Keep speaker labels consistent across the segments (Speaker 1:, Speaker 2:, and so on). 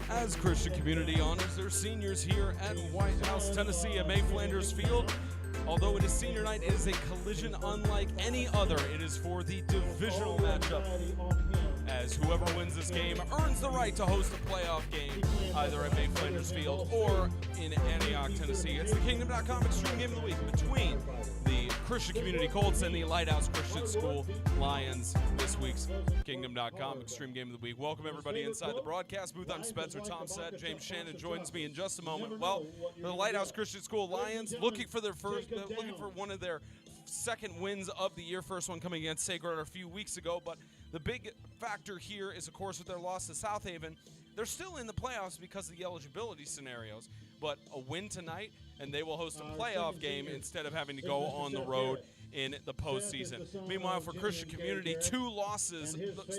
Speaker 1: As Christian Community honors their seniors here at White House, Tennessee at May Flanders Field. Although it is senior night, it is a collision unlike any other. It is for the divisional matchup, as whoever wins this game earns the right to host a playoff game either at May Flanders Field or in Antioch, Tennessee. It's the Kingdom.com Extreme Game of the Week between the Christian Community Colts and the Lighthouse Christian School Lions. This week's Kingdom.com Extreme Game of the Week. Welcome everybody inside the broadcast booth. I'm Spencer Thompson. James Shannon joins me in just a moment. Well, the Lighthouse Christian School Lions looking for one of their second wins of the year. First one coming against Sacred a few weeks ago, but the big factor here is, of course, with their loss to South Haven. They're still in the playoffs because of the eligibility scenarios, but a win tonight, and they will host a playoff game instead of having to go on the road in the postseason. Meanwhile, for Christian Community, 2 losses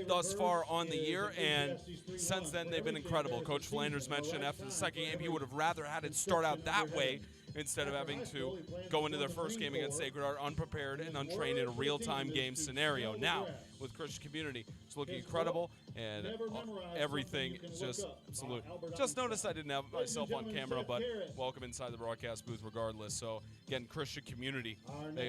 Speaker 1: thus far on the year, and since then they've been incredible. Coach Flanders mentioned after the second game he would have rather had it start out that way instead of having to go into their first game against Sacred Heart unprepared and untrained in a real-time game scenario. Now, with Christian Community, it's looking incredible, and everything is just absolute. Just noticed I didn't have myself on camera, but welcome inside the broadcast booth regardless. So, again, Christian Community, they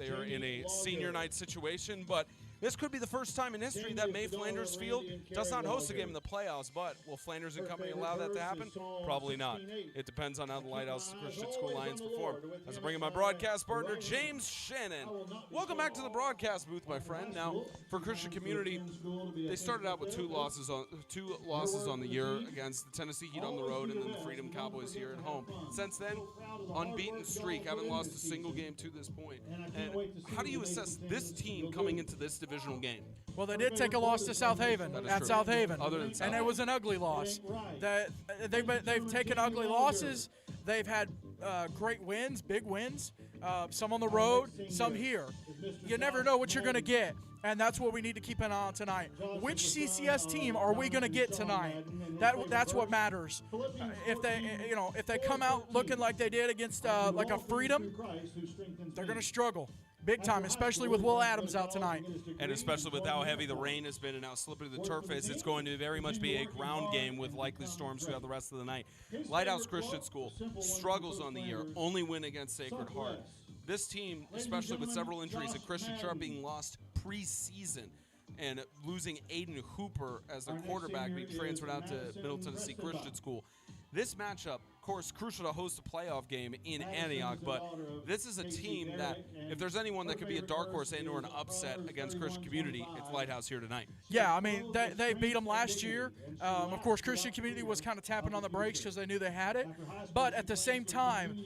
Speaker 1: are in a senior night situation, but this could be the first time in history that May Flanders Field does not host a game in the playoffs, but will Flanders and company allow that to happen? Probably not. It depends on how the Lighthouse Christian School Lions perform. As I bring in my broadcast partner, James Shannon. Welcome back to the broadcast booth, my friend. Now, for Christian Community, they started out with two losses on the year against the Tennessee Heat on the road and then the Freedom Cowboys here at home. Since then, unbeaten streak, haven't lost a single game to this point. And how do you assess this team coming into this divisional game?
Speaker 2: Well, they did take a loss to South Haven at South Haven, and it was an ugly loss. They've taken ugly losses. They've had great wins, big wins, some on the road, some here. You never know what you're going to get, and that's what we need to keep an eye on tonight. Which CCS team are we going to get tonight? That's what matters. If they come out looking like they did against like a Freedom, they're going to struggle big time, especially with Will Adams out tonight.
Speaker 1: And especially with how heavy the rain has been and how slippery the turf is, it's going to very much be a ground game with likely storms throughout the rest of the night. Lighthouse Christian School struggles on the year, only win against Sacred Heart. This team, especially with several injuries and Christian Sharp being lost preseason and losing Aiden Hooper as the quarterback being transferred out to Middle Tennessee Christian School. This matchup, of course, crucial to host a playoff game in Antioch, but this is a team that, if there's anyone that could be a dark horse and or an upset against Christian Community, it's Lighthouse here tonight.
Speaker 2: Yeah, I mean, they beat them last year. Of course, Christian Community was kind of tapping on the brakes because they knew they had it. But at the same time,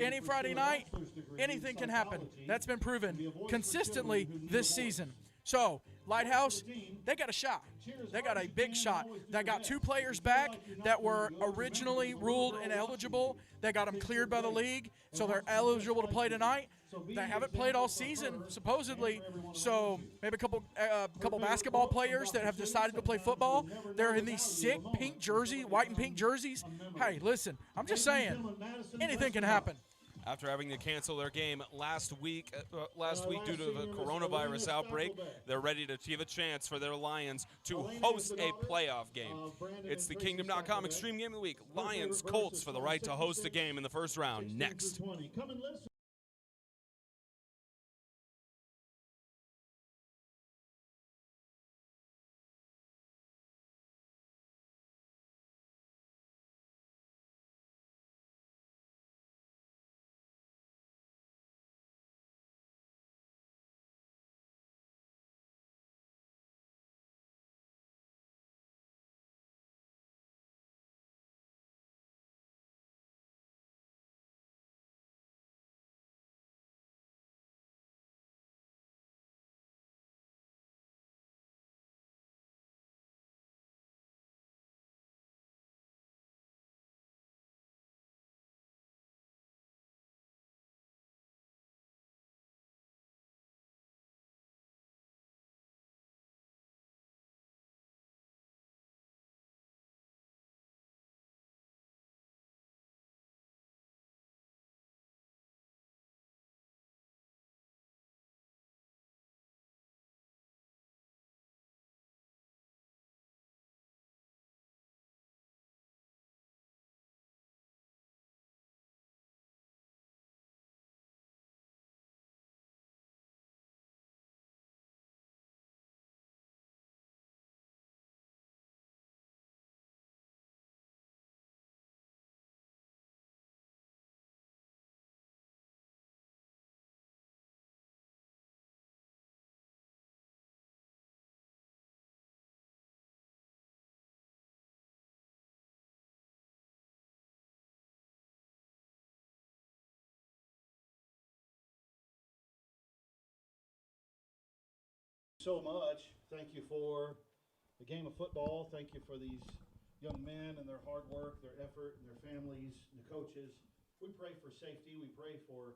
Speaker 2: any Friday night, anything can happen. That's been proven consistently this season. So, Lighthouse, they got a shot. They got a big shot. They got 2 players back that were originally ruled ineligible. They got them cleared by the league, so they're eligible to play tonight. They haven't played all season, supposedly, so maybe a couple basketball players that have decided to play football. They're in these sick pink jerseys, white and pink jerseys. Hey, listen, I'm just saying, anything can happen.
Speaker 1: After having to cancel their game last week due to the coronavirus outbreak, they're ready to give a chance for their Lions to host a playoff game. It's the Kingdom.com Extreme Game of the Week. Lions Colts for the right to host a game in the first round next.
Speaker 3: so much. Thank you for the game of football. Thank you for these young men and their hard work, their effort, and their families, and the coaches. We pray for safety. We pray for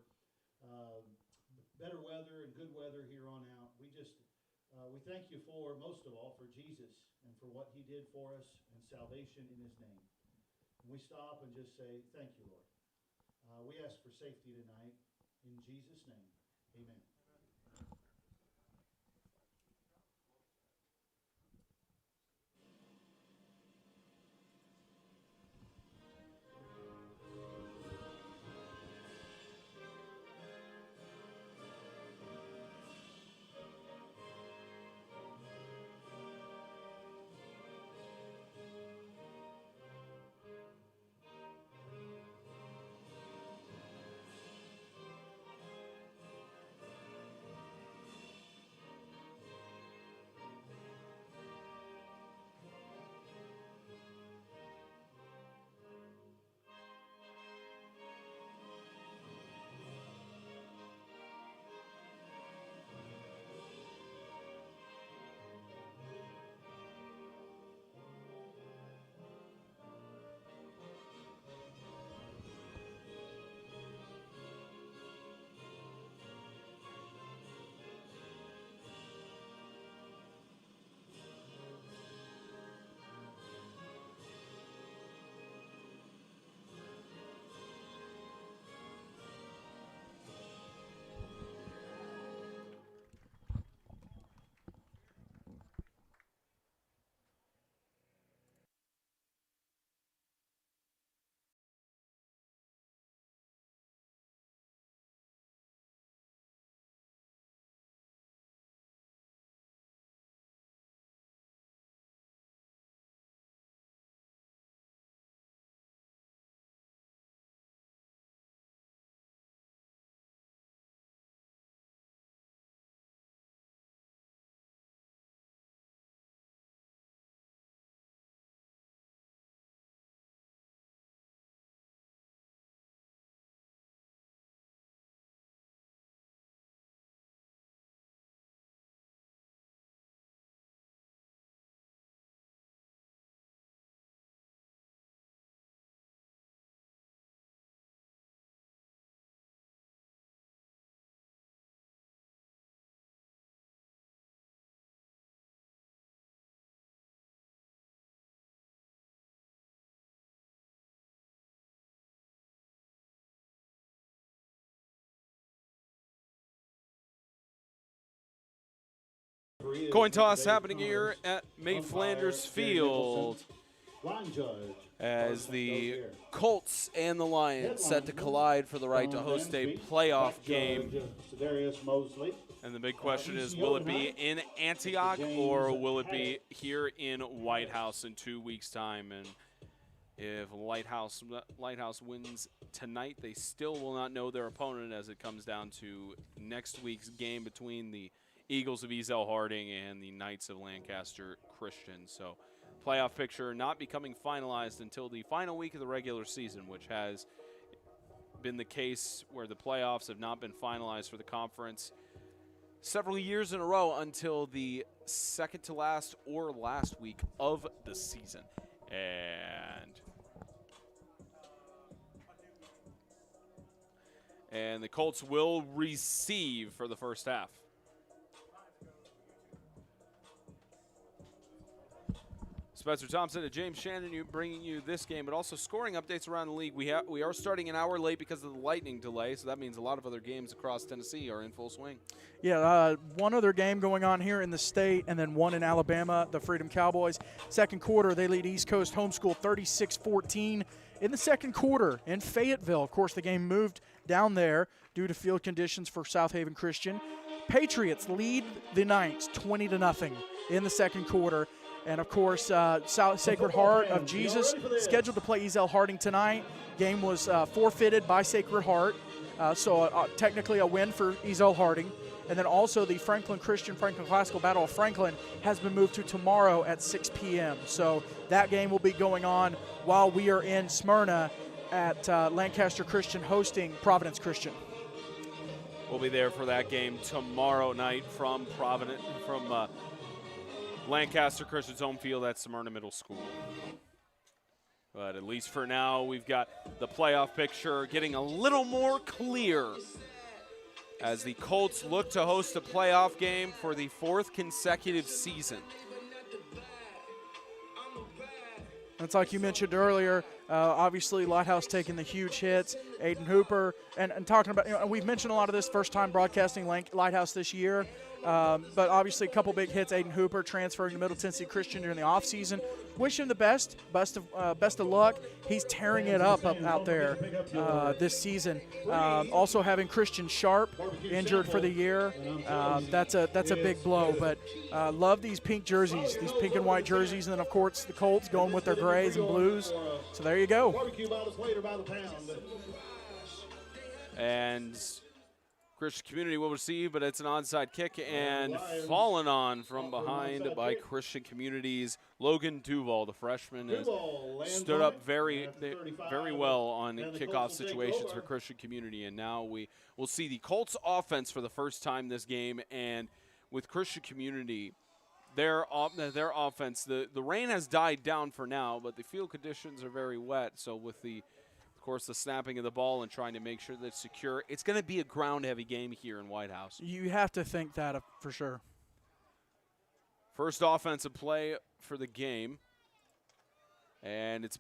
Speaker 3: better weather and good weather here on out. We thank you for, most of all, for Jesus and for what he did for us and salvation in his name. And we stop and just say, thank you, Lord. We ask for safety tonight. In Jesus' name, amen.
Speaker 1: Coin toss happening here at May Flanders Field as the Colts and the Lions set to collide for the right to host a playoff game. And the big question is, will it be in Antioch or will it be here in White House in 2 weeks' time? And if Lighthouse wins tonight, they still will not know their opponent as it comes down to next week's game between the Eagles of Ezel Harding and the Knights of Lancaster Christian. So playoff picture not becoming finalized until the final week of the regular season, which has been the case where the playoffs have not been finalized for the conference several years in a row until the second to last or last week of the season. And the Colts will receive for the first half. Spencer Thompson and James Shannon bringing you this game, but also scoring updates around the league. We are starting an hour late because of the lightning delay, so that means a lot of other games across Tennessee are in full swing.
Speaker 2: Yeah, one other game going on here in the state, and then one in Alabama, the Freedom Cowboys. Second quarter, they lead East Coast Homeschool 36-14. In the second quarter in Fayetteville, of course, the game moved down there due to field conditions for South Haven Christian. Patriots lead the Knights 20-0 in the second quarter. And, of course, Sacred Heart of Jesus scheduled to play Ezel Harding tonight. Game was forfeited by Sacred Heart, so technically a win for Ezel Harding. And then also the Franklin Classical Battle of Franklin has been moved to tomorrow at 6 p.m. So that game will be going on while we are in Smyrna at Lancaster Christian hosting Providence Christian.
Speaker 1: will be there for that game tomorrow night from Lancaster Christian's home field at Smyrna Middle School. But at least for now, we've got the playoff picture getting a little more clear as the Colts look to host a playoff game for the 4th consecutive season.
Speaker 2: It's like you mentioned earlier, obviously Lighthouse taking the huge hits, Aiden Hooper, and talking about, and we've mentioned a lot of this first time broadcasting Lighthouse this year, but obviously a couple big hits, Aiden Hooper transferring to Middle Tennessee Christian during the offseason. Wish him the best of luck. He's tearing it up out there this season. Also having Christian Sharp injured for the year, that's a big blow. But love these pink jerseys, these pink and white jerseys, and then of course the Colts going with their grays and blues. So there you go.
Speaker 1: And Christian Community will receive, but it's an onside kick and fallen on from behind by Christian Community's Logan Duval, the freshman, has stood up very well on kickoff situations for Christian Community. And now we will see the Colts offense for the first time this game. And with Christian Community, their offense, the rain has died down for now, but the field conditions are very wet. So with of course, the snapping of the ball and trying to make sure that it's secure, it's going to be a ground-heavy game here in White House.
Speaker 2: You have to think that for sure.
Speaker 1: First offensive play for the game. And it's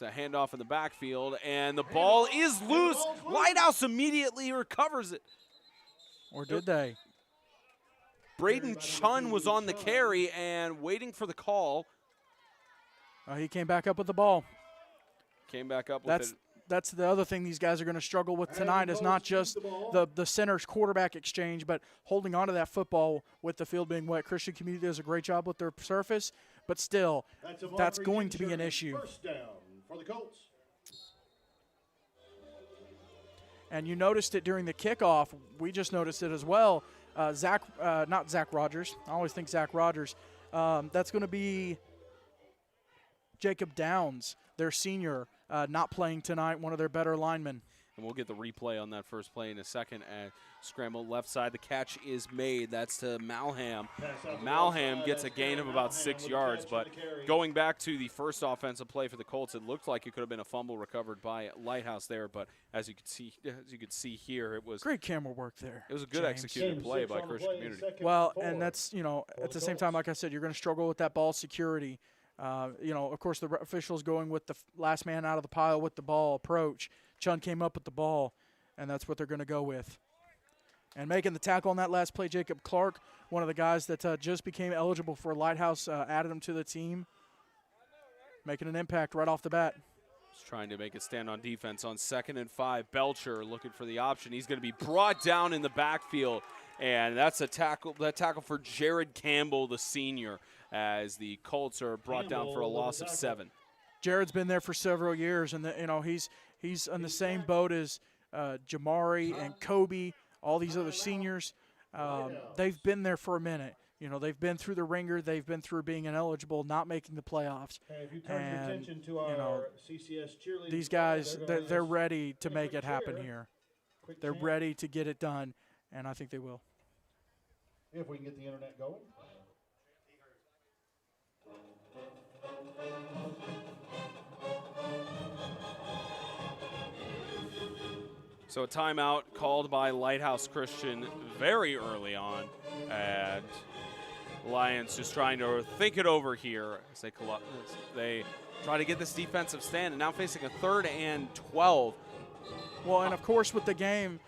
Speaker 1: a handoff in the backfield, and the ball is loose. Lighthouse immediately recovers it.
Speaker 2: Or did they?
Speaker 1: Braden Chun was on the carry and waiting for the call.
Speaker 2: He came back up with the ball.
Speaker 1: Came back up with it.
Speaker 2: That's the other thing these guys are going to struggle with tonight is not just the center's quarterback exchange, but holding on to that football with the field being wet. Christian Community does a great job with their surface, but still, that's going to be an issue.
Speaker 3: First down for the Colts.
Speaker 2: And you noticed it during the kickoff. We just noticed it as well. Not Zach Rogers. I always think Zach Rogers. That's going to be Jacob Downs, their senior, not playing tonight, one of their better linemen.
Speaker 1: And we'll get the replay on that first play in a second. And scramble left side. The catch is made. That's to Malham. Malham gets a gain of about 6 yards. But going back to the first offensive play for the Colts, it looked like it could have been a fumble recovered by Lighthouse there. But as you could see here, it was
Speaker 2: great camera work there.
Speaker 1: It was a good executed play by Christian Community.
Speaker 2: Well, and that's, at the same time, like I said, you're going to struggle with that ball security. Of course, the officials going with the last man out of the pile with the ball approach. Chun came up with the ball, and that's what they're going to go with. And making the tackle on that last play, Jacob Clark, one of the guys that just became eligible for Lighthouse, added him to the team, making an impact right off the bat.
Speaker 1: Just trying to make it stand on defense on 2nd and 5. Belcher looking for the option. He's going to be brought down in the backfield, and that's a tackle. That tackle for Jared Campbell, the senior, as the Colts are brought down for a loss of 7.
Speaker 2: Jared's been there for several years, and he's on the same boat as Jamari and Kobe, all these other seniors. They've been there for a minute. They've been through the ringer. They've been through being ineligible, not making the playoffs.
Speaker 3: If you turn your attention to our CCS cheerleading,
Speaker 2: these guys, they're ready to make it happen here. They're ready to get it done, and I think they will.
Speaker 3: If we can get the internet going.
Speaker 1: So a timeout called by Lighthouse Christian very early on, and Lions just trying to think it over here as they try to get this defensive stand, and now facing a 3rd and 12.
Speaker 2: Well, and of course with the game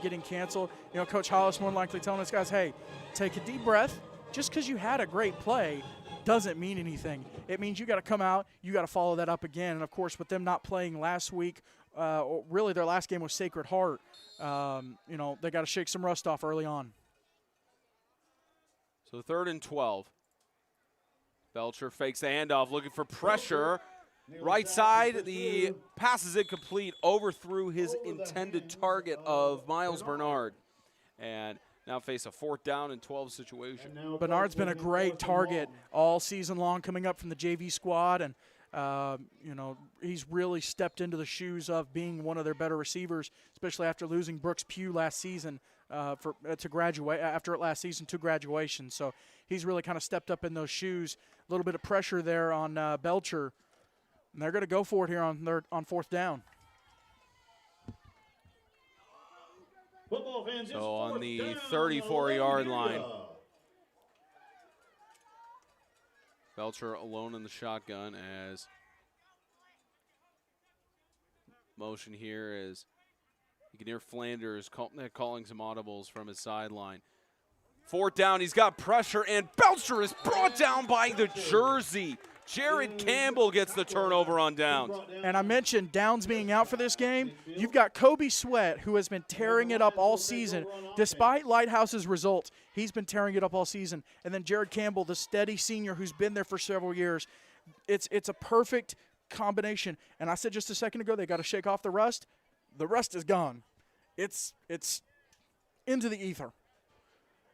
Speaker 2: getting canceled, Coach Hollis more than likely telling us guys, hey, take a deep breath. Just because you had a great play doesn't mean anything. It means you got to come out, you got to follow that up again. And of course, with them not playing last week, really their last game was Sacred Heart. They got to shake some rust off early on.
Speaker 1: So 3rd and 12. Belcher fakes the handoff, looking for pressure. Right side, the pass is incomplete, overthrew his intended target of Miles Bernard. And now face a 4th down and 12 situation.
Speaker 2: Bernard's been a great target all season long, coming up from the JV squad, and You know, he's really stepped into the shoes of being one of their better receivers, especially after losing Brooks Pugh last season to graduation. So he's really kind of stepped up in those shoes. A little bit of pressure there on Belcher, and they're going to go for it here on fourth down.
Speaker 3: Football fans,
Speaker 1: So on the 34-yard line, Belcher alone in the shotgun as motion here is you can hear Flanders calling some audibles from his sideline. Fourth down, he's got pressure, and Belcher is brought down by the jersey. Jared Campbell gets the turnover on downs.
Speaker 2: And I mentioned Downs being out for this game. You've got Kobe Sweat, who has been tearing it up all season. Despite Lighthouse's results, he's been tearing it up all season. And then Jared Campbell, the steady senior who's been there for several years. It's a perfect combination. And I said just a second ago, they got to shake off the rust. The rust is gone. It's into the ether.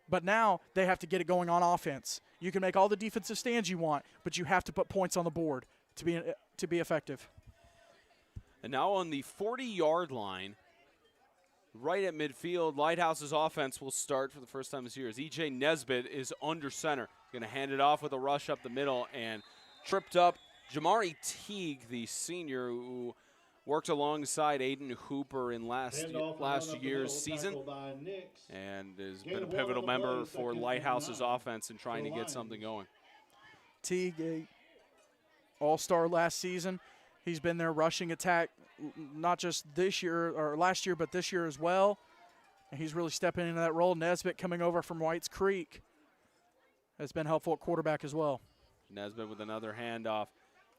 Speaker 2: But now they have to get it going on offense. You can make all the defensive stands you want, but you have to put points on the board to be effective.
Speaker 1: And now on the 40-yard line, right at midfield, Lighthouse's offense will start for the first time this year as E.J. Nesbitt is under center. Going to hand it off with a rush up the middle and tripped up Jamari Teague, the senior who worked alongside Aiden Hooper in last year's season and has been a pivotal member for Lighthouse's offense in trying to get something going.
Speaker 2: Teague, all-star last season. He's been their rushing attack not just this year or last year, but this year as well. And he's really stepping into that role. Nesbitt coming over from Whites Creek has been helpful at quarterback as well.
Speaker 1: Nesbitt with another handoff.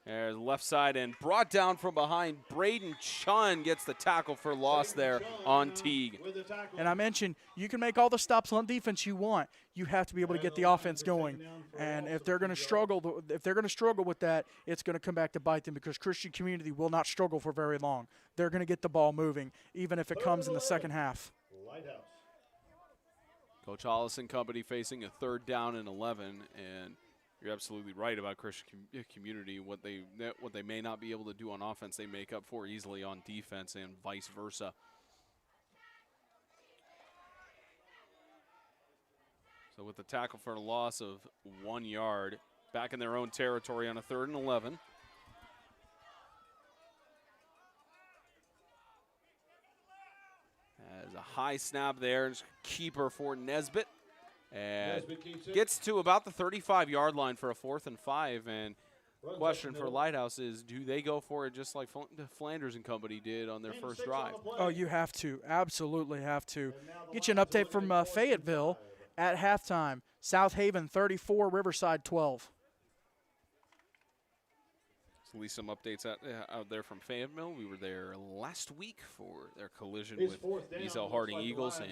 Speaker 1: There's left side and brought down from behind. Braden Chun gets the tackle for loss there on Teague.
Speaker 2: And I mentioned you can make all the stops on defense you want. You have to be able to get the offense going. And if they're going to struggle, with that, it's going to come back to bite them because Christian Community will not struggle for very long. They're going to get the ball moving, even if it comes in the second half.
Speaker 1: Coach Hollis and company facing a 3rd down and 11, and you're absolutely right about Christian Community. What they may not be able to do on offense, they make up for easily on defense and vice versa. So with the tackle for a loss of 1 yard, back in their own territory on a 3rd and 11. As a high snap there, keeper for Nesbitt. And gets to about the 35-yard line for a 4th and 5. And question for Lighthouse is, do they go for it just like Flanders and company did on their first drive?
Speaker 2: Oh, you have to. Absolutely have to. Get you an update from Fayetteville at halftime. South Haven 34, Riverside 12.
Speaker 1: At least some updates out there from Fayetteville. We were there last week for their collision with Easel Harding Eagles, and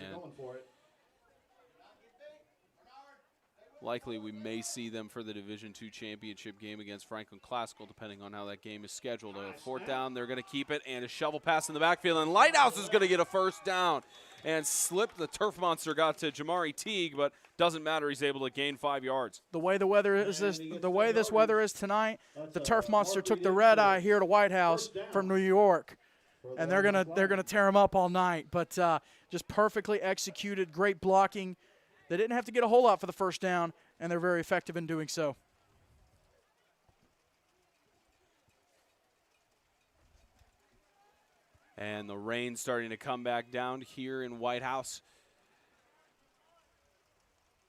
Speaker 1: likely we may see them for the Division II championship game against Franklin Classical, depending on how that game is scheduled. A 4th down, they're going to keep it, and a shovel pass in the backfield, and Lighthouse is going to get a 1st down. And slip the turf monster got to Jamari Teague, but doesn't matter. He's able to gain 5 yards.
Speaker 2: The way this weather is tonight, the turf monster took the red eye here to White House from New York, and they're gonna tear him up all night. But just perfectly executed, great blocking. They didn't have to get a whole lot for the 1st down, and they're very effective in doing so.
Speaker 1: And the rain starting to come back down here in White House.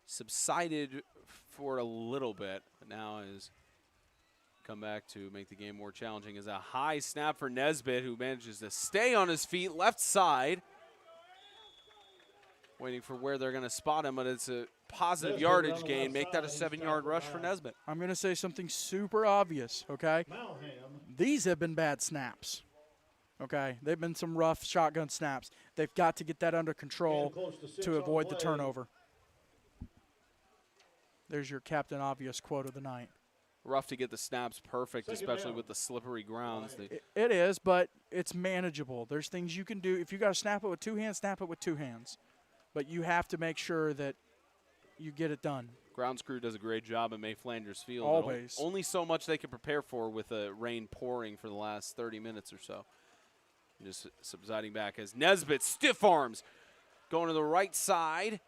Speaker 1: Subsided for a little bit, but now has come back to make the game more challenging. As a high snap for Nesbitt, who manages to stay on his feet, left side. Waiting for where they're going to spot him, but it's a positive yardage gain. Make that a 7-yard rush for Nesbitt.
Speaker 2: I'm going to say something super obvious, okay? These have been bad snaps, okay? They've been some rough shotgun snaps. They've got to get that under control to avoid the turnover. There's your Captain Obvious quote of the night.
Speaker 1: Rough to get the snaps perfect, especially with the slippery grounds.
Speaker 2: It is, but it's manageable. There's things you can do. If you got to snap it with 2 hands, snap it with 2 hands. But you have to make sure that you get it done.
Speaker 1: Grounds crew does a great job at May Flanders Field.
Speaker 2: Always.
Speaker 1: Only so much they can prepare for with the rain pouring for the last 30 minutes or so. Just subsiding back as Nesbitt stiff arms going to the right side,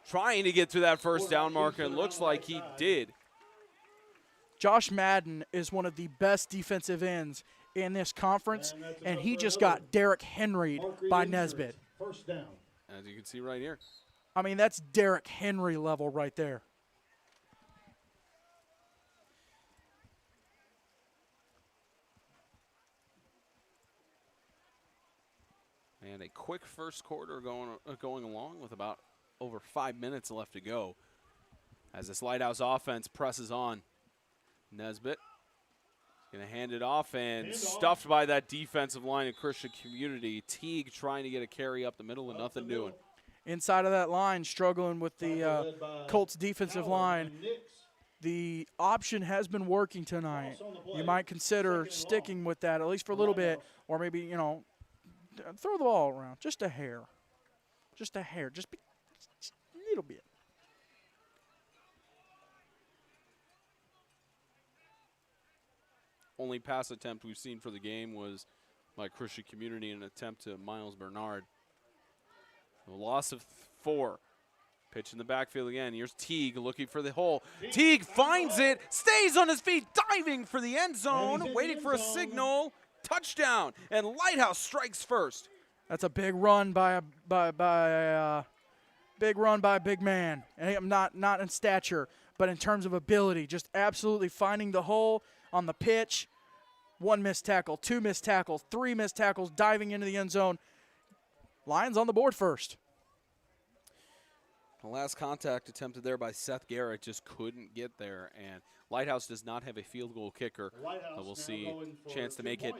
Speaker 1: trying to get to that first down marker, and looks like he did.
Speaker 2: Josh Madden is one of the best defensive ends in this conference, and he just got Derrick Henry'd by Nesbitt.
Speaker 3: First down.
Speaker 1: As you can see right here.
Speaker 2: I mean, that's Derrick Henry level right there.
Speaker 1: And a quick first quarter going along with about over 5 minutes left to go as this Lighthouse offense presses on. Nesbitt going to hand it off and stuffed by that defensive line of Christian Community. Teague trying to get a carry up the middle and nothing doing.
Speaker 2: Inside of that line, struggling with the Colts defensive line. The option has been working tonight. You might consider sticking with that, at least for a little bit, or maybe, you know, throw the ball around. Just a hair. Just a hair. Just a little bit.
Speaker 1: Only pass attempt we've seen for the game was by Christian Community, an attempt to Miles Bernard. A loss of 4. Pitch in the backfield again. Here's Teague looking for the hole. Teague finds it, stays on his feet, diving for the end zone, waiting for a signal. Touchdown, and Lighthouse strikes first.
Speaker 2: That's a big run by a big man. And not in stature, but in terms of ability, just absolutely finding the hole on the pitch. 1 missed tackle, 2 missed tackles, 3 missed tackles, diving into the end zone. Lions on the board first.
Speaker 1: The last contact attempted there by Seth Garrett just couldn't get there, and Lighthouse does not have a field goal kicker. So we'll see a chance to make it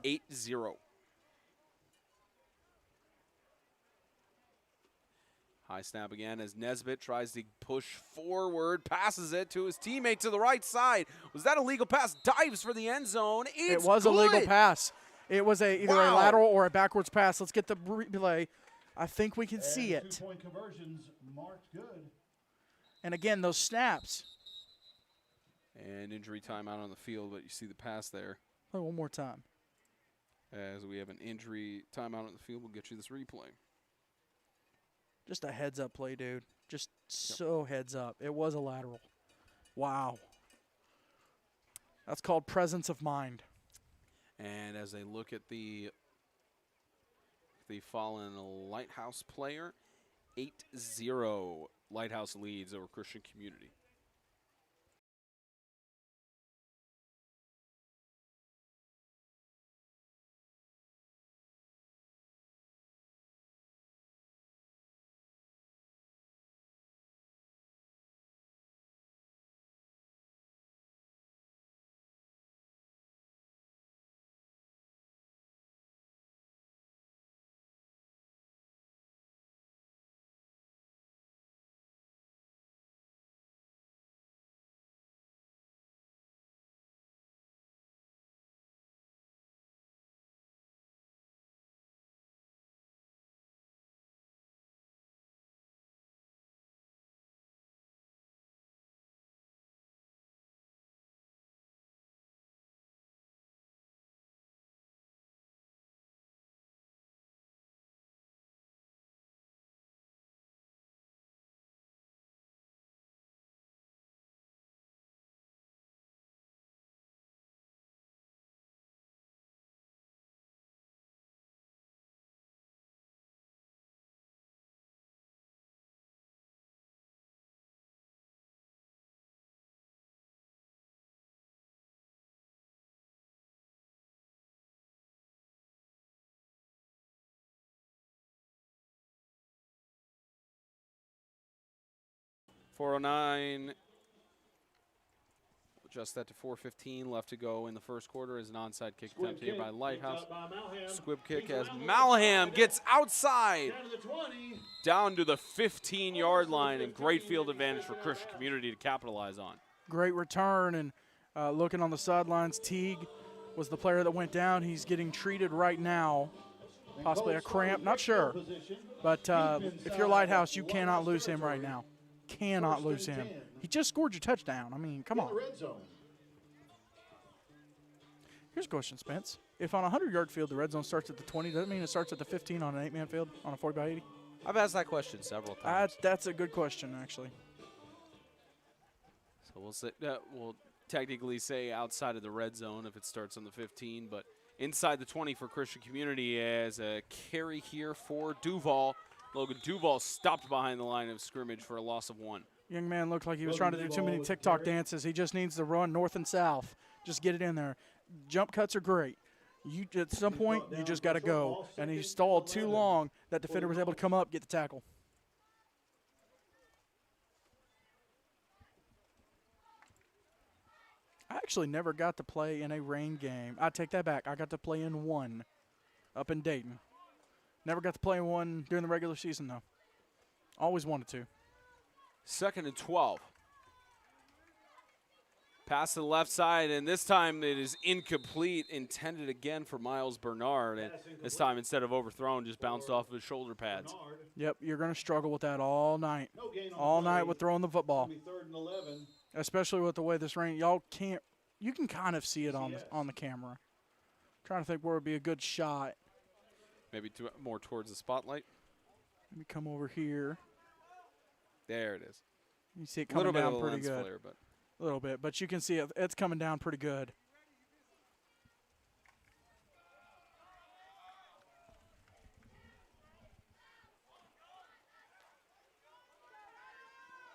Speaker 1: 8-0. High snap again as Nesbitt tries to push forward, passes it to his teammate to the right side. Was that a legal pass? Dives for the end zone. It
Speaker 2: was a legal pass. It was either a lateral or a backwards pass. Let's get the replay. I think we can see it.
Speaker 3: 2-point conversions marked good.
Speaker 2: And again, those snaps.
Speaker 1: And injury timeout on the field, but you see the pass there.
Speaker 2: Oh, one more time.
Speaker 1: As we have an injury timeout on the field, we'll get you this replay.
Speaker 2: Just a heads-up play, dude. Just so heads up. It was a lateral. Wow. That's called presence of mind.
Speaker 1: And as they look at the fallen Lighthouse player, 8-0 Lighthouse leads over Christian Community. .409. Adjust that to 4:15 left to go in the first quarter as an onside kick attempt here by Lighthouse. Squib kick as Malham gets outside down to the 15-yard line, and great field advantage for Christian Community to capitalize on.
Speaker 2: Great return, and looking on the sidelines, Teague was the player that went down. He's getting treated right now, possibly a cramp, not sure. But if you're Lighthouse, you cannot lose him right now. Cannot lose him. He just scored your touchdown. I mean, come on.
Speaker 3: Red zone.
Speaker 2: Here's a question, Spence. If on a 100-yard field the red zone starts at the 20, does that mean it starts at the 15 on an 8-man field on a 40 by 80?
Speaker 4: I've asked that question several times.
Speaker 2: That's a good question, actually.
Speaker 4: So we'll technically say outside of the red zone if it starts on the 15, but inside the 20 for Christian Community as a carry here for Duval. Logan Duval stopped behind the line of scrimmage for a loss of 1.
Speaker 2: Young man looked like he was trying to do too many TikTok dances. He just needs to run north and south. Just get it in there. Jump cuts are great. At some point, you just got to go. And he stalled too long. That defender was able to come up, get the tackle. I actually never got to play in a rain game. I take that back. I got to play in one up in Dayton. Never got to play in one during the regular season, though. Always wanted to.
Speaker 4: 2nd and 12. Pass to the left side, and this time it is incomplete, intended again for Miles Bernard. And this time, instead of overthrown, just bounced off of his shoulder pads.
Speaker 2: Yep, you're going to struggle with that all night. All night with throwing the football. Especially with the way this rain. You can kind of see it on the camera. Trying to think where would be a good shot.
Speaker 4: Maybe more towards the spotlight.
Speaker 2: Let me come over here.
Speaker 4: There it is.
Speaker 2: You see it coming down pretty good.
Speaker 4: Flare, but
Speaker 2: a little bit, but you can see it's coming down pretty good.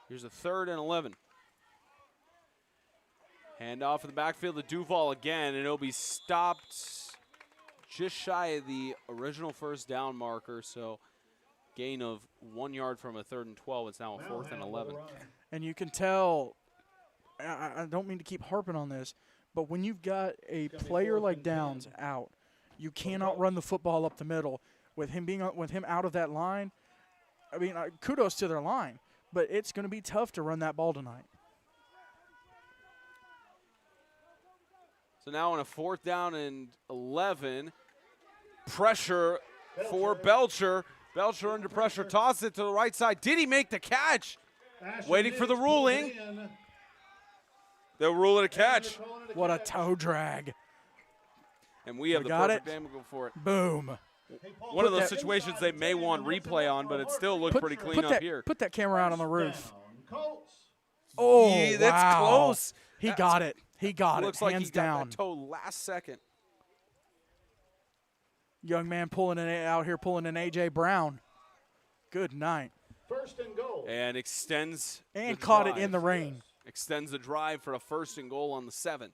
Speaker 4: Here's a 3rd and 11. Hand off in the backfield to Duval again, and it'll be stopped just shy of the original first down marker. So gain of 1 yard from a 3rd and 12. It's now a 4th and 11.
Speaker 2: And you can tell, I don't mean to keep harping on this, but when you've got a player like Downs out, you cannot run the football up the middle. With him out of that line, I mean, kudos to their line, but it's going to be tough to run that ball tonight.
Speaker 4: So now on a 4th down and 11, pressure for Belcher. Belcher under pressure, tosses it to the right side. Did he make the catch? Waiting for the ruling. They'll rule it a catch.
Speaker 2: What a toe drag.
Speaker 4: And we have the perfect angle for it.
Speaker 2: Boom.
Speaker 4: One of those situations they may want replay on, but it still looked pretty clean up here.
Speaker 2: Put that camera out on the roof.
Speaker 4: Oh, yeah, that's close.
Speaker 2: He got it. He got it.
Speaker 4: Looks like
Speaker 2: hands
Speaker 4: he got
Speaker 2: down.
Speaker 4: that toe last second.
Speaker 2: Young man out here pulling an A.J. Brown. Good night.
Speaker 3: 1st and goal.
Speaker 4: And extends
Speaker 2: and caught it in the rain.
Speaker 4: Extends the drive for a 1st and goal on the 7.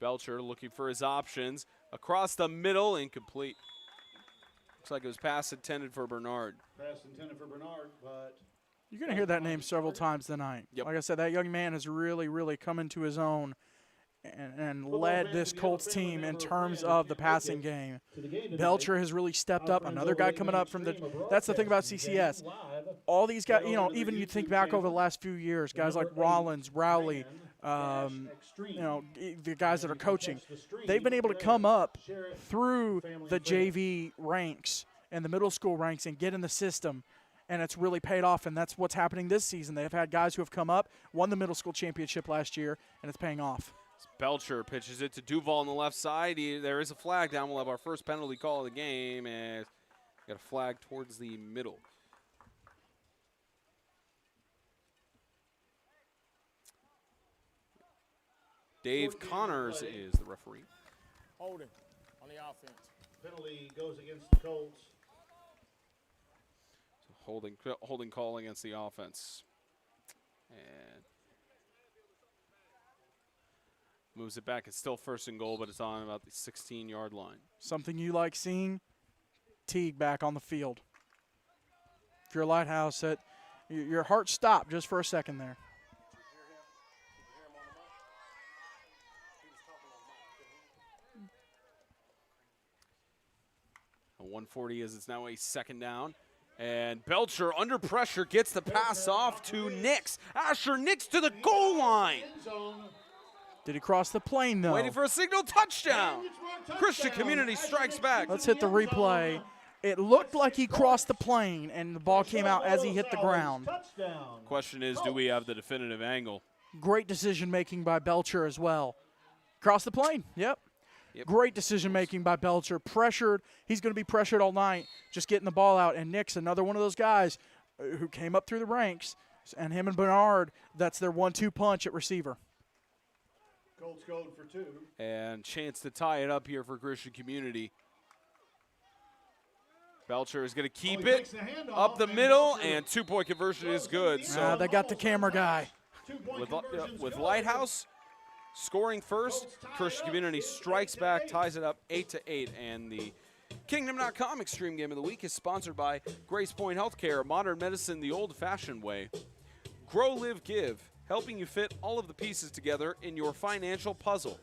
Speaker 4: Belcher looking for his options. Across the middle, incomplete. Looks like it was pass intended for Bernard.
Speaker 3: Pass intended for Bernard, but
Speaker 2: you're going to hear that name several times tonight.
Speaker 4: Yep.
Speaker 2: Like I said, that young man has really, really come into his own and led this Colts team in terms of the passing game. Belcher has really stepped up. Another guy coming up from that's the thing about CCS. All these guys, even you think back over the last few years, guys like Rollins, Rowley, the guys that are coaching, they've been able to come up through the JV ranks and the middle school ranks and get in the system, and it's really paid off, and that's what's happening this season. They've had guys who have come up, won the middle school championship last year, and it's paying off.
Speaker 4: Belcher pitches it to Duval on the left side. There is a flag down. We'll have our first penalty call of the game, and got a flag towards the middle. Dave Connors is the referee.
Speaker 5: Holding on the offense.
Speaker 3: Penalty goes against the Colts.
Speaker 4: So holding call against the offense. And moves it back. It's still 1st and goal, but it's on about the 16-yard line.
Speaker 2: Something you like seeing? Teague back on the field. If you're a Lighthouse, your heart stopped just for a second there.
Speaker 4: A 140 as it's now a 2nd down. And Belcher under pressure gets the pass off to Nix. Asher Nix to the goal line.
Speaker 2: Did he cross the plane, though?
Speaker 4: Waiting for a signal touchdown. Christian Community strikes back.
Speaker 2: Let's hit the replay. It looked like he crossed the plane, and the ball came out as he hit the ground.
Speaker 3: Touchdown.
Speaker 4: Question is, do we have the definitive angle?
Speaker 2: Great decision-making by Belcher as well. Cross the plane, yep. Great decision-making by Belcher. Pressured. He's going to be pressured all night, just getting the ball out. And Nick's another one of those guys who came up through the ranks, and him and Bernard, that's their 1-2 punch at receiver.
Speaker 3: Colts going for 2.
Speaker 4: And chance to tie it up here for Christian Community. Belcher is going to keep it up the middle, and 2-point conversion is good. So
Speaker 2: They got the camera guy.
Speaker 4: with Lighthouse scoring first, Christian Community strikes back, ties it up 8-8, and the Kingdom.com Extreme Game of the Week is sponsored by Grace Point Healthcare, modern medicine the old-fashioned way. Grow, Live, Give, helping you fit all of the pieces together in your financial puzzle.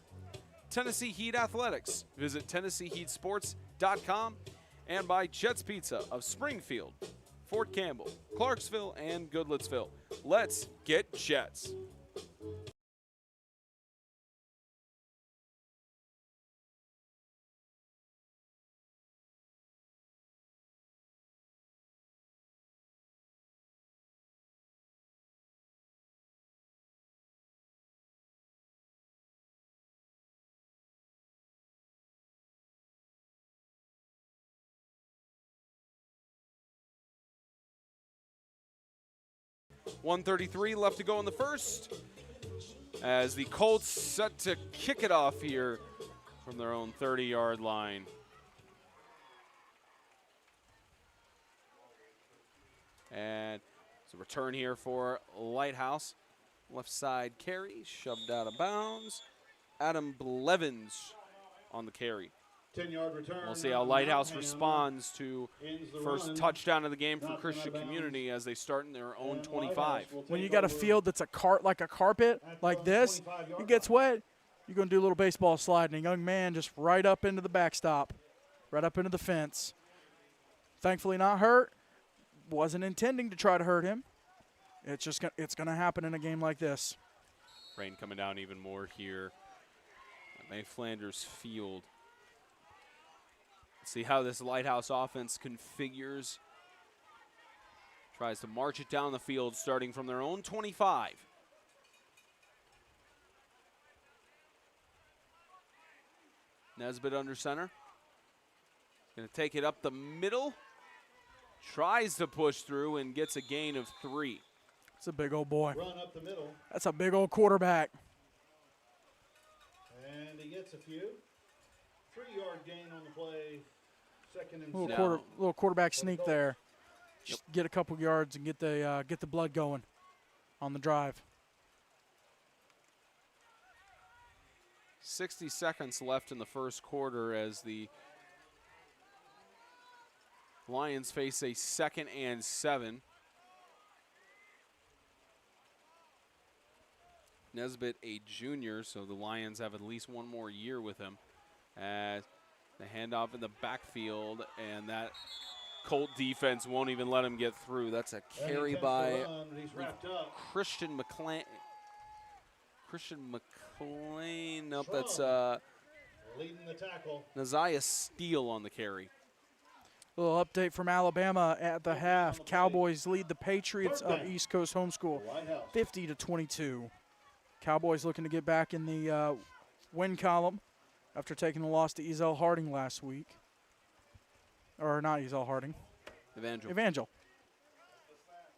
Speaker 4: Tennessee Heat Athletics. Visit TennesseeHeatSports.com. And by Jets Pizza of Springfield, Fort Campbell, Clarksville, and Goodlettsville. Let's get Jets. .133 left to go in the first, as the Colts set to kick it off here from their own 30-yard line. And it's a return here for Lighthouse. Left side carry, shoved out of bounds. Adam Blevins on the carry.
Speaker 3: 10-yard return.
Speaker 4: We'll see how Lighthouse responds to first touchdown of the game for Christian Community as they start in their own 25.
Speaker 2: When you got a field that's like a carpet like this, it gets wet, you're going to do a little baseball slide, and a young man just right up into the backstop, right up into the fence. Thankfully not hurt. Wasn't intending to try to hurt him. It's going to happen in a game like this.
Speaker 4: Rain coming down even more here at May Flanders Field. See how this Lighthouse offense configures. Tries to march it down the field starting from their own 25. Nesbitt under center. Going to take it up the middle. Tries to push through and gets a gain of 3.
Speaker 2: It's a big old boy.
Speaker 3: Run up the middle.
Speaker 2: That's a big old quarterback.
Speaker 3: And he gets a few. 3-yard gain on the play. Second and
Speaker 2: Little quarterback sneak there. Just get a couple yards and get the blood going on the drive.
Speaker 4: 60 seconds left in the first quarter as the Lions face a 2nd and 7. Nesbitt a junior, so the Lions have at least one more year with him. As the handoff in the backfield, and that Colt defense won't even let him get through. That's a carry by Christian McLean. Nope, that's
Speaker 3: leading the tackle.
Speaker 4: Naziah Steele on the carry.
Speaker 2: A little update from Alabama at the half. Cowboys lead the Patriots of East Coast Homeschool 50-22. Cowboys looking to get back in the win column after taking the loss to Ezell Harding last week. Or not Ezell Harding. Evangel.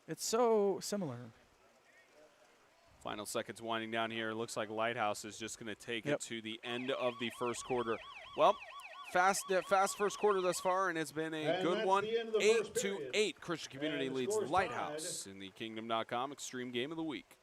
Speaker 2: It's so similar.
Speaker 4: Final seconds winding down here. Looks like Lighthouse is just going to take it to the end of the first quarter. Well, fast first quarter thus far, and it's been a good one. 8-8. Christian Community leads Lighthouse in the Kingdom.com Extreme Game of the Week.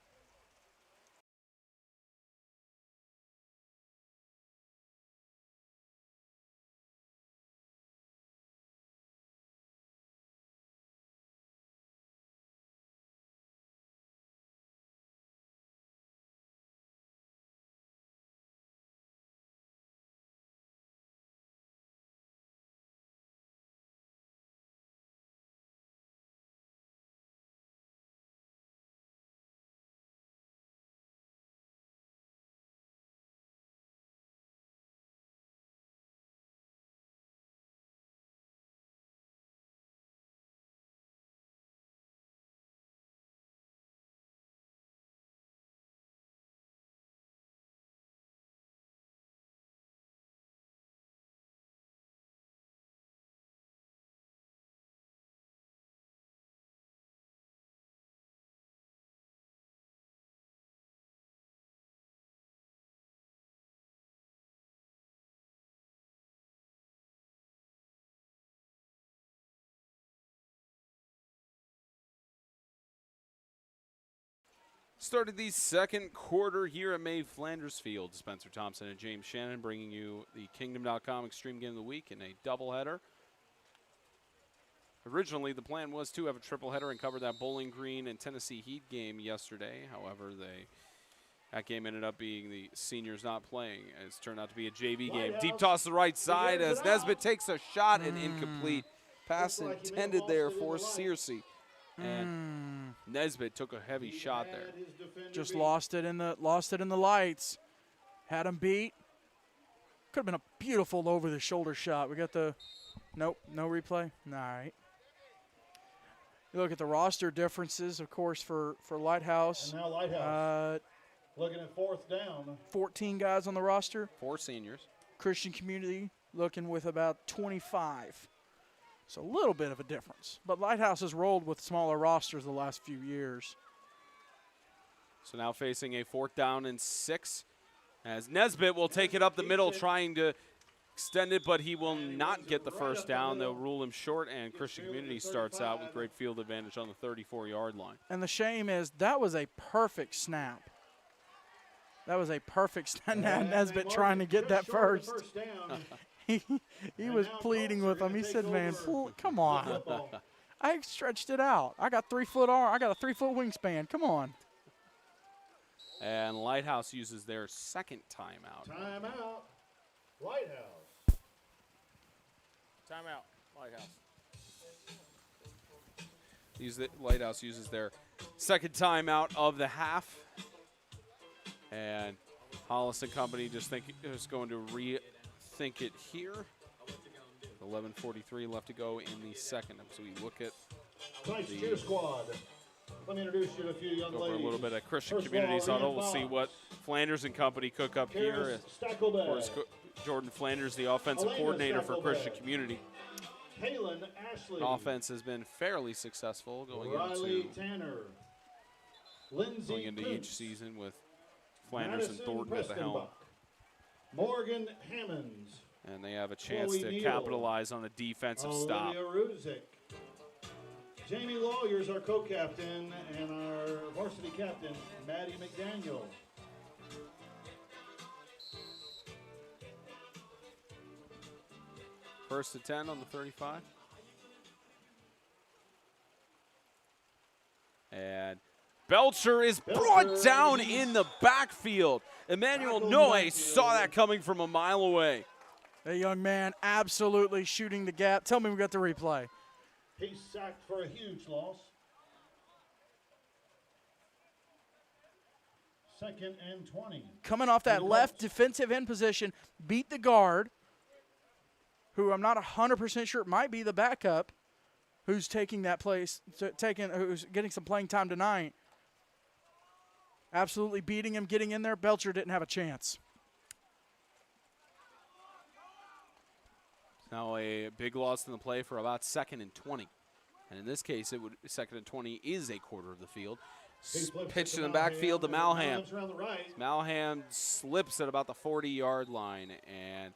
Speaker 4: Started the second quarter here at May Flanders Field. Spencer Thompson and James Shannon bringing you the Kingdom.com Extreme Game of the Week in a doubleheader. Originally, the plan was to have a tripleheader and cover that Bowling Green and Tennessee Heat game yesterday. However, that game ended up being the seniors not playing. It's turned out to be a JV game. Deep toss to the right side as Nesbitt takes a shot and incomplete. Pass intended there for Searcy. And Nesbitt took a heavy shot there.
Speaker 2: Just lost it in the lights. Had him beat. Could have been a beautiful over-the-shoulder shot. We got the nope, no replay. All right. You look at the roster differences, of course, for Lighthouse.
Speaker 3: And now Lighthouse looking at 4th down.
Speaker 2: 14 guys on the roster.
Speaker 4: 4 seniors.
Speaker 2: Christian Community looking with about 25. So a little bit of a difference. But Lighthouse has rolled with smaller rosters the last few years.
Speaker 4: So now facing a 4th down and 6 as Nesbitt will take it up the middle trying to extend it, but he will not get the first down. They'll rule him short, and Christian Community starts out with great field advantage on the 34-yard line.
Speaker 2: And the shame is that was a perfect snap. That was a perfect snap. Now Nesbitt trying to get that first. He was pleading with him. He said, man, come on. I stretched it out. I got 3-foot arm. I got a 3-foot wingspan. Come on.
Speaker 4: And Lighthouse uses their second timeout.
Speaker 3: Timeout. Lighthouse.
Speaker 5: Timeout. Lighthouse.
Speaker 4: Lighthouse uses their second timeout of the half. And Hollis and company just going to rethink it here. 11:43 left to go in the second. So we look at
Speaker 3: Tonight's cheer squad. Let me introduce you to a few young
Speaker 4: over
Speaker 3: ladies.
Speaker 4: a little bit of Christian
Speaker 3: First of all,
Speaker 4: Community Huddle.
Speaker 3: Rhian
Speaker 4: We'll see
Speaker 3: Fox,
Speaker 4: what Flanders and company cook up here.
Speaker 3: Karis
Speaker 4: Of course,
Speaker 3: Stackelbeck,
Speaker 4: Jordan Flanders, the offensive
Speaker 3: Elena
Speaker 4: coordinator for
Speaker 3: Stackelbeck,
Speaker 4: Christian Community.
Speaker 3: Kaylin Ashley,
Speaker 4: Offense has been fairly successful going
Speaker 3: Riley Tanner, Lindsay
Speaker 4: into
Speaker 3: Kuntz,
Speaker 4: each season with Flanders and
Speaker 3: Madison
Speaker 4: Thornton at the helm.
Speaker 3: Prestenbach, Morgan Hammonds,
Speaker 4: And they have a chance
Speaker 3: Chloe
Speaker 4: to
Speaker 3: Neal,
Speaker 4: capitalize on a defensive stop.
Speaker 3: Olivia Ruzick, Jamie Lawyer's our co-captain, and our varsity captain, Maddie McDaniel.
Speaker 4: First to 10 on the 35. And Belcher is brought down in the backfield. Emmanuel Noe saw that coming from a mile away.
Speaker 2: That young man absolutely shooting the gap. Tell me we got the replay.
Speaker 3: He's sacked for a huge loss. 2nd and 20.
Speaker 2: Coming off that left defensive end position, beat the guard, who I'm not 100% sure might be the backup, who's taking that place, who's getting some playing time tonight. Absolutely beating him, getting in there. Belcher didn't have a chance.
Speaker 4: Now a big loss in the play for about 2nd and 20. And in this case, 2nd and 20 is a quarter of the field. Pitch in the backfield to Malham. Malham slips at about the 40-yard line, and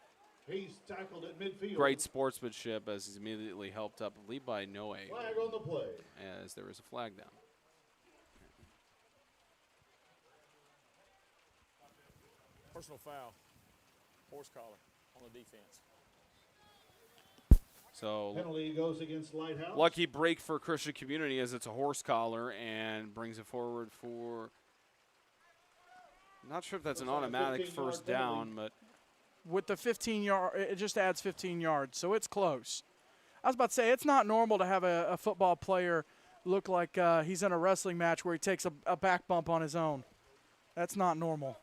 Speaker 3: he's tackled at midfield.
Speaker 4: great sportsmanship as he's immediately helped up, I believe, by Noe.
Speaker 3: Flag on the play.
Speaker 4: As there is a flag down.
Speaker 5: Personal foul. Horse collar on the defense.
Speaker 4: So
Speaker 3: Penalty goes against Lighthouse.
Speaker 4: lucky break for Christian Community as it's a horse collar and brings it forward for, I'm not sure if that's an automatic first down, but
Speaker 2: With the 15-yard, it just adds 15 yards, so it's close. I was about to say, it's not normal to have a football player look like he's in a wrestling match where he takes a back bump on his own. That's not normal.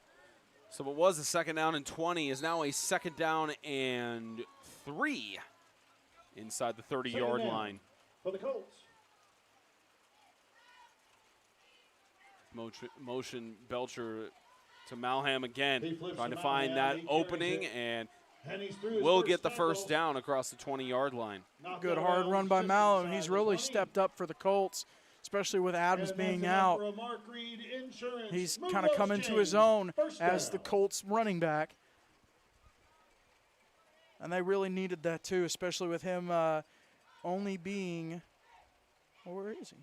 Speaker 4: so what was a 2nd down and 20 is now a 2nd down and 3 inside the 30-yard line.
Speaker 3: For the Colts.
Speaker 4: Motion Belcher to Malham again,
Speaker 3: He flips
Speaker 4: trying to
Speaker 3: to
Speaker 4: find
Speaker 3: Malham.
Speaker 4: that
Speaker 3: He carries
Speaker 4: opening,
Speaker 3: it.
Speaker 4: and
Speaker 3: And he's through his
Speaker 4: will
Speaker 3: first
Speaker 4: get the
Speaker 3: tackle.
Speaker 4: first down across the 20-yard line.
Speaker 3: Knocked
Speaker 2: Good
Speaker 3: out
Speaker 2: hard
Speaker 3: around
Speaker 2: run by
Speaker 3: just
Speaker 2: Malham.
Speaker 3: inside
Speaker 2: He's
Speaker 3: the
Speaker 2: really
Speaker 3: 20.
Speaker 2: stepped up for the Colts, especially with Adams
Speaker 3: And that's
Speaker 2: being
Speaker 3: enough
Speaker 2: out.
Speaker 3: for a Mark Reed Insurance.
Speaker 2: He's
Speaker 3: Move
Speaker 2: kind of
Speaker 3: those
Speaker 2: come into
Speaker 3: chains.
Speaker 2: his own
Speaker 3: First
Speaker 2: as the
Speaker 3: down.
Speaker 2: Colts running back. And they really needed that too, especially with him only being, where is he?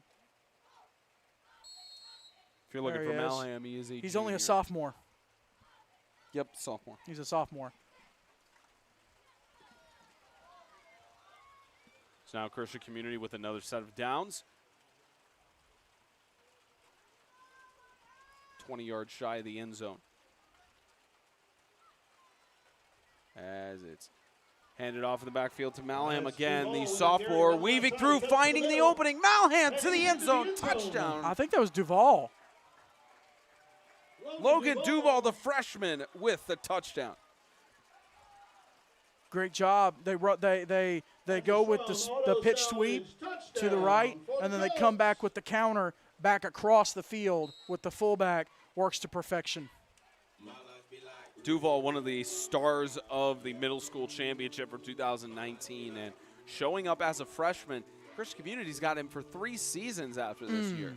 Speaker 4: If you're looking
Speaker 2: There
Speaker 4: for
Speaker 2: he is.
Speaker 4: Malham, he is a
Speaker 2: He's only a
Speaker 4: junior.
Speaker 2: sophomore.
Speaker 4: Yep, sophomore.
Speaker 2: He's a sophomore.
Speaker 4: So now Christian Community with another set of downs. 20 yards shy of the end zone. As it's handed off in the backfield to Malham again. The sophomore weaving through, finding the opening. Malham to the end zone. Touchdown.
Speaker 2: I think that was Duval.
Speaker 4: Logan Duval, the freshman, with the touchdown.
Speaker 2: Great job. They go with the pitch sweep to the right, and then they come back with the counter back across the field with the fullback. Works to perfection.
Speaker 4: Duval, one of the stars of the middle school championship for 2019, and showing up as a freshman. Christian Community's got him for 3 seasons after this year.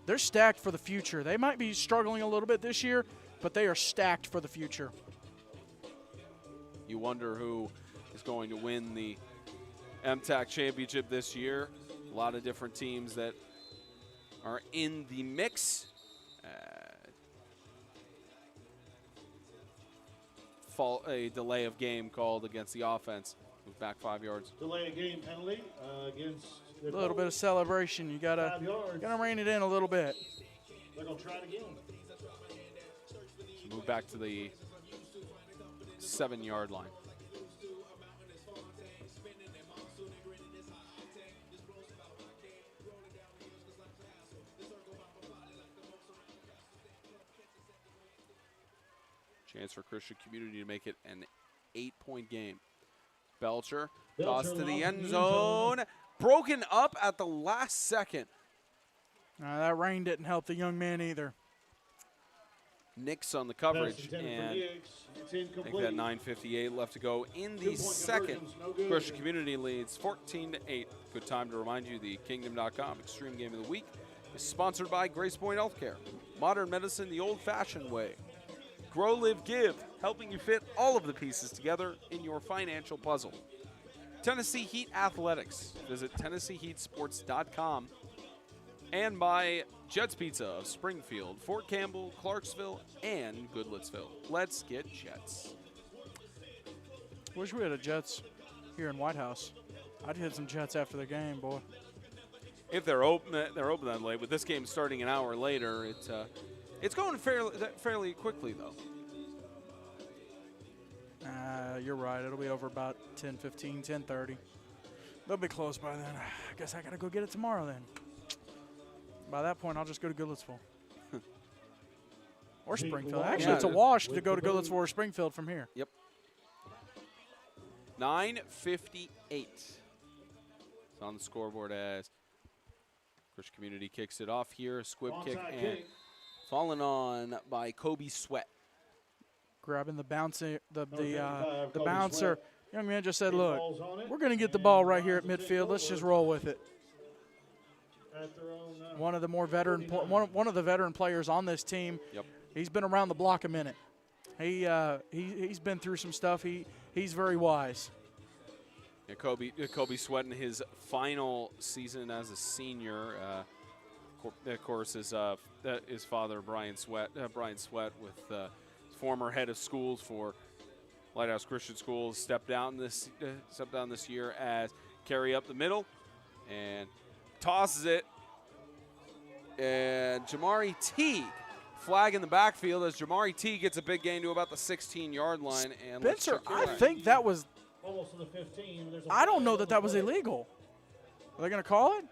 Speaker 2: They're stacked for the future. They might be struggling a little bit this year, but they are stacked for the future.
Speaker 4: You wonder who is going to win the MTAC championship this year. A lot of different teams that are in the mix. A delay of game called against the offense. Move back 5 yards.
Speaker 3: Delay a game penalty against
Speaker 2: A little bit of celebration. You gotta rein it in a little bit.
Speaker 3: They're gonna try it again.
Speaker 4: Move back to the 7-yard line. Chance for Christian Community to make it an 8-point game. Belcher toss to the end zone. Broken up at the last second.
Speaker 2: That rain didn't help the young man either.
Speaker 4: Nix on the coverage, and I think that 9:58 left to go in the second. Christian Community leads 14-8. Good time to remind you the Kingdom.com Extreme Game of the Week is sponsored by Grace Point Healthcare. Modern medicine the old-fashioned way. Grow, Live, Give, helping you fit all of the pieces together in your financial puzzle. Tennessee Heat Athletics. Visit TennesseeHeatSports.com. And by Jets Pizza of Springfield, Fort Campbell, Clarksville, and Goodlettsville. Let's get Jets.
Speaker 2: Wish we had a Jets here in White House. I'd hit some Jets after the game, boy.
Speaker 4: If they're open that late. With this game starting an hour later, it's going fairly quickly, though.
Speaker 2: You're right. It'll be over about 10:15, 10:30. They'll be closed by then. I guess I got to go get it tomorrow then. By that point, I'll just go to Goodlettsville. Or Springfield. Actually, it's a wash to go to Goodlettsville or Springfield from here.
Speaker 4: Yep. 9:58. It's on the scoreboard as Christian Community kicks it off here. Squib kick and fallen on by Kobe Sweat.
Speaker 2: Grabbing the bouncer. The bouncer. Young man just said, look, we're going to get the ball right here at midfield. Let's just roll with it. One of the more veteran, one of the veteran players on this team.
Speaker 4: Yep.
Speaker 2: He's been around the block a minute. He's been through some stuff. He's very wise.
Speaker 4: Yeah, Kobe Sweat in his final season as a senior. Of course, his father Brian Sweat with former head of schools for Lighthouse Christian Schools stepped down this year as carry up the middle and tosses it, and Jamari T flag in the backfield as Jamari T gets a big gain to about the 16-yard line. And
Speaker 2: Spencer, I think that was
Speaker 3: almost to the 15.
Speaker 2: I don't know that was illegal. Are they going to call it?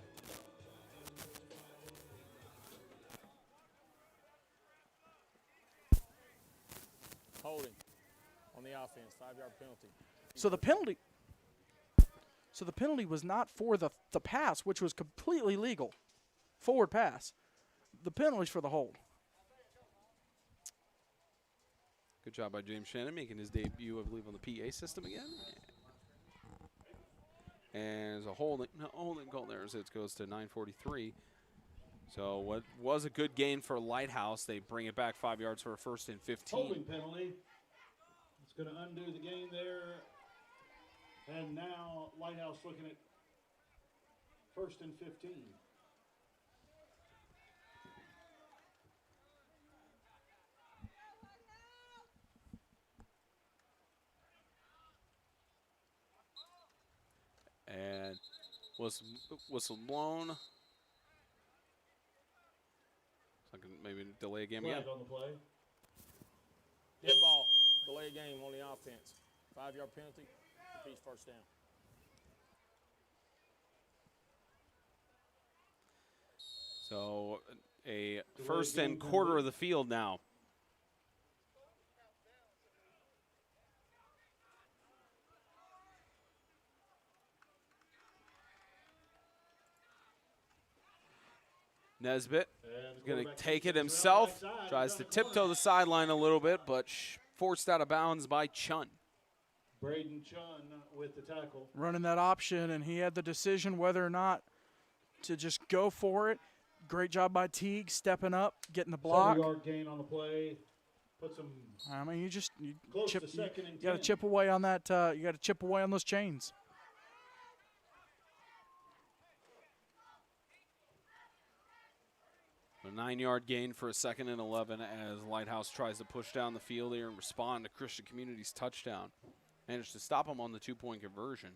Speaker 5: Holding on the offense, 5-yard penalty.
Speaker 2: So the penalty was not for the pass, which was completely legal. Forward pass. The penalty's for the hold.
Speaker 4: Good job by James Shannon making his debut, I believe, on the PA system again. And there's a holding call there as it goes to 9:43. So what was a good gain for Lighthouse, they bring it back 5 yards for a 1st and 15.
Speaker 3: Holding penalty. It's going to undo the game there. And now Lighthouse looking at 1st and 15.
Speaker 4: And whistle blown. So I can maybe delay a game again.
Speaker 3: Flag on the play.
Speaker 5: Dead ball. Delay game on the offense. 5-yard penalty. Repeats first down.
Speaker 4: So a first and quarter of the field now. Nesbitt is going to take it himself. Tries to tiptoe the sideline a little bit, but forced out of bounds by Chun.
Speaker 3: Braden Chun with the tackle.
Speaker 2: Running that option, and he had the decision whether or not to just go for it. Great job by Teague, stepping up, getting the block.
Speaker 3: 7-yard gain on the play. Puts him
Speaker 2: I mean, you
Speaker 3: close to second and 10.
Speaker 2: got to chip away on that. You got to chip away on those chains.
Speaker 4: A 9-yard gain for a 2nd and 11 as Lighthouse tries to push down the field here and respond to Christian Community's touchdown. Managed to stop him on the 2-point conversion.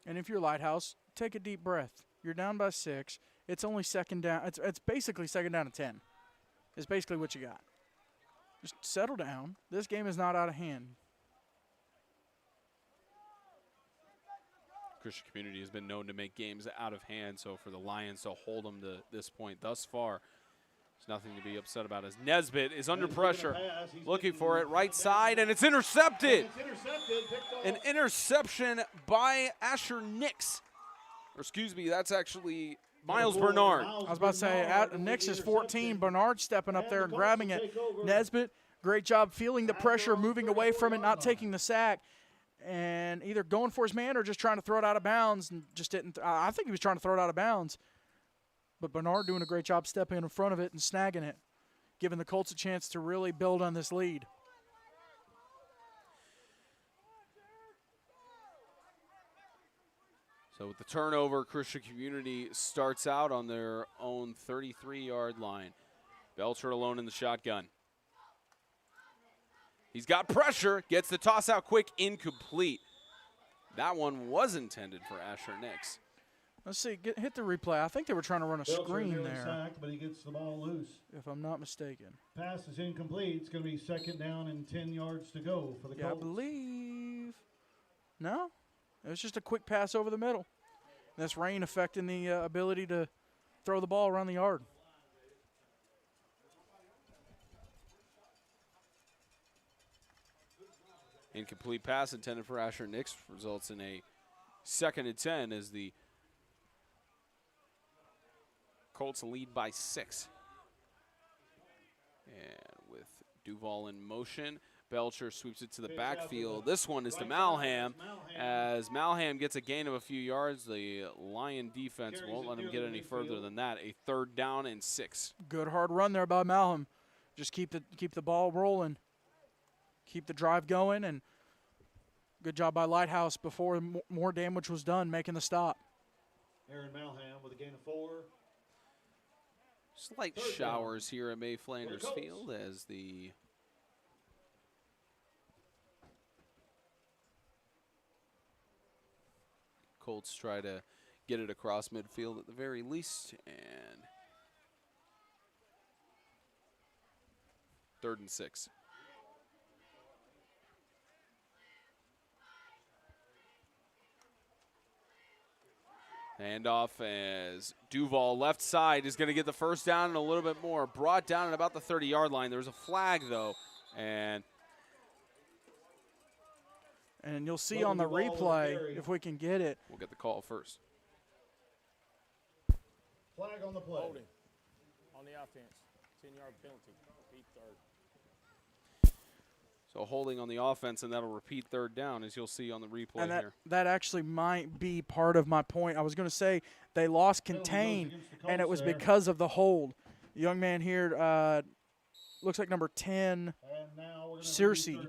Speaker 2: And if you're Lighthouse, take a deep breath. You're down by 6. It's only second down. It's basically second down and 10. It's basically what you got. Just settle down. This game is not out of hand.
Speaker 4: Christian Community has been known to make games out of hand, so for the Lions to hold them to this point thus far, there's nothing to be upset about as Nesbitt is under pressure, looking for it, right side, and it's intercepted. An interception by Asher Nix. Or excuse me, that's actually Miles Bernard.
Speaker 2: I was about to say, Nix is 14. Bernard stepping up there and grabbing it. Nesbitt, great job feeling the pressure, moving away from it, not taking the sack, and either going for his man or just trying to throw it out of bounds and just didn't. I think he was trying to throw it out of bounds. But Bernard doing a great job stepping in front of it and snagging it, giving the Colts a chance to really build on this lead.
Speaker 4: So with the turnover, Christian Community starts out on their own 33-yard line. Belcher alone in the shotgun. He's got pressure, gets the toss out quick, incomplete. That one was intended for Asher Nix.
Speaker 2: Let's see, hit the replay. I think they were trying to run a screen there,
Speaker 3: sacked, but he gets the ball loose.
Speaker 2: if I'm not mistaken.
Speaker 3: Pass is incomplete. It's going to be 2nd down and 10 yards to go for the
Speaker 2: Yeah, I
Speaker 3: Colts.
Speaker 2: believe. No, it was just a quick pass over the middle. This rain affecting the ability to throw the ball around the yard.
Speaker 4: Incomplete pass intended for Asher Nix results in a 2nd and 10 as the Colts lead by 6. And with Duval in motion, Belcher sweeps it to the backfield. This one is to Malham. As Malham gets a gain of a few yards, the Lion defense won't let him get any further than that. A 3rd down and 6.
Speaker 2: Good hard run there by Malham. Just keep the ball rolling. Keep the drive going, and good job by Lighthouse before more damage was done, making the stop.
Speaker 3: Aaron Malham with a gain of 4.
Speaker 4: Slight showers here at May Flanders Field as the Colts try to get it across midfield at the very least, and 3rd and 6. Handoff as Duval left side is going to get the 1st down and a little bit more. Brought down at about the 30-yard line. There's a flag, though, and
Speaker 2: you'll see on the replay, if we can get it.
Speaker 4: We'll get the call first.
Speaker 3: Flag on the play.
Speaker 5: Holding on the offense. 10-yard penalty. Repeat 3rd.
Speaker 4: So holding on the offense, and that'll repeat 3rd down, as you'll see on the replay
Speaker 2: And
Speaker 4: here.
Speaker 2: that actually might be part of my point. I was going to say they lost contain, and it was because of the hold. The young man here, looks like number 10, Searcy,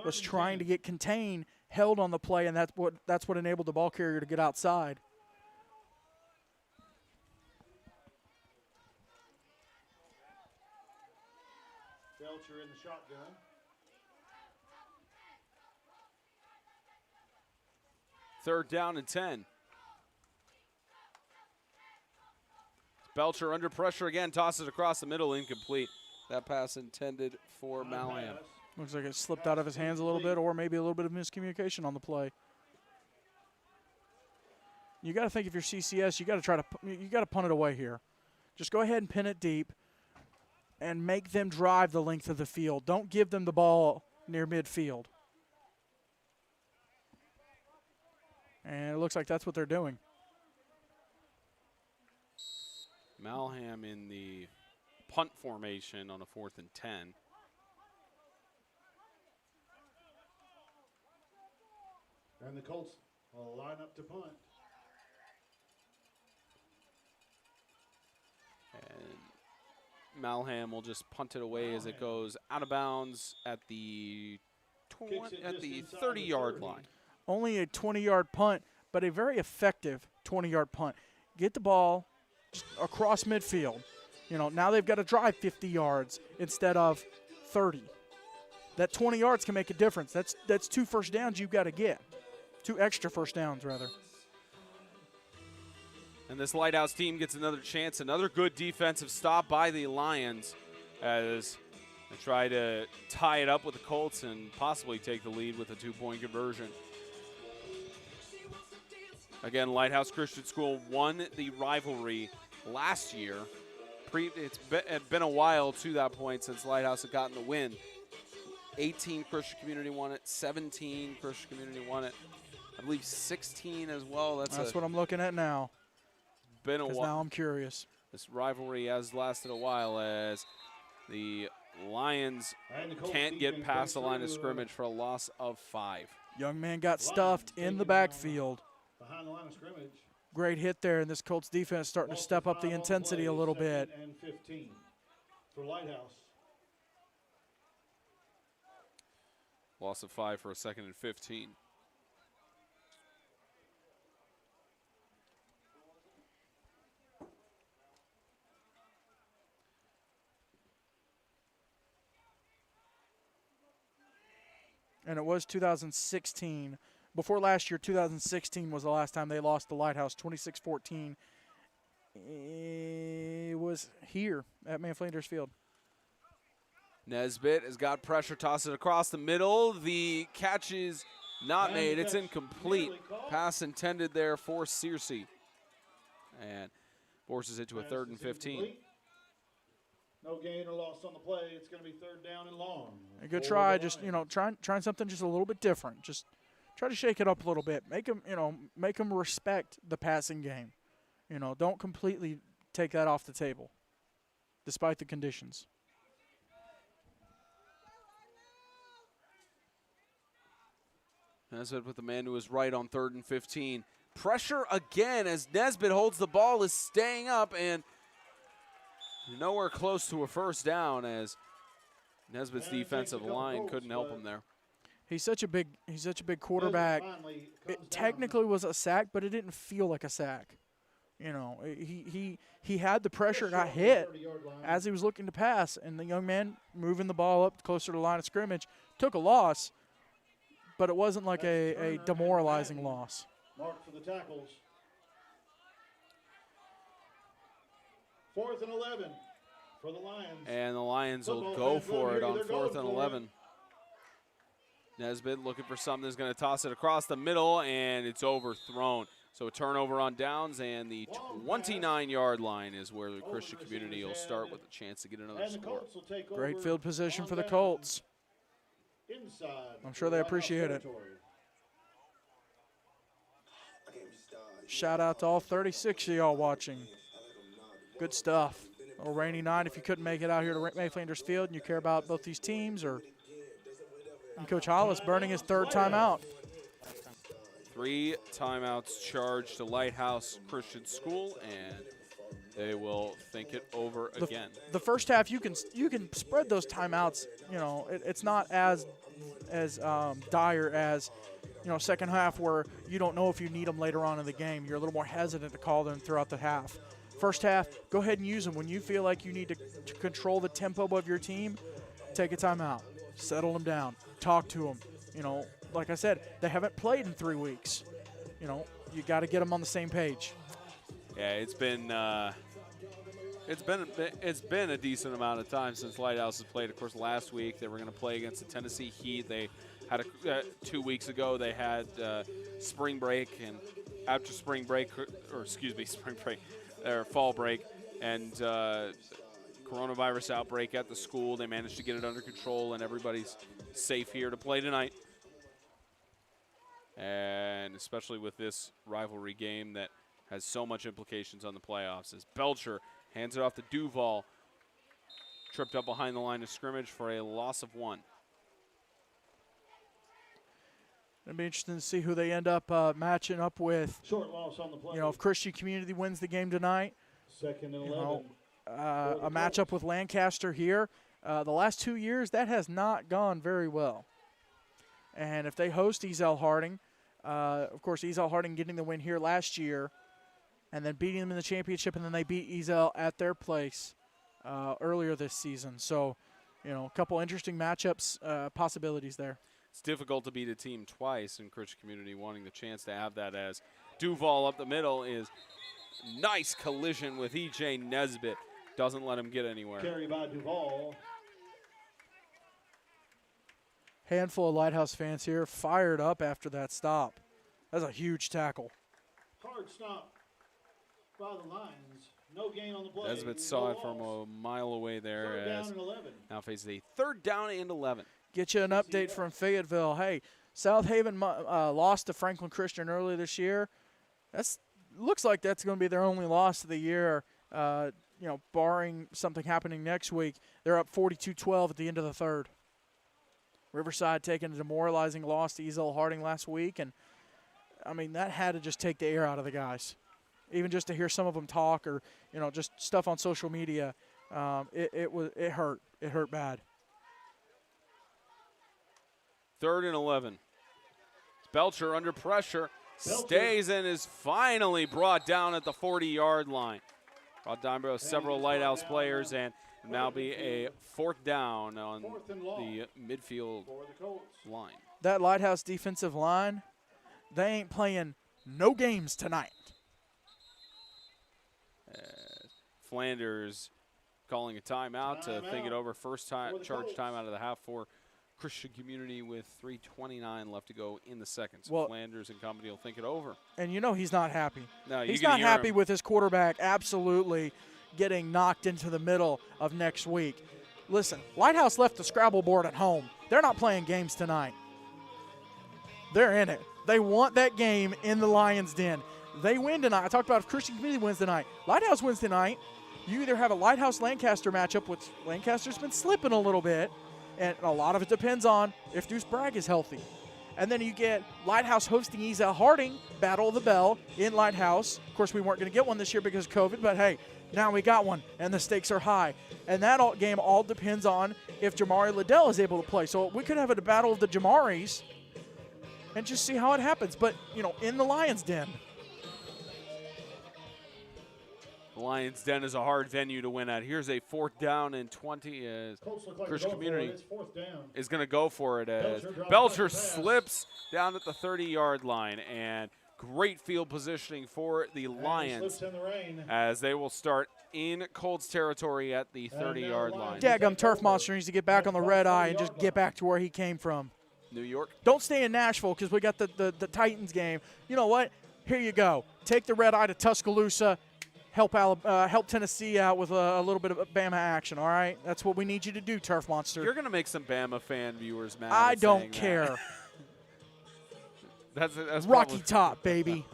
Speaker 2: was trying to get contained, held on the play, and that's what enabled the ball carrier to get outside.
Speaker 3: Belcher in the shotgun.
Speaker 4: 3rd down and 10. Belcher under pressure again, tosses across the middle, incomplete. That pass intended for Malham.
Speaker 2: Looks like it slipped out of his hands a little bit, or maybe a little bit of miscommunication on the play. You got to think if you're CCS, you got to punt it away here. Just go ahead and pin it deep and make them drive the length of the field. Don't give them the ball near midfield. And it looks like that's what they're doing.
Speaker 4: Malham in the punt formation on a 4th and 10.
Speaker 3: And the Colts will line up to punt.
Speaker 4: And Malham will just punt it away as it goes out of bounds at the 30-yard line.
Speaker 2: Only a 20-yard punt, but a very effective 20-yard punt. Get the ball just across midfield. You know, now they've got to drive 50 yards instead of 30. That 20 yards can make a difference. That's 2 first downs you've got to get. 2 extra first downs, rather.
Speaker 4: And this Lighthouse team gets another chance, another good defensive stop by the Lions as they try to tie it up with the Colts and possibly take the lead with a 2-point conversion. Again, Lighthouse Christian School won the rivalry last year. It's been a while to that point since Lighthouse had gotten the win. 18 Christian Community won it, 17 Christian Community won it. I believe 16 as well.
Speaker 2: That's what I'm looking at now.
Speaker 4: Been a while.
Speaker 2: Now I'm curious.
Speaker 4: This rivalry has lasted a while as the Lions can't get past the line of scrimmage for a loss of 5.
Speaker 2: Young man got stuffed in the backfield.
Speaker 3: Behind the line of scrimmage.
Speaker 2: Great hit there, and this Colts defense starting to step up the intensity a little bit.
Speaker 3: And 15 for Lighthouse.
Speaker 4: Loss of 5 for a 2nd and 15.
Speaker 2: And it was 2016. Before last year, 2016 was the last time they lost to Lighthouse, 26-14. It was here at Manflanders Field.
Speaker 4: Nesbitt has got pressure, toss it across the middle. The catch is not made. It's incomplete. Pass intended there for Searcy. And forces it to a 3rd and 15.
Speaker 3: No gain or loss on the play. It's going to be 3rd down and long.
Speaker 2: A good try, just, trying something just a little bit different. Just try to shake it up a little bit. Make them respect the passing game. Don't completely take that off the table, despite the conditions.
Speaker 4: Nesbitt with the man to his right on 3rd and 15. Pressure again as Nesbitt holds the ball, is staying up, and nowhere close to a first down as Nesbitt's defensive line couldn't help him there.
Speaker 2: He's such a big quarterback. It technically was a sack, but it didn't feel like a sack. He had the pressure, got hit as he was looking to pass, and the young man moving the ball up closer to the line of scrimmage took a loss, but it wasn't like a demoralizing loss.
Speaker 3: Mark for the tackles. 4th and 11 for the Lions.
Speaker 4: And the Lions will go for it on 4th and 11. Nesbitt looking for something that's going to toss it across the middle, and it's overthrown. So a turnover on downs, and the 29-yard line is where the Christian Community will start with a chance to get another score.
Speaker 2: Great field position for the Colts. I'm sure they appreciate it. Shout out to all 36 of y'all watching. Good stuff. A rainy night. If you couldn't make it out here to Mayflanders Field and you care about both these teams, and Coach Hollis burning his 3rd timeout.
Speaker 4: 3 timeouts charged to Lighthouse Christian School, and they will think it over again.
Speaker 2: The first half, you can spread those timeouts. It's not as dire as second half where you don't know if you need them later on in the game. You're a little more hesitant to call them throughout the half. First half, go ahead and use them. When you feel like you need to control the tempo of your team, take a timeout. Settle them down. Talk to them. Like I said, they haven't played in 3 weeks. you got to get them on the same page.
Speaker 4: Yeah, it's been a decent amount of time since Lighthouse has played. Of course, last week they were going to play against the Tennessee Heat. They had 2 weeks ago they had spring break, and after spring break, or fall break, and coronavirus outbreak at the school. They managed to get it under control, and everybody's safe here to play tonight. And especially with this rivalry game that has so much implications on the playoffs, as Belcher hands it off to Duval, tripped up behind the line of scrimmage for a loss of 1.
Speaker 2: It'll be interesting to see who they end up matching up with.
Speaker 3: Short loss on the play.
Speaker 2: If Christian Community wins the game tonight,
Speaker 3: 2nd and 11.
Speaker 2: a matchup with Lancaster here. The last 2 years, that has not gone very well. And if they host Ezel Harding, of course, Ezel Harding getting the win here last year, and then beating them in the championship, and then they beat Ezel at their place earlier this season. So, a couple interesting matchups, possibilities there.
Speaker 4: It's difficult to beat a team twice, and Christian Community wanting the chance to have that, as Duval up the middle is nice collision with E.J. Nesbitt. Doesn't let him get anywhere.
Speaker 3: Carry by Duval.
Speaker 2: Handful of Lighthouse fans here fired up after that stop. That's a huge tackle.
Speaker 3: Hard stop by the Lions. No gain on the play.
Speaker 4: Nesbitt saw it from a mile away there.
Speaker 3: 3rd down
Speaker 4: As
Speaker 3: and 11.
Speaker 4: now faces a 3rd down and 11.
Speaker 2: Get you an update from Fayetteville. Hey, South Haven lost to Franklin Christian earlier this year. Looks like that's going to be their only loss of the year, barring something happening next week. They're up 42-12 at the end of the 3rd. Riverside taking a demoralizing loss to Ezel Harding last week, and, that had to just take the air out of the guys. Even just to hear some of them talk or, just stuff on social media, it hurt. It hurt bad.
Speaker 4: 3rd and 11. Belcher under pressure. Stays and is finally brought down at the 40-yard line. Brought down by several Lighthouse players, and now be a 4th down on the midfield line.
Speaker 2: That Lighthouse defensive line, they ain't playing no games tonight.
Speaker 4: Flanders calling a timeout to think it over. First time charge timeout of the half for Christian Community with 3:29 left to go in the second. So Flanders and company will think it over.
Speaker 2: And he's not happy.
Speaker 4: No,
Speaker 2: he's not happy with his quarterback absolutely getting knocked into the middle of next week. Listen, Lighthouse left the Scrabble board at home. They're not playing games tonight. They're in it. They want that game in the Lions' Den. They win tonight. I talked about if Christian Community wins tonight. Lighthouse wins tonight. You either have a Lighthouse-Lancaster matchup, which Lancaster's been slipping a little bit, and a lot of it depends on if Deuce Bragg is healthy. And then you get Lighthouse hosting Ezel Harding, Battle of the Bell in Lighthouse. Of course, we weren't going to get one this year because of COVID, but hey, now we got one, and the stakes are high. And that game all depends on if Jamari Liddell is able to play. So we could have a battle of the Jamaris and just see how it happens. But, in the Lions' Den.
Speaker 4: The Lions' Den is a hard venue to win at. Here's a 4th down and 20 as Christian Community is going to go for it as Belcher slips down at the 30-yard line. And great field positioning for the Lions as they will start in Colts territory at the 30-yard line.
Speaker 2: Daggum Turf Monster needs to get back on the red eye and just get back to where he came from.
Speaker 4: New York.
Speaker 2: Don't stay in Nashville because we got the Titans game. You know what? Here you go. Take the red eye to Tuscaloosa. Help Tennessee out with a little bit of Bama action, all right? That's what we need you to do, Turf Monster.
Speaker 4: You're going to make some Bama fan viewers mad.
Speaker 2: I don't care.
Speaker 4: That's
Speaker 2: Rocky Top, baby.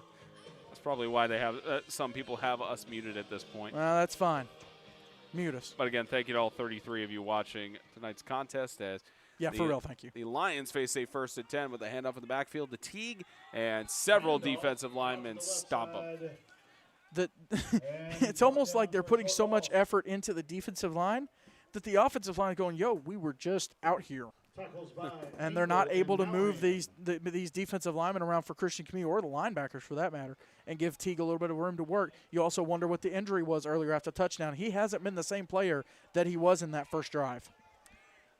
Speaker 4: That's probably why they have some people have us muted at this point.
Speaker 2: Well, that's fine. Mute us.
Speaker 4: But again, thank you to all 33 of you watching tonight's contest.
Speaker 2: For real, thank you.
Speaker 4: The Lions face a 1st and 10 with a handoff in the backfield to Teague, and several defensive linemen stop them.
Speaker 2: It's almost like they're putting so much effort into the defensive line that the offensive line is going, we were just out here. And they're not able to move these defensive linemen around for Christian Community or the linebackers for that matter and give Teague a little bit of room to work. You also wonder what the injury was earlier after touchdown. He hasn't been the same player that he was in that first drive.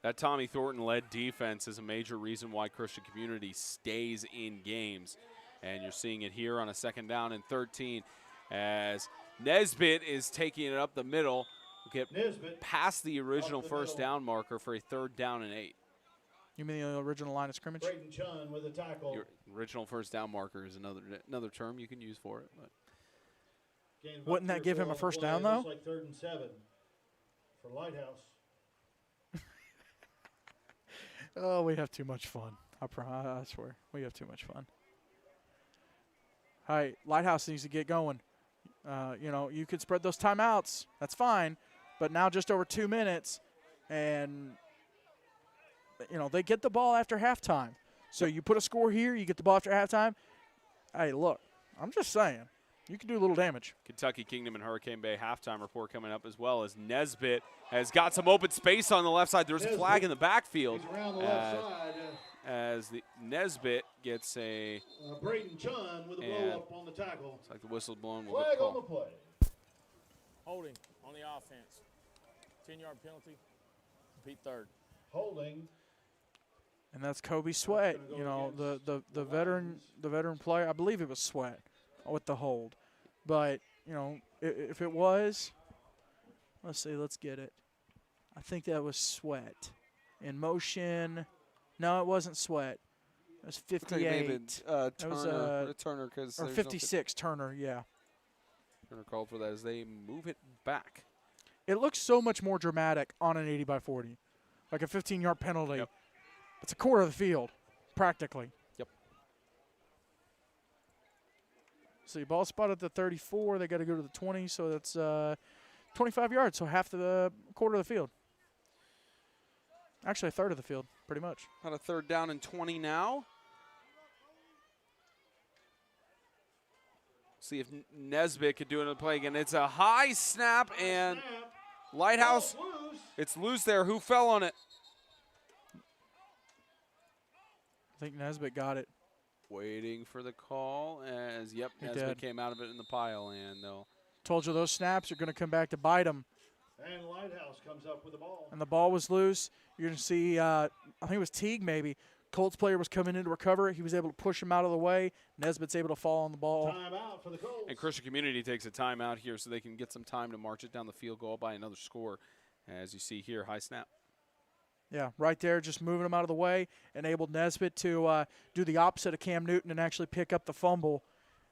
Speaker 4: That Tommy Thornton-led defense is a major reason why Christian Community stays in games. And you're seeing it here on a 2nd down and 13 as Nesbitt is taking it up the middle. Get
Speaker 3: Nesbitt
Speaker 4: past the original
Speaker 3: the
Speaker 4: first
Speaker 3: middle.
Speaker 4: down marker for a 3rd down and 8.
Speaker 2: You mean the original line of scrimmage?
Speaker 3: Braden Chun with a tackle.
Speaker 4: Your original first down marker is another term you can use for it. But
Speaker 3: Gain of
Speaker 2: Wouldn't
Speaker 3: up
Speaker 2: that
Speaker 3: to
Speaker 2: give him
Speaker 3: four
Speaker 2: a
Speaker 3: on the
Speaker 2: first
Speaker 3: play.
Speaker 2: down,
Speaker 3: Looks
Speaker 2: though?
Speaker 3: like 3rd and 7 for Lighthouse.
Speaker 2: Oh, we have too much fun. I swear. We have too much fun. All right, Lighthouse needs to get going. You know, you could spread those timeouts. That's fine. But now just over 2 minutes, and, you know, they get the ball after halftime. So you put a score here, you get the ball after halftime. Hey, look, I'm just saying, you can do a little damage.
Speaker 4: Kentucky Kingdom and Hurricane Bay halftime report coming up, as well as Nesbitt has got some open space on the left side. There's a flag in the backfield.
Speaker 3: He's around the left side.
Speaker 4: As the Nesbitt gets a
Speaker 3: Braden Chun with a blow
Speaker 4: And
Speaker 3: up on the tackle.
Speaker 4: it's like the whistle blown. We'll
Speaker 3: Flag
Speaker 4: get
Speaker 3: on the
Speaker 4: call.
Speaker 3: play.
Speaker 5: Holding on the offense. 10-yard penalty. Repeat 3rd.
Speaker 3: Holding.
Speaker 2: And that's Kobe Sweat,
Speaker 3: gonna go
Speaker 2: you know,
Speaker 3: against
Speaker 2: the veteran player. I believe it was Sweat with the hold. But, you know, if it was, let's see, let's get it. I think that was Sweat. In motion, no, it wasn't Sweat. It was 58.
Speaker 4: Turner,
Speaker 2: That was,
Speaker 4: Turner, because
Speaker 2: or 56, Turner, yeah.
Speaker 4: Turner called for that as they move it back.
Speaker 2: It looks so much more dramatic on an 80-by-40. Like a 15-yard penalty.
Speaker 4: Yep.
Speaker 2: It's a quarter of the field, practically.
Speaker 4: Yep.
Speaker 2: So your ball spot at the 34. They got to go to the 20, so that's 25 yards, so half the quarter of the field. Actually, a third of the field, pretty much.
Speaker 4: About a 3rd down and 20 now. See if Nesbitt could do another play again. It's a high snap, and Lighthouse,
Speaker 3: Ball's loose.
Speaker 4: it's loose there. Who fell on it?
Speaker 2: I think Nesbitt got it.
Speaker 4: Waiting for the call as, yep,
Speaker 2: He
Speaker 4: Nesbitt
Speaker 2: did.
Speaker 4: came out of it in the pile, and they'll
Speaker 2: Told you those snaps are going to come back to bite them.
Speaker 3: And Lighthouse comes up with the ball.
Speaker 2: And the ball was loose. You're going to see, I think it was Teague maybe. Colts player was coming in to recover it. He was able to push him out of the way. Nesbitt's able to fall on the ball.
Speaker 3: Timeout for the Colts.
Speaker 4: And Christian Community takes a timeout here so they can get some time to march it down the field goal by another score. As you see here, high snap.
Speaker 2: Yeah, right there, just moving him out of the way, enabled Nesbitt to do the opposite of Cam Newton and actually pick up the fumble,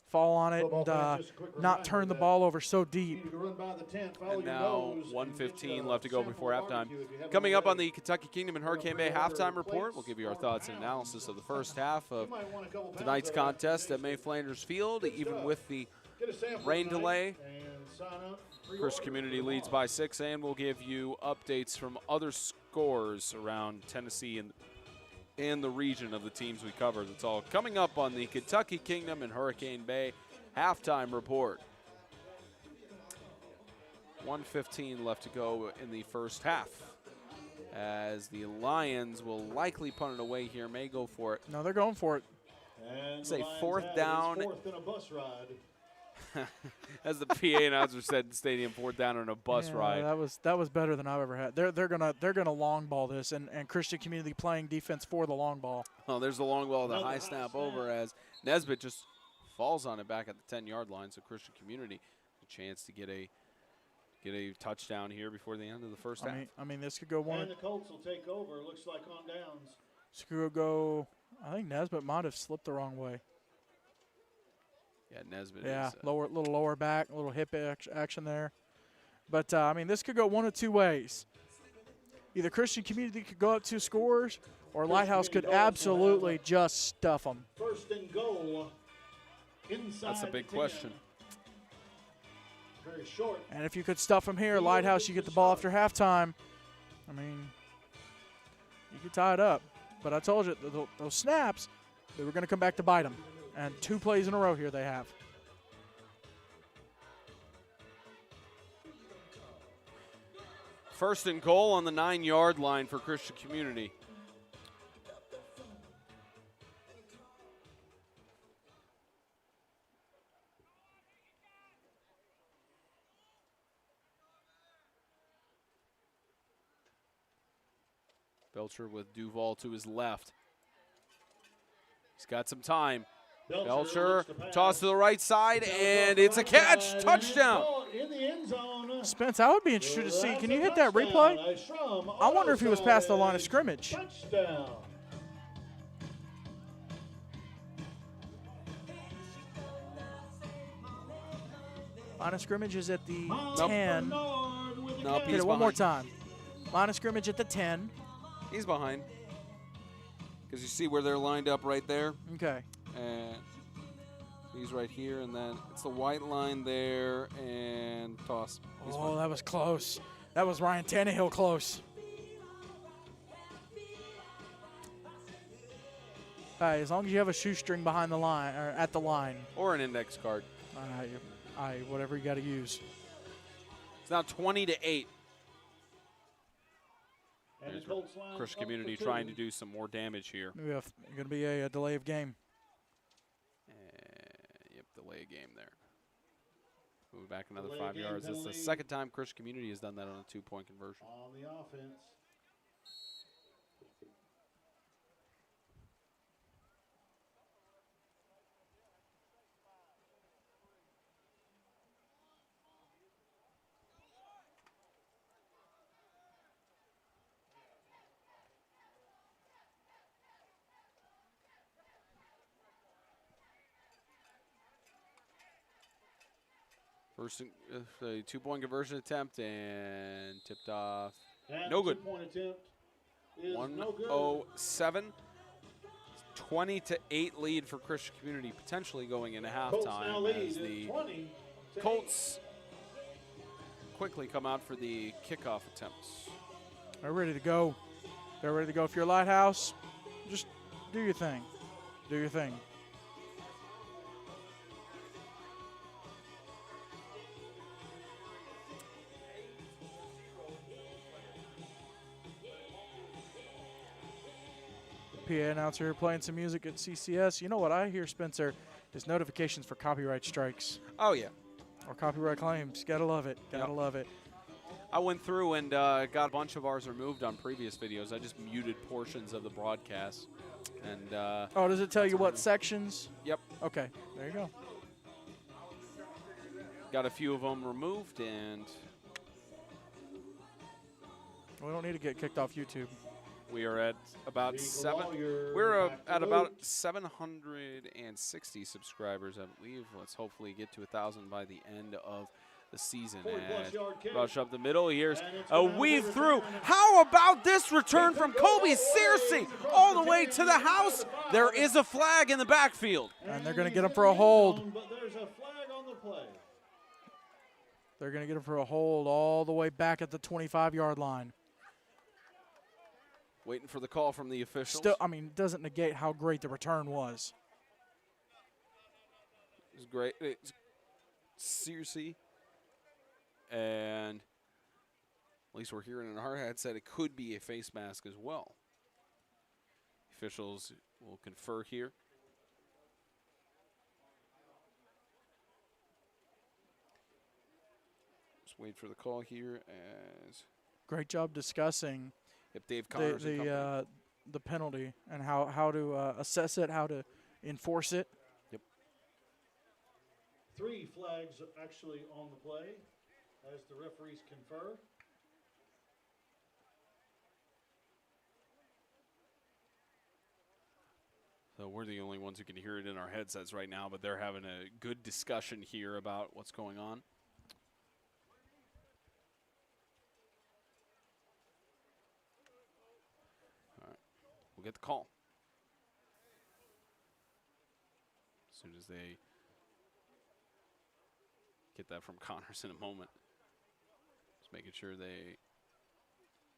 Speaker 2: fall on it,
Speaker 3: Football fan,
Speaker 2: and
Speaker 3: just a quick
Speaker 2: not
Speaker 3: reminder
Speaker 2: turn the
Speaker 3: that
Speaker 2: ball over so
Speaker 3: You
Speaker 2: deep.
Speaker 3: need to run by the tent, follow
Speaker 4: And
Speaker 3: your
Speaker 4: now
Speaker 3: nose,
Speaker 4: 1:15
Speaker 3: and
Speaker 4: left to go
Speaker 3: get
Speaker 4: before
Speaker 3: sample
Speaker 4: halftime.
Speaker 3: barbecue if you haven't
Speaker 4: Coming up on
Speaker 3: already.
Speaker 4: the Kentucky Kingdom and Hurricane Bay halftime report, we'll give you our thoughts and analysis of the first half of
Speaker 3: You might want a couple pounds
Speaker 4: tonight's
Speaker 3: of that.
Speaker 4: contest at May Flanders Field. Even with the
Speaker 3: Get a sample
Speaker 4: rain
Speaker 3: tonight
Speaker 4: delay,
Speaker 3: and sign up.
Speaker 4: Christian Community leads by 6, and we'll give you updates from other scores around Tennessee and the region of the teams we cover. That's all coming up on the Kentucky Kingdom and Hurricane Bay halftime report. 1:15 left to go in the first half, as the Lions will likely punt it away here, may go for it.
Speaker 2: No, they're going for it.
Speaker 3: And
Speaker 4: Say
Speaker 3: the Lions
Speaker 4: 4th
Speaker 3: have it.
Speaker 4: down.
Speaker 3: It's 4th and a bus ride.
Speaker 4: As the PA announcer said in the stadium, 4th down on a bus
Speaker 2: Yeah,
Speaker 4: ride.
Speaker 2: That was better than I've ever had. They're gonna long ball this, and Christian Community playing defense for the long ball.
Speaker 4: Oh, there's the long ball, the
Speaker 3: Another
Speaker 4: high
Speaker 3: high
Speaker 4: snap
Speaker 3: snap.
Speaker 4: over as Nesbitt just falls on it back at the 10-yard line. So Christian Community a chance to get a touchdown here before the end of the first half.
Speaker 2: I mean, this could go one.
Speaker 3: And the Colts will take over, looks like on downs.
Speaker 2: This could go. I think Nesbitt might have slipped the wrong way.
Speaker 4: Yeah, Nesbitt
Speaker 2: Yeah,
Speaker 4: is.
Speaker 2: little lower back, a little hip action there. But, I mean, this could go one of two ways. Either Christian Community could go up 2 scores, or Lighthouse could
Speaker 3: Community also
Speaker 2: absolutely
Speaker 3: have
Speaker 2: just stuff them.
Speaker 3: 1st and goal inside
Speaker 4: That's a big
Speaker 3: the 10.
Speaker 4: question.
Speaker 3: Very short.
Speaker 2: And if you could stuff them here, Lighthouse, you get the ball after halftime. I mean, you could tie it up. But I told you, those snaps, they were going to come back to bite them. And 2 plays in a row here they have.
Speaker 4: First and goal on the 9-yard line for Christian Community. Belcher with Duval to his left. He's got some time. Belcher, toss to the right side, and it's a catch. Touchdown.
Speaker 3: In the end zone.
Speaker 2: Spence, I would be interested to see. Can you hit that replay? I wonder if he was past the line of scrimmage.
Speaker 3: Touchdown.
Speaker 2: Line of scrimmage is at the 10.
Speaker 4: Nope,
Speaker 2: Hit
Speaker 4: he's
Speaker 2: it one more
Speaker 4: behind.
Speaker 2: time. Line of scrimmage at the 10.
Speaker 4: He's behind. Because you see where they're lined up right there.
Speaker 2: Okay.
Speaker 4: And he's right here, and then it's the white line there, and toss. He's
Speaker 2: Oh,
Speaker 4: fine.
Speaker 2: that was close. That was Ryan Tannehill close. All right, as long as you have a shoestring behind the line or at the line,
Speaker 4: Or an index card.
Speaker 2: whatever you got to use.
Speaker 4: It's now 20-8.
Speaker 3: And the Colts line
Speaker 4: Christian
Speaker 3: up
Speaker 4: Community
Speaker 3: for two.
Speaker 4: trying to do some more damage here.
Speaker 2: We have going to be a delay of game.
Speaker 4: Yep, delay a game there. Move back another
Speaker 3: Delay
Speaker 4: 5
Speaker 3: game
Speaker 4: yards. That's the
Speaker 3: penalty.
Speaker 4: second time Christian Community has done that on a 2-point conversion.
Speaker 3: On the offense.
Speaker 4: First, the 2-point conversion attempt and tipped off.
Speaker 3: And
Speaker 4: No
Speaker 3: the
Speaker 4: good.
Speaker 3: two-point attempt is no good.
Speaker 4: 107. 20-8 lead for Christian Community, potentially going into
Speaker 3: Colts now
Speaker 4: halftime
Speaker 3: lead
Speaker 4: as
Speaker 3: at
Speaker 4: the
Speaker 3: 20-8.
Speaker 4: Colts quickly come out for the kickoff attempts.
Speaker 2: They're ready to go. They're ready to go. If you're Lighthouse, just do your thing. Do your thing. PA announcer here playing some music at CCS. You know what I hear, Spencer, is notifications for copyright strikes
Speaker 4: Oh, yeah.
Speaker 2: or copyright claims. Gotta love it. Gotta
Speaker 4: Yep.
Speaker 2: love it.
Speaker 4: I went through and got a bunch of ours removed on previous videos. I just muted portions of the broadcast. And
Speaker 2: Oh, does it tell you what sections?
Speaker 4: yep,
Speaker 2: Okay, there you go.
Speaker 4: got a few of them removed, and
Speaker 2: We don't need to get kicked off YouTube.
Speaker 4: we are at about
Speaker 3: Eagle
Speaker 4: seven.
Speaker 3: Lawyer
Speaker 4: We're
Speaker 3: back to
Speaker 4: at
Speaker 3: Luke.
Speaker 4: about 760 subscribers, I believe. Let's hopefully get to 1,000 by the end of the season.
Speaker 3: 40-plus
Speaker 4: And
Speaker 3: yard kick.
Speaker 4: rush up the middle. Here's
Speaker 3: And it's
Speaker 4: a
Speaker 3: gonna have a
Speaker 4: weave
Speaker 3: good
Speaker 4: through.
Speaker 3: return.
Speaker 4: How about this return from Kobe Searcy all the way to the house? There is a flag in the backfield.
Speaker 2: And they're going to
Speaker 3: he's
Speaker 2: get him
Speaker 3: in
Speaker 2: for a
Speaker 3: the end
Speaker 2: hold.
Speaker 3: zone, But there's a flag on the play.
Speaker 2: They're going to get him for a hold all the way back at the 25-yard line.
Speaker 4: Waiting for the call from the officials.
Speaker 2: Still, I mean, doesn't negate how great the return was.
Speaker 4: It was great. It's Searcy. And at least we're hearing in our headset it could be a face mask as well. Officials will confer here. Just wait for the call here as
Speaker 2: Great job discussing
Speaker 4: if Dave Connors and company.
Speaker 2: the penalty and how to assess it, how to enforce it.
Speaker 3: 3 flags actually on the play as the referees confer.
Speaker 4: So we're the only ones who can hear it in our headsets right now, but they're having a good discussion here about what's going on. All right, we'll get the call. As soon as they get that from Connors in a moment. Just making sure they...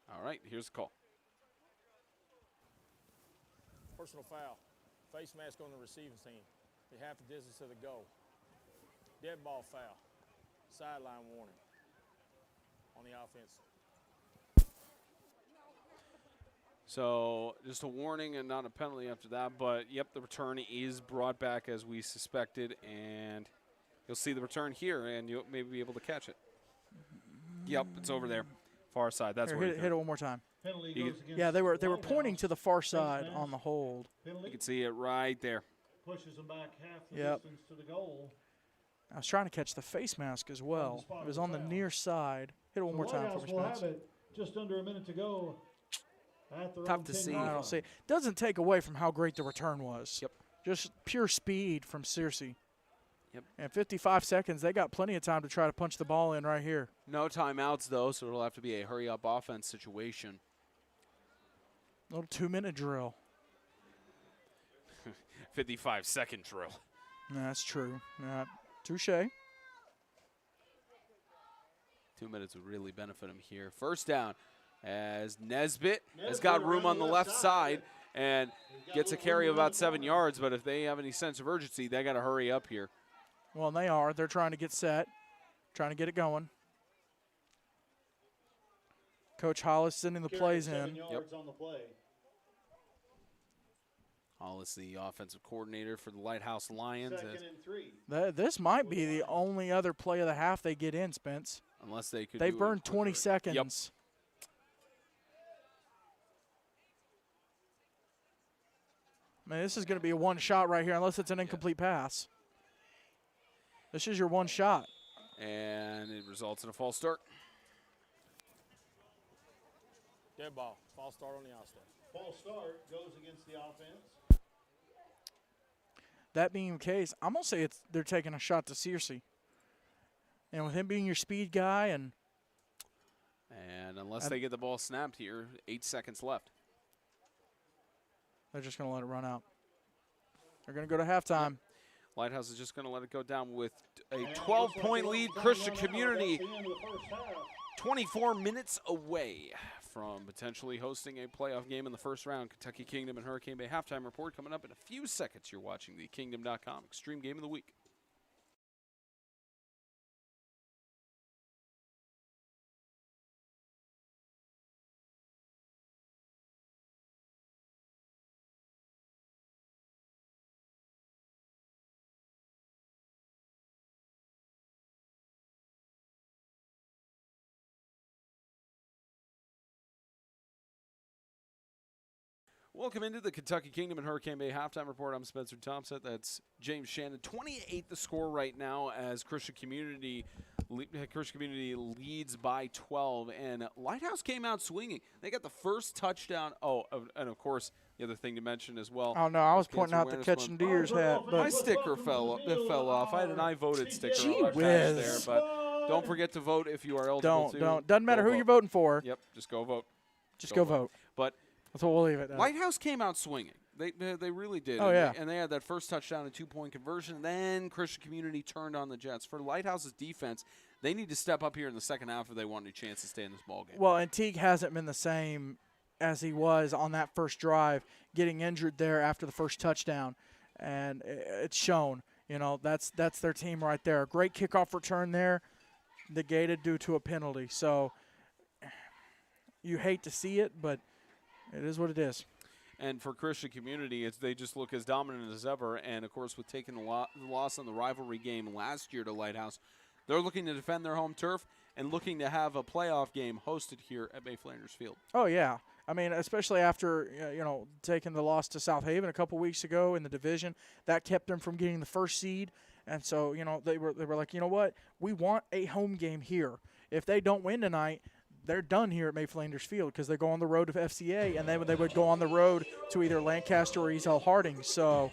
Speaker 4: All right, here's the call.
Speaker 5: Personal foul. Face mask on the receiving team. They half the distance to the goal. Dead ball foul. Sideline warning on the offense.
Speaker 4: So just a warning and not a penalty after that. But, yep, the return is brought back as we suspected. And you'll see the return here, and you'll maybe be able to catch it. Yep, it's over there. Far side. That's
Speaker 2: Here,
Speaker 4: where
Speaker 2: hit it one more time.
Speaker 3: Penalty
Speaker 4: You
Speaker 3: goes
Speaker 4: can-
Speaker 3: against
Speaker 2: Yeah, they were
Speaker 3: Lighthouse.
Speaker 2: pointing to the far
Speaker 3: Face
Speaker 2: side
Speaker 3: mask.
Speaker 2: on the hold.
Speaker 3: Penalty.
Speaker 4: you can see it right there.
Speaker 3: pushes them back half the
Speaker 2: Yep.
Speaker 3: distance to the goal.
Speaker 2: I was trying to catch the face mask as well.
Speaker 3: spot
Speaker 2: It was
Speaker 3: of
Speaker 2: on
Speaker 3: the
Speaker 2: the
Speaker 3: foul.
Speaker 2: near side. Hit it one
Speaker 3: So
Speaker 2: more time for
Speaker 3: Lighthouse
Speaker 2: me,
Speaker 3: will
Speaker 2: Spence.
Speaker 3: have it just under a minute to go. At their
Speaker 4: Tough
Speaker 3: own
Speaker 4: to
Speaker 3: 10
Speaker 4: see.
Speaker 3: yard
Speaker 2: I don't
Speaker 3: line.
Speaker 2: see. Doesn't take away from how great the return was.
Speaker 4: Yep.
Speaker 2: Just pure speed from Searcy.
Speaker 4: Yep.
Speaker 2: And 55 seconds, they got plenty of time to try to punch the ball in right here.
Speaker 4: No timeouts, though, so it'll have to be a hurry-up offense situation.
Speaker 2: Little 2-minute drill.
Speaker 4: 55-second drill.
Speaker 2: That's true. Touche.
Speaker 4: 2 minutes would really benefit him here. First down as Nesbitt has got room on the left side and gets a carry of about 7 yards, but if they have any sense of urgency, they got to hurry up here.
Speaker 2: Well, they are. They're trying to get set, trying to get it going. Coach Hollis sending the
Speaker 3: Carry
Speaker 2: plays
Speaker 3: 7
Speaker 2: in.
Speaker 3: yards on the play.
Speaker 4: Hollis, the offensive coordinator for the Lighthouse Lions,
Speaker 3: Second and 3.
Speaker 2: This might be the only other play of the half they get in, Spence.
Speaker 4: unless they could
Speaker 2: They've
Speaker 4: do it
Speaker 2: burned 20
Speaker 4: quicker.
Speaker 2: seconds. Man, this is going to be a one shot right here, unless it's an incomplete pass. This is your one shot.
Speaker 4: And it results in a false start.
Speaker 5: Dead ball. False start on the outside.
Speaker 3: False start goes against the offense.
Speaker 2: That being the case, I'm going to say they're taking a shot to Searcy. And with him being your speed guy, and
Speaker 4: And unless they get the ball snapped here, 8 seconds left.
Speaker 2: they're just going to let it run out. They're going to go to halftime.
Speaker 4: Lighthouse is just going to let it go down with a 12-point lead. Christian Community
Speaker 3: That's the end of the first half.
Speaker 4: 24 minutes away from potentially hosting a playoff game in the first round. Kentucky Kingdom and Hurricane Bay halftime report coming up in a few seconds. You're watching the Kingdom.com Extreme Game of the Week. Welcome into the Kentucky Kingdom and Hurricane Bay halftime report. I'm Spencer Thompson. That's James Shannon. 28 the score right now as Christian Community leads by 12. And Lighthouse came out swinging. They got the first touchdown. Oh, and of course, the other thing to mention as well.
Speaker 2: Oh, no, I was
Speaker 4: Cancer
Speaker 2: pointing out the
Speaker 4: Awareness
Speaker 2: catching
Speaker 4: Month.
Speaker 2: deers hat.
Speaker 4: My
Speaker 2: But
Speaker 4: sticker fell off. I had an I voted sticker
Speaker 2: Gee
Speaker 4: on my patch
Speaker 2: whiz.
Speaker 4: there, but don't forget to vote if you are eligible to.
Speaker 2: don't. Doesn't matter
Speaker 4: Go
Speaker 2: who you're
Speaker 4: vote.
Speaker 2: voting for.
Speaker 4: Yep, just go vote.
Speaker 2: Just go vote.
Speaker 4: But
Speaker 2: That's what we'll leave it at.
Speaker 4: Lighthouse came out swinging. They really did.
Speaker 2: Oh,
Speaker 4: and
Speaker 2: yeah.
Speaker 4: and they had that first touchdown and 2-point conversion. Then Christian Community turned on the Jets. For Lighthouse's defense, they need to step up here in the second half if they want any chance to stay in this ballgame.
Speaker 2: Well, and Teague hasn't been the same as he was on that first drive, getting injured there after the first touchdown, and it's shown. You know, that's their team right there. Great kickoff return there, negated due to a penalty. So you hate to see it, but it is what it is.
Speaker 4: And for Christian Community, they just look as dominant as ever. And, of course, with taking the loss on the rivalry game last year to Lighthouse, they're looking to defend their home turf and looking to have a playoff game hosted here at Bay Flanders Field.
Speaker 2: Oh, yeah. I mean, especially after, taking the loss to South Haven a couple weeks ago in the division, that kept them from getting the first seed. And so, they were like, you know what? We want a home game here. If they don't win tonight, they're done here at May Flanders Field because they go on the road to FCA, and then they would go on the road to either Lancaster or East Harding. So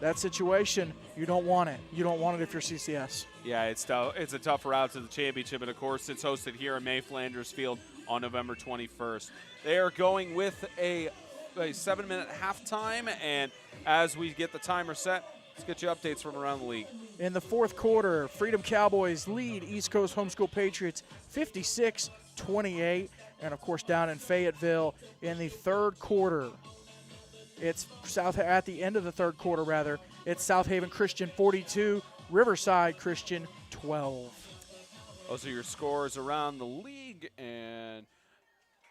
Speaker 2: that situation, you don't want it. You don't want it if you're CCS.
Speaker 4: Yeah, it's tough. It's a tough route to the championship, and of course, it's hosted here at May Flanders Field on November 21st. They are going with a 7-minute halftime, and as we get the timer set, let's get you updates from around the league.
Speaker 2: In the fourth quarter, Freedom Cowboys lead East Coast Homeschool Patriots 56-28, and of course down in Fayetteville in the third quarter. It's at the end of the third quarter, rather. It's South Haven Christian 42, Riverside Christian 12.
Speaker 4: Those are your scores around the league, and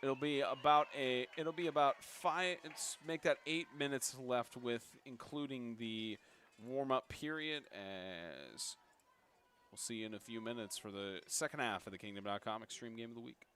Speaker 4: it'll be about 5. Make that 8 minutes left with including the warm-up period, as we'll see you in a few minutes for the second half of the Kingdom.com Extreme Game of the Week.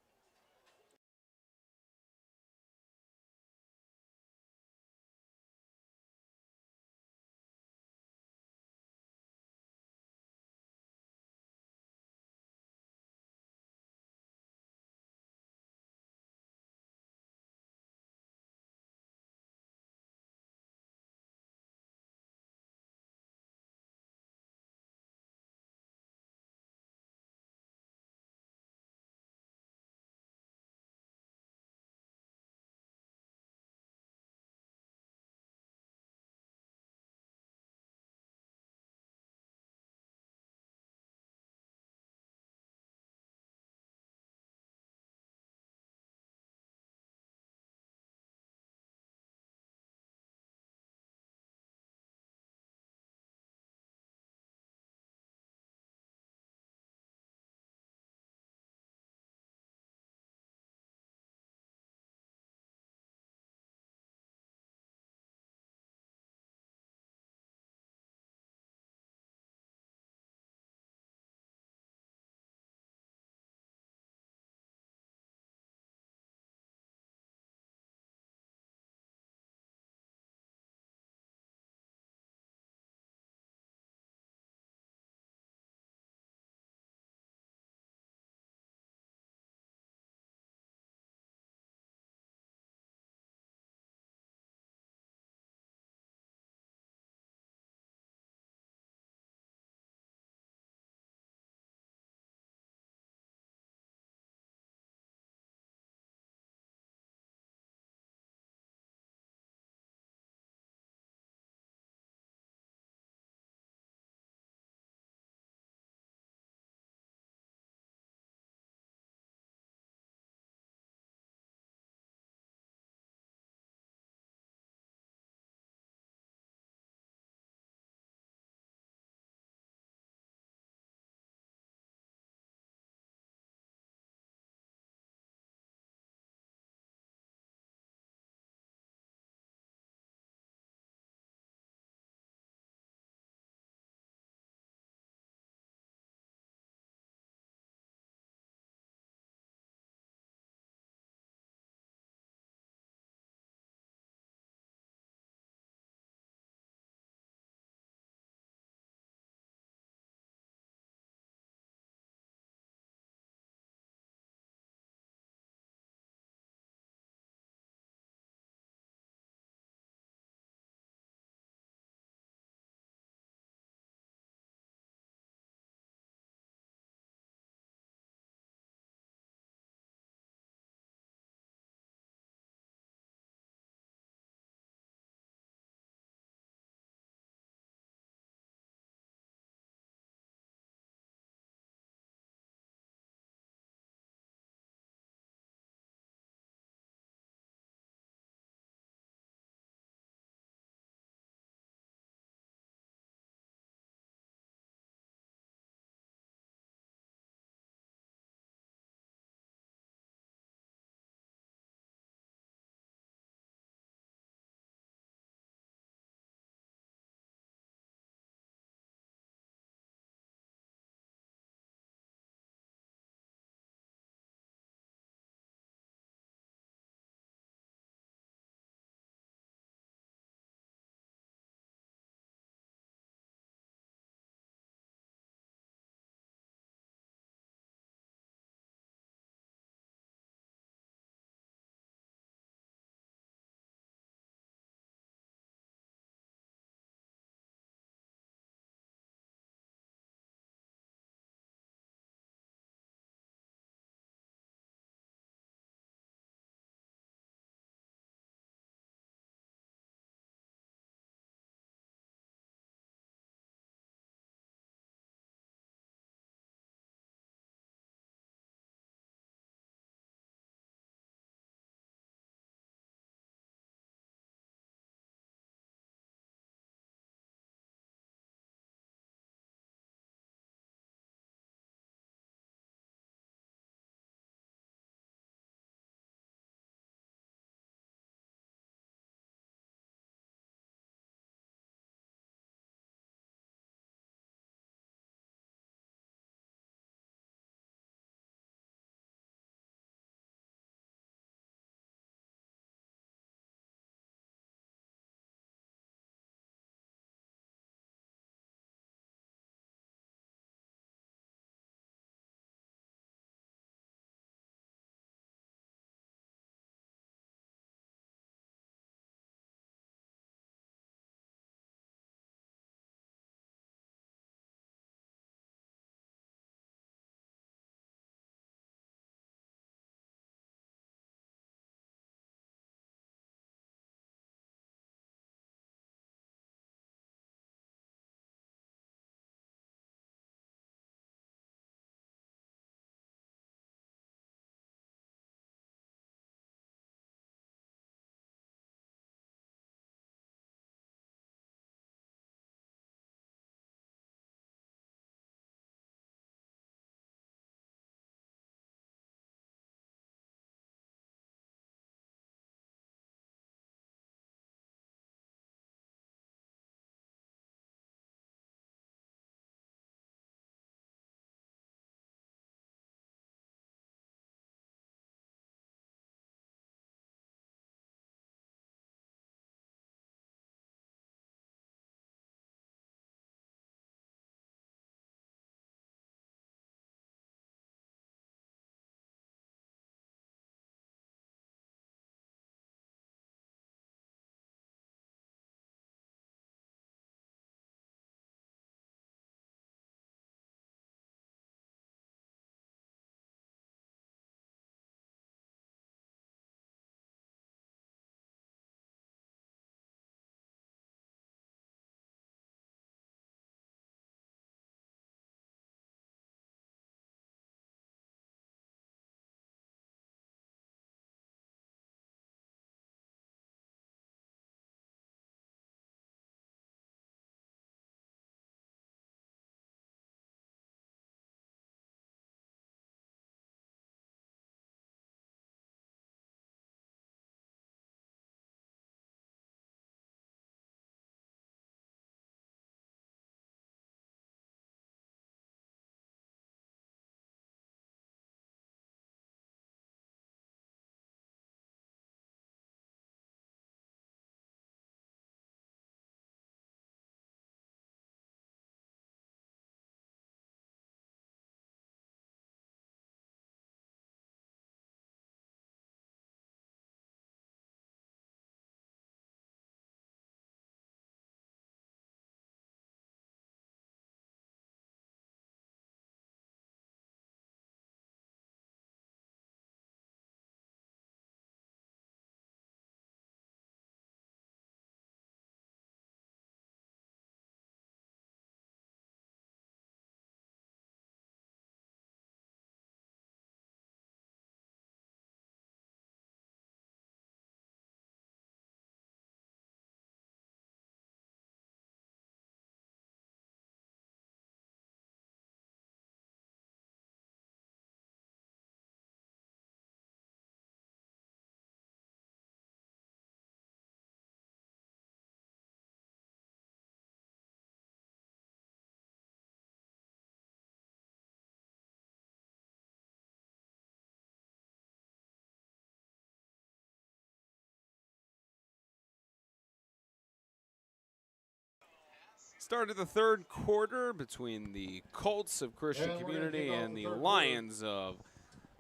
Speaker 4: Start of the third quarter between the Colts of Christian Community and the Lions of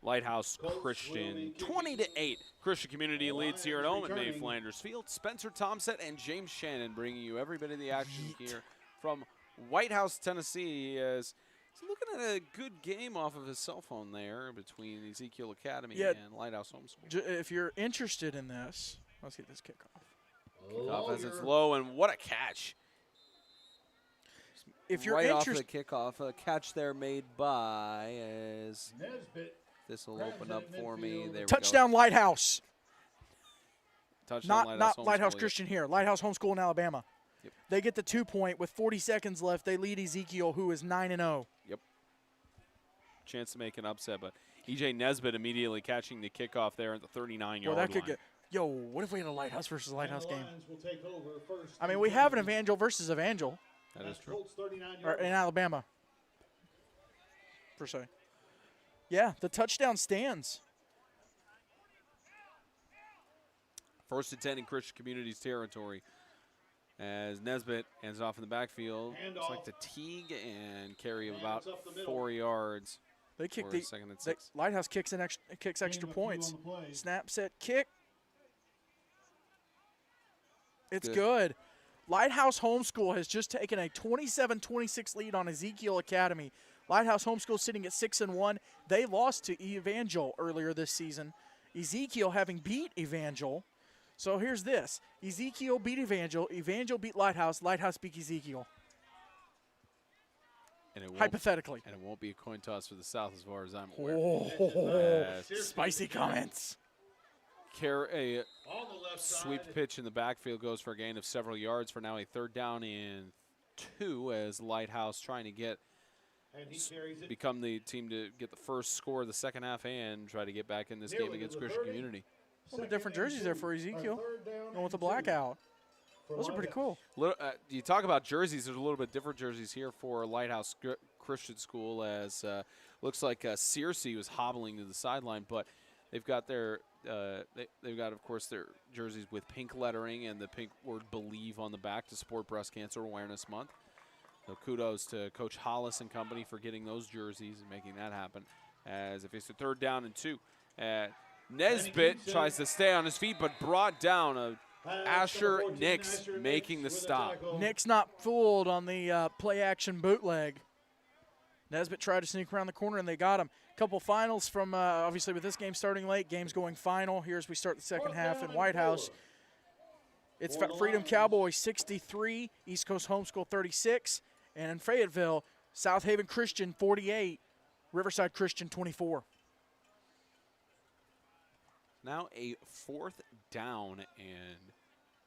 Speaker 4: Lighthouse Christian. 20-8. Christian Community leads here at home at May Flanders Field. Spencer Thompson and James Shannon bringing you every bit of the action here from White House, Tennessee. As he's looking at a good game off of his cell phone there between Ezekiel Academy and Lighthouse Homeschool.
Speaker 2: If you're interested in this, let's get this kickoff.
Speaker 4: Kickoff as it's low, and what a catch.
Speaker 2: If you're
Speaker 6: right off the kickoff, a catch there made by as this will open up for me. There
Speaker 2: touchdown,
Speaker 6: we go.
Speaker 2: Lighthouse.
Speaker 4: Touchdown,
Speaker 2: Not Lighthouse Christian here. Lighthouse Homeschool in Alabama.
Speaker 4: Yep.
Speaker 2: They get the 2-point with 40 seconds left. They lead Ezekiel, who is 9-0.
Speaker 4: Yep. Chance to make an upset, but E.J. Nesbitt immediately catching the kickoff there at the 39-yard line.
Speaker 2: Could get. Yo, what if we had a Lighthouse versus Lighthouse game? I mean, we have an Evangel versus Evangel.
Speaker 4: That is true.
Speaker 2: Or in Alabama, per se. Yeah, the touchdown stands.
Speaker 4: First and 10 in Christian Community's territory as Nesbitt hands off in the backfield. Looks like the Teague and carry of about 4 yards.
Speaker 2: They kick
Speaker 4: the second and 6.
Speaker 2: Lighthouse kicks extra points. Snap, set, kick. It's good. Lighthouse Homeschool has just taken a 27-26 lead on Ezekiel Academy. Lighthouse Homeschool sitting at 6-1. They lost to Evangel earlier this season. Ezekiel having beat Evangel. So here's this. Ezekiel beat Evangel. Evangel beat Lighthouse. Lighthouse beat Ezekiel.
Speaker 4: And it
Speaker 2: hypothetically.
Speaker 4: And it won't be a coin toss for the South as far as I'm aware.
Speaker 2: Oh, spicy comments.
Speaker 4: A sweep pitch in the backfield goes for a gain of several yards for now a 3rd down and 2 as Lighthouse trying to become the team to get the first score of the second half and try to get back in this game against Christian Community.
Speaker 2: A little bit different jerseys there for Ezekiel. Going with the blackout. Those are pretty cool.
Speaker 4: You talk about jerseys. There's a little bit different jerseys here for Lighthouse Christian School as looks like Searcy was hobbling to the sideline, but they've got their they've got, of course, their jerseys with pink lettering and the pink word "Believe" on the back to support Breast Cancer Awareness Month. So kudos to Coach Hollis and company for getting those jerseys and making that happen. As if it's a 3rd down and 2, Nesbitt tries to stay on his feet but brought down. Asher Nix making the stop.
Speaker 2: Nix not fooled on the play-action bootleg. Nesbitt tried to sneak around the corner, and they got him. Couple finals from, obviously, with this game starting late, games going final. Here as we start the second half in White House. It's Freedom Cowboys 63, East Coast Homeschool 36, and in Fayetteville, South Haven Christian 48, Riverside Christian 24.
Speaker 4: Now a 4th down and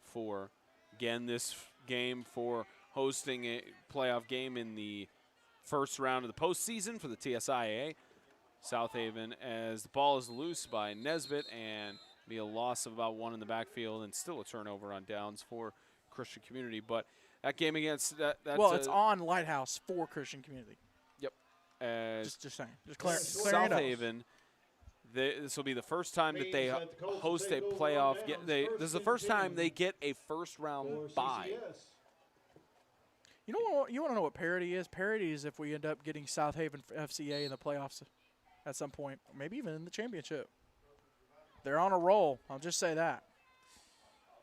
Speaker 4: 4. Again, this game for hosting a playoff game in the first round of the postseason for the TSIAA. South Haven as the ball is loose by Nesbitt and be a loss of about 1 in the backfield and still a turnover on downs for Christian Community. But that game against
Speaker 2: well, it's on Lighthouse for Christian Community.
Speaker 4: Yep.
Speaker 2: Just saying. Just clearing
Speaker 4: South Haven. This will be the first time that they host a playoff. This is the first time they get a first-round bye.
Speaker 2: You want to know what parity is? Parity is if we end up getting South Haven FCA in the playoffs at some point, maybe even in the championship. They're on a roll. I'll just say that.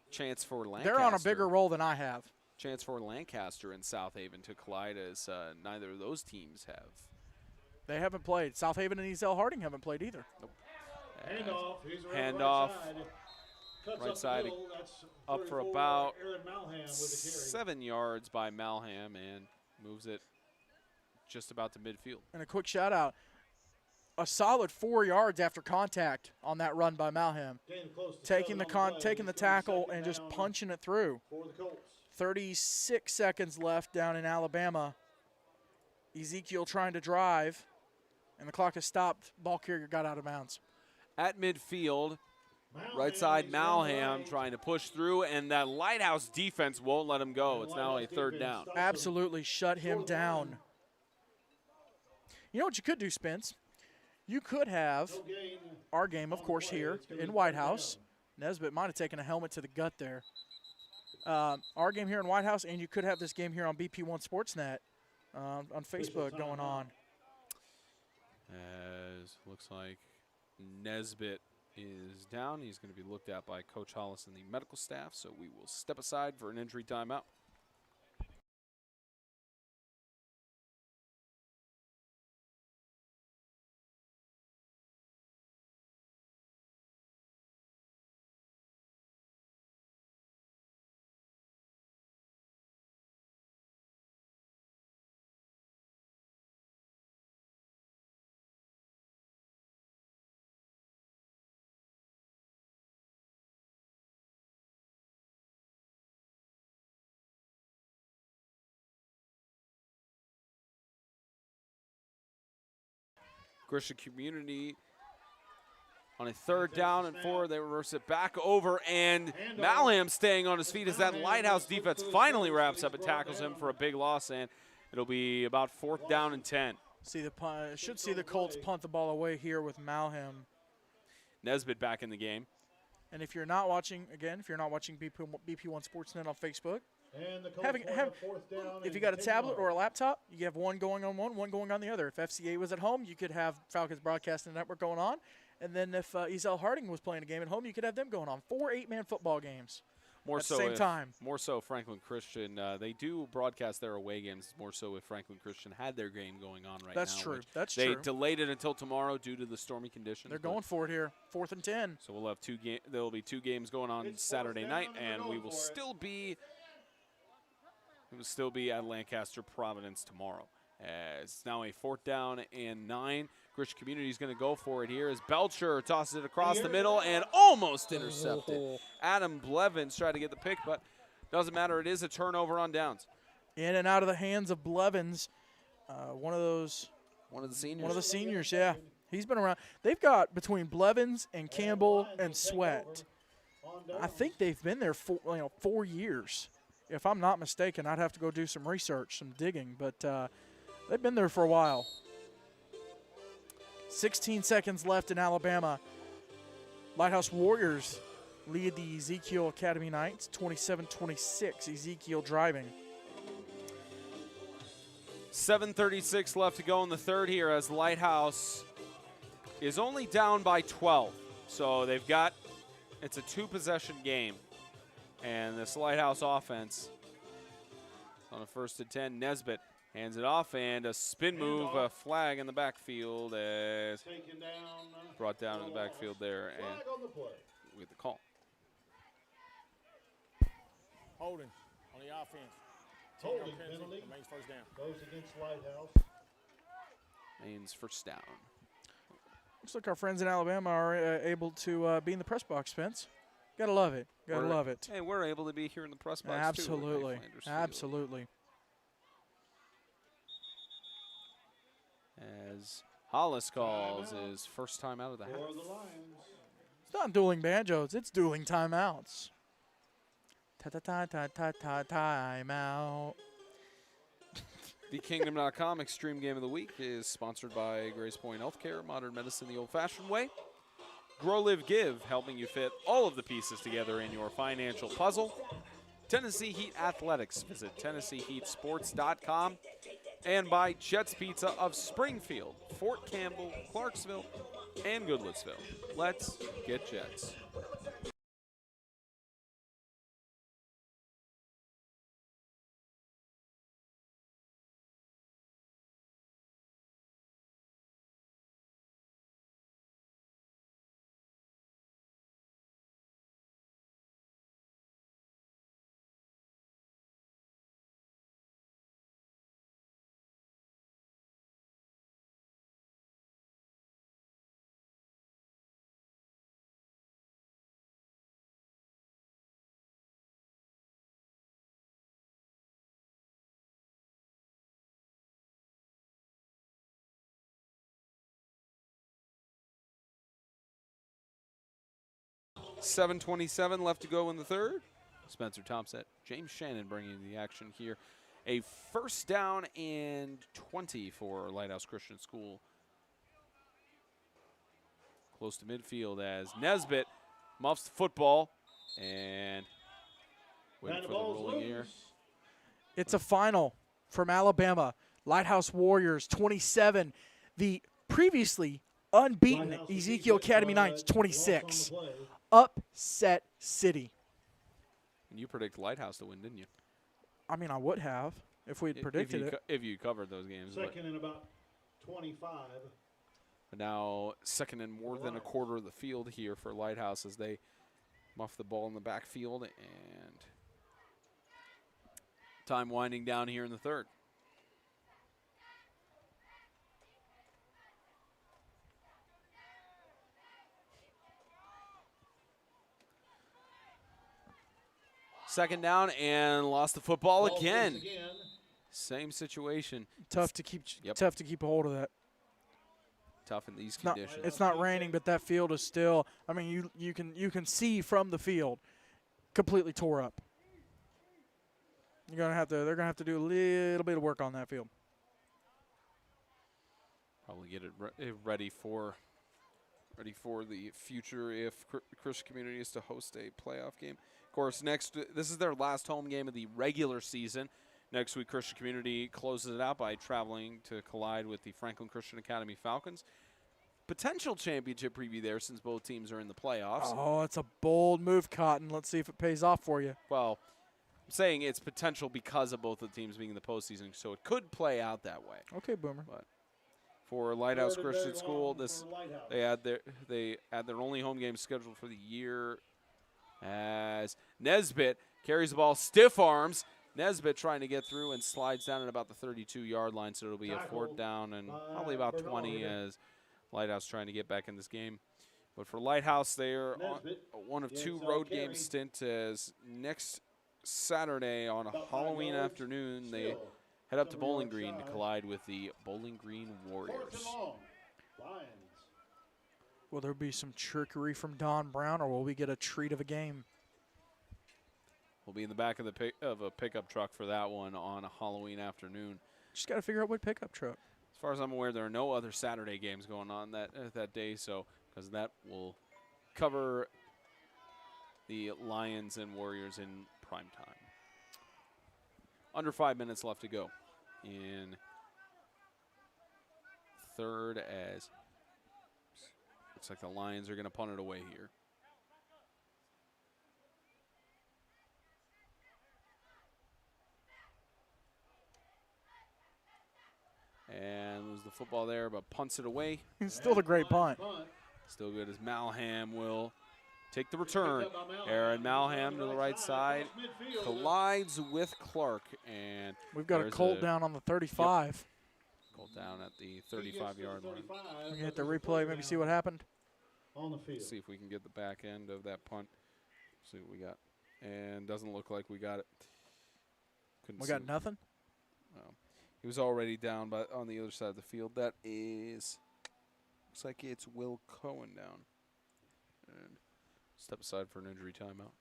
Speaker 4: Chance for Lancaster.
Speaker 2: They're on a bigger roll than I have.
Speaker 4: Chance for Lancaster and South Haven to collide as neither of those teams have.
Speaker 2: They haven't played. South Haven and Ezel Harding haven't played either.
Speaker 4: Nope.
Speaker 3: Handoff.
Speaker 4: Right side up for about 7 yards by Malham and moves it just about to midfield.
Speaker 2: And a quick shout out. A solid 4 yards after contact on that run by Malham. Taking the tackle and just punching it through. 36 seconds left down in Alabama. Ezekiel trying to drive, and the clock has stopped. Ball carrier got out of bounds.
Speaker 4: At midfield, right side Malham trying to push through, and that Lighthouse defense won't let him go. It's now a 3rd down.
Speaker 2: Absolutely shut him down. You know what you could do, Spence? You could have our game, of course, here in White House. Nesbitt might have taken a helmet to the gut there. our game here in White House, and you could have this game here on BP1 Sportsnet on Facebook going on.
Speaker 4: As looks like Nesbitt is down. He's going to be looked at by Coach Hollis and the medical staff, so we will step aside for an injury timeout. Christian Community on a 3rd down and 4. They reverse it back over, and Malham staying on his feet as that Lighthouse defense finally wraps up and tackles him for a big loss, and it'll be about 4th down and 10.
Speaker 2: Should see the Colts punt the ball away here with Malham.
Speaker 4: Nesbitt back in the game.
Speaker 2: And if you're not watching, again, if you're not watching BP1 Sportsnet on Facebook, if you got a tablet or a laptop, you have one going on one going on the other. If FCA was at home, you could have Falcons Broadcasting Network going on. And then if Ezel Harding was playing a game at home, you could have them going on. 4 8-man football games
Speaker 4: More
Speaker 2: at
Speaker 4: so
Speaker 2: the same time.
Speaker 4: More so Franklin Christian. They do broadcast their away games more so if Franklin Christian had their game going on right
Speaker 2: That's
Speaker 4: now.
Speaker 2: true. That's
Speaker 4: they
Speaker 2: true.
Speaker 4: delayed it until tomorrow due to the stormy conditions.
Speaker 2: They're going for it here. 4th and 10.
Speaker 4: So we'll have there will be 2 games going on Saturday night, and we will still be at Lancaster Providence tomorrow. As it's now a 4th down and 9. Christian Community is going to go for it here as Belcher tosses it across the middle and almost intercepted. Adam Blevins tried to get the pick, but doesn't matter. It is a turnover on downs.
Speaker 2: In and out of the hands of Blevins. One of the seniors, yeah. He's been around. They've got between Blevins and Campbell and Sweat. I think they've been there for 4 years. If I'm not mistaken, I'd have to go do some research, some digging, but they've been there for a while. 16 seconds left in Alabama. Lighthouse Warriors lead the Ezekiel Academy Knights 27-26. Ezekiel driving.
Speaker 4: 7:36 left to go in the 3rd here as Lighthouse is only down by 12. So they've got, it's a 2-possession game. And this Lighthouse offense on a 1st and 10, Nesbitt hands it off, and a spin move, a flag in the backfield as brought down in the backfield there, and we get the call.
Speaker 5: Holding on the offense.
Speaker 3: Holding penalty.
Speaker 5: Remains 1st down.
Speaker 3: Goes against Lighthouse.
Speaker 4: Maine's 1st down.
Speaker 2: Looks like our friends in Alabama are able to be in the press box, Spence. Gotta love it. Gotta love it.
Speaker 4: And we're able to be here in the press box
Speaker 2: Absolutely.
Speaker 4: too.
Speaker 2: Absolutely.
Speaker 4: As Hollis calls his 1st time out of the half.
Speaker 2: It's not dueling banjos. It's dueling timeouts. Timeout.
Speaker 4: The Kingdom.com Extreme Game of the Week is sponsored by Grace Point Healthcare, modern medicine the old-fashioned way. Grow, Live, Give, helping you fit all of the pieces together in your financial puzzle. Tennessee Heat Athletics. Visit TennesseeHeatSports.com. And by Jets Pizza of Springfield, Fort Campbell, Clarksville, and Goodlettsville. Let's get Jets. .27 left to go in the 3rd. Spencer Thompson, James Shannon bringing the action here. A 1st down and 20 for Lighthouse Christian School. Close to midfield as Nesbitt muffs the football and Waiting for the rolling air.
Speaker 2: It's a final from Alabama. Lighthouse Warriors 27. The previously unbeaten Ezekiel Academy Knights 26. Upset City.
Speaker 4: And you predict Lighthouse to win, didn't you?
Speaker 2: I mean, I would have if we had predicted it.
Speaker 4: If you covered those games.
Speaker 3: Second and about 25.
Speaker 4: But now second and more than a quarter of the field here for Lighthouse as they muff the ball in the backfield, and time winding down here in the third. Second down and lost the football again. Same situation.
Speaker 2: Tough to keep a hold of that.
Speaker 4: Tough in these conditions.
Speaker 2: It's not raining, but that field is still. I mean, you can see from the field, completely tore up. They're gonna have to do a little bit of work on that field.
Speaker 4: Probably get it ready for the future if Christian Community is to host a playoff game. Of course, this is their last home game of the regular season. Next week, Christian Community closes it out by traveling to collide with the Franklin Christian Academy Falcons. Potential championship preview there since both teams are in the playoffs.
Speaker 2: Oh, it's a bold move, Cotton. Let's see if it pays off for you.
Speaker 4: Well, I'm saying it's potential because of both of the teams being in the postseason, so it could play out that way.
Speaker 2: Okay, Boomer.
Speaker 4: But for Lighthouse Christian School, they add their only home game scheduled for the year as Nesbitt carries the ball, stiff arms. Nesbitt trying to get through and slides down at about the 32-yard line, so it'll be a fourth down and probably about 20 as Lighthouse trying to get back in this game. But for Lighthouse, they are on one of two road game stint as next Saturday on a Halloween afternoon, they head up to Bowling Green to collide with the Bowling Green Warriors.
Speaker 2: Will there be some trickery from Don Brown, or will we get a treat of a game?
Speaker 4: We'll be in the back of a pickup truck for that one on a Halloween afternoon.
Speaker 2: Just got to figure out what pickup truck.
Speaker 4: As far as I'm aware, there are no other Saturday games going on that day, so because that will cover the Lions and Warriors in prime time. Under 5 minutes left to go in third as looks like the Lions are going to punt it away here. And lose the football there, but punts it away.
Speaker 2: Still a great punt.
Speaker 4: Still good as Malham will take the return. Aaron Malham to the right side. Collides with Clark. And
Speaker 2: we've got a Colt down on the 35.
Speaker 4: Yep. Colt down at the 35-yard line.
Speaker 2: We're going to hit the replay, maybe see what happened.
Speaker 3: On the field.
Speaker 4: See if we can get the back end of that punt. See what we got. And doesn't look like we got it.
Speaker 2: We got nothing?
Speaker 4: No. He was already down on the other side of the field. That is, looks like it's Will Cohen down. And step aside for an injury timeout.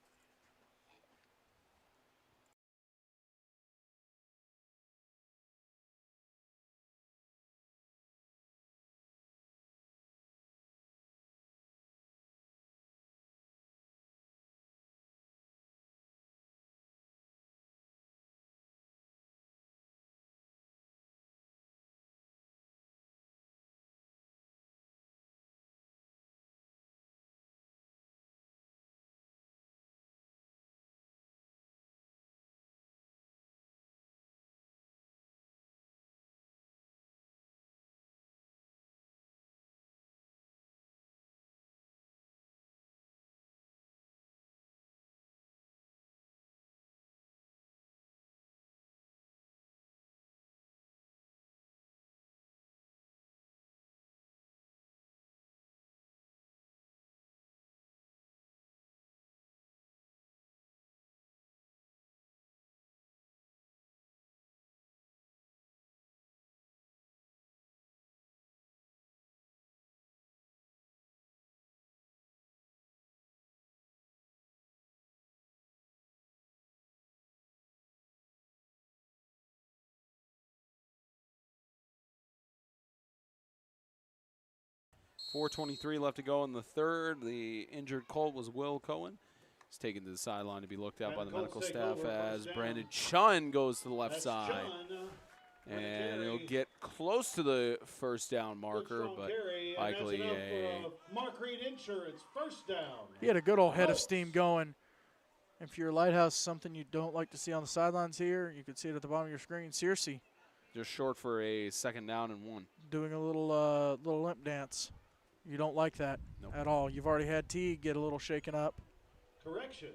Speaker 4: .423 left to go in the third. The injured Colt was Will Cohen. He's taken to the sideline to be looked at by the
Speaker 3: Colts
Speaker 4: medical
Speaker 3: take
Speaker 4: staff
Speaker 3: over,
Speaker 4: as
Speaker 3: first down.
Speaker 4: Brandon Chun goes to the left
Speaker 3: That's
Speaker 4: side.
Speaker 3: Chun,
Speaker 4: And
Speaker 3: carry.
Speaker 4: he'll get close to the first down marker,
Speaker 3: Good strong
Speaker 4: but
Speaker 3: carry, and
Speaker 4: likely
Speaker 3: that's enough
Speaker 4: a
Speaker 3: for Mark Reed Insurance, first down.
Speaker 2: He had a good old head of
Speaker 3: Colts.
Speaker 2: steam going. If you're Lighthouse, something you don't like to see on the sidelines here, you can see it at the bottom of your screen. Searcy
Speaker 4: just short for a 2nd down and 1.
Speaker 2: doing a little limp dance. You don't like that
Speaker 4: Nope.
Speaker 2: at all. You've already had Teague get a little shaken up.
Speaker 3: Correction.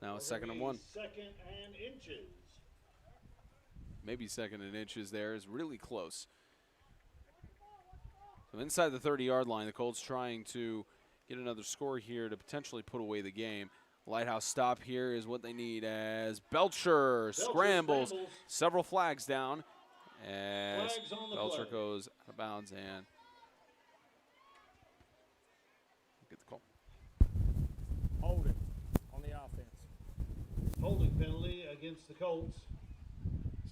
Speaker 4: Now a
Speaker 3: That'll
Speaker 4: 2nd and
Speaker 3: be
Speaker 4: 1.
Speaker 3: 2nd and inches.
Speaker 4: Maybe 2nd and inches there is really close. So inside the 30-yard line, the Colts trying to get another score here to potentially put away the game. Lighthouse stop here is what they need as Belcher scrambles. Several flags down as
Speaker 3: Flags on the
Speaker 4: Belcher
Speaker 3: play.
Speaker 4: goes out of bounds and get the call.
Speaker 5: Holding on the offense.
Speaker 3: Holding penalty against the Colts.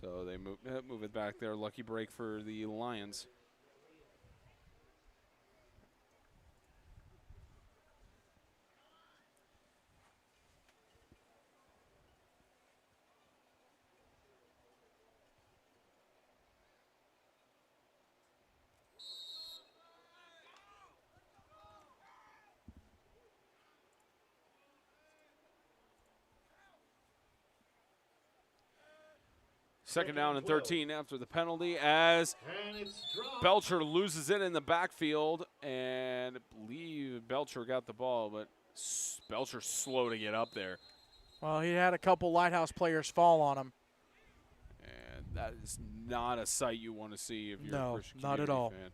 Speaker 4: So they move it back there. Lucky break for the Lions. Second down and 13 after the penalty as
Speaker 3: And it's dropped.
Speaker 4: Belcher loses it in the backfield, and I believe Belcher got the ball, but Belcher's slow to get up there.
Speaker 2: Well, he had a couple Lighthouse players fall on him.
Speaker 4: And that is not a sight you want to see if you're a
Speaker 2: No,
Speaker 4: Christian
Speaker 2: not at
Speaker 4: Community
Speaker 2: all.
Speaker 4: fan.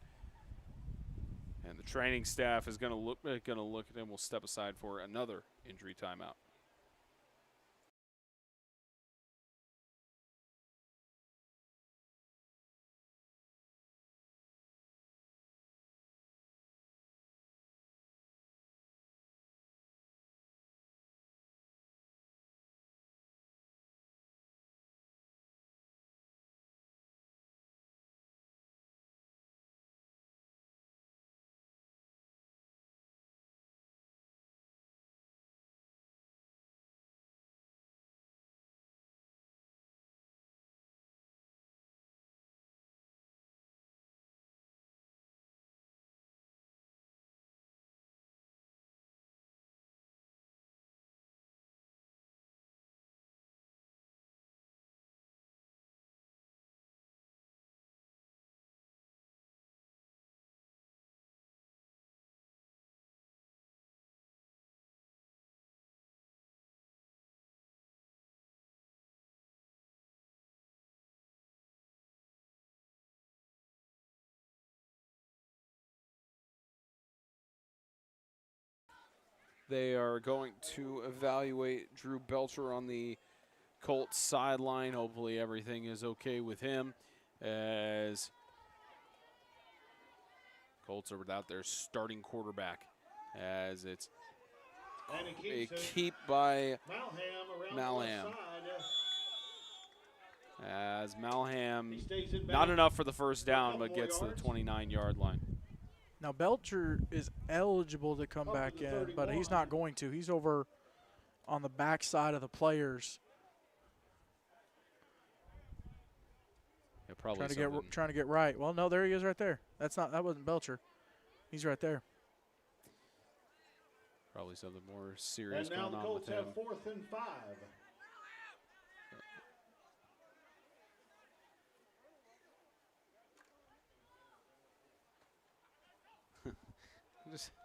Speaker 4: And the training staff is going to look at him. We'll step aside for another injury timeout. They are going to evaluate Drew Belcher on the Colts sideline. Hopefully everything is okay with him as Colts are without their starting quarterback as it's
Speaker 3: And he
Speaker 4: a
Speaker 3: keeps it.
Speaker 4: keep by
Speaker 3: Malham around
Speaker 4: Malham.
Speaker 3: the left side.
Speaker 4: as Malham,
Speaker 3: He stays in
Speaker 4: not
Speaker 3: bounds.
Speaker 4: enough for the first down,
Speaker 3: Couple
Speaker 4: but
Speaker 3: more
Speaker 4: gets to the
Speaker 3: yards.
Speaker 4: 29-yard line.
Speaker 2: Now, Belcher is eligible to come
Speaker 3: Up to
Speaker 2: back
Speaker 3: the
Speaker 2: in, but he's
Speaker 3: 31.
Speaker 2: not going to. He's over on the back side of the players,
Speaker 4: Yeah, probably
Speaker 2: trying
Speaker 4: something.
Speaker 2: to get right. Well, no, there he is right there. That wasn't Belcher. He's right there.
Speaker 4: Probably something more serious
Speaker 3: And now
Speaker 4: going
Speaker 3: the
Speaker 4: on
Speaker 3: Colts
Speaker 4: with him.
Speaker 3: have 4th and 5.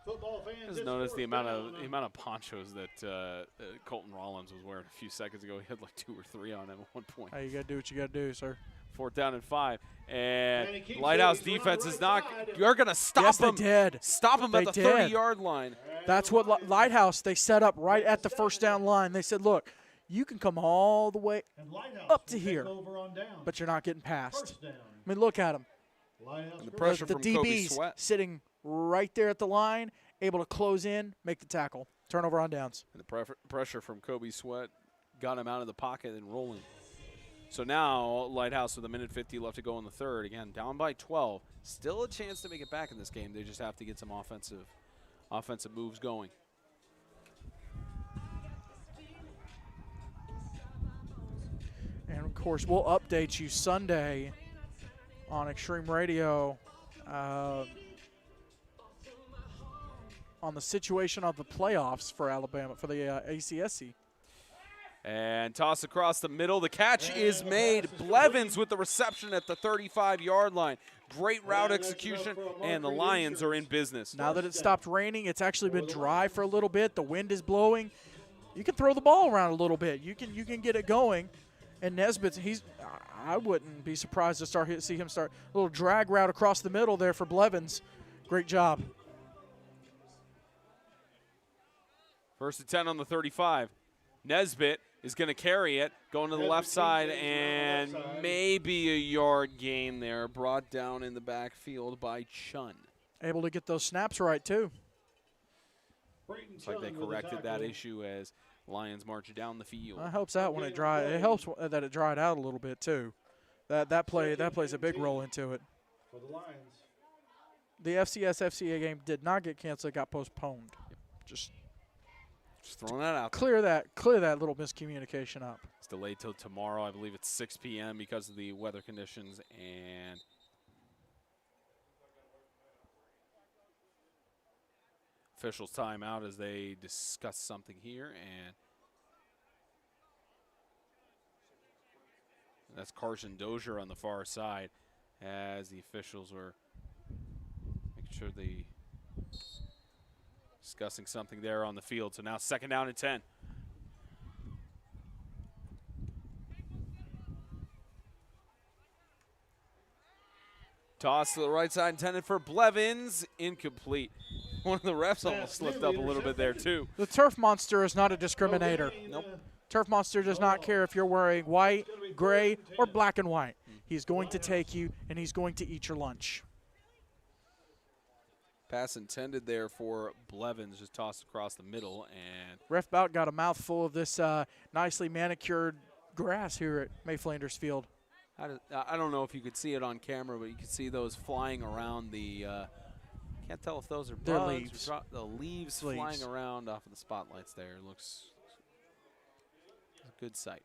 Speaker 3: Football fans,
Speaker 4: Just
Speaker 3: it's
Speaker 4: noticed the
Speaker 3: 4th
Speaker 4: amount
Speaker 3: down.
Speaker 4: of ponchos that Colton Rollins was wearing a few seconds ago. He had like 2 or 3 on him at one point.
Speaker 2: Hey, you got to do what you got to do, sir.
Speaker 4: 4th down and 5, and
Speaker 3: And he keeps
Speaker 4: Lighthouse
Speaker 3: it. He's
Speaker 4: defense
Speaker 3: running
Speaker 4: is
Speaker 3: right
Speaker 4: not.
Speaker 3: side.
Speaker 4: You're gonna stop
Speaker 2: Yes, they
Speaker 4: him.
Speaker 2: did.
Speaker 4: Stop him at
Speaker 2: They
Speaker 4: the
Speaker 2: did.
Speaker 4: 30-yard line.
Speaker 2: That's what Lighthouse, they set up right at the first down line. They said, look, you can come all the way,
Speaker 3: And Lighthouse
Speaker 2: up
Speaker 3: will
Speaker 2: to
Speaker 3: take
Speaker 2: here,
Speaker 3: over on down.
Speaker 2: but you're not getting past.
Speaker 3: First down.
Speaker 2: I mean, look at him.
Speaker 3: Lighthouse
Speaker 4: And the
Speaker 3: Christian.
Speaker 4: pressure
Speaker 2: The
Speaker 4: from Kobe
Speaker 2: DB's
Speaker 4: Sweat.
Speaker 2: sitting right there at the line, able to close in, make the tackle. Turnover on downs.
Speaker 4: And the pressure from Kobe Sweat got him out of the pocket and rolling. So now Lighthouse with 1:50 left to go in the third. Again, down by 12. Still a chance to make it back in this game. They just have to get some offensive moves going.
Speaker 2: course, we'll update you Sunday on Extreme Radio on the situation of the playoffs for Alabama, for the ACSC.
Speaker 4: And toss across the middle. The catch is made. Blevins with the reception at the 35-yard line. Great route execution, and the Lions are in business.
Speaker 2: Now that it stopped raining, it's actually been dry for a little bit. The wind is blowing. You can throw the ball around a little bit. You can get it going. And Nesbitt, I wouldn't be surprised to see him start a little drag route across the middle there for Blevins. Great job.
Speaker 4: 1st and 10 on the 35. Nesbitt is going to carry it, going to the left side, and maybe a yard gain there, brought down in the backfield by Chun.
Speaker 2: Able to get those snaps right, too.
Speaker 4: Looks like they corrected that issue as Lions march down the field.
Speaker 2: It helps out when it dries. It helps that it dried out a little bit, too. That plays a big role into it.
Speaker 3: For the Lions.
Speaker 2: The FCS-FCA game did not get canceled. It got postponed. Just
Speaker 4: throwing that out.
Speaker 2: Clear that little miscommunication up.
Speaker 4: It's delayed till tomorrow. I believe it's 6 p.m. because of the weather conditions. And officials time out as they discuss something here. And that's Carson Dozier on the far side as the officials were making sure they discussing something there on the field. So now 2nd down and 10. Toss to the right side intended for Blevins. Incomplete. One of the refs almost slipped up a little bit there too.
Speaker 2: The Turf Monster is not a discriminator.
Speaker 4: Nope.
Speaker 2: Turf Monster does not care if you're wearing white, gray, or black and white. He's going to take you, and he's going to eat your lunch.
Speaker 4: Pass intended there for Blevins, just tossed across the middle. And
Speaker 2: Ref Bout got a mouthful of this nicely manicured grass here at May Flanders Field.
Speaker 4: I don't know if you could see it on camera, but you could see those flying around the can't tell if those are
Speaker 2: They're
Speaker 4: bugs
Speaker 2: leaves.
Speaker 4: or the leaves flying around off of the spotlights there. Looks a good sight.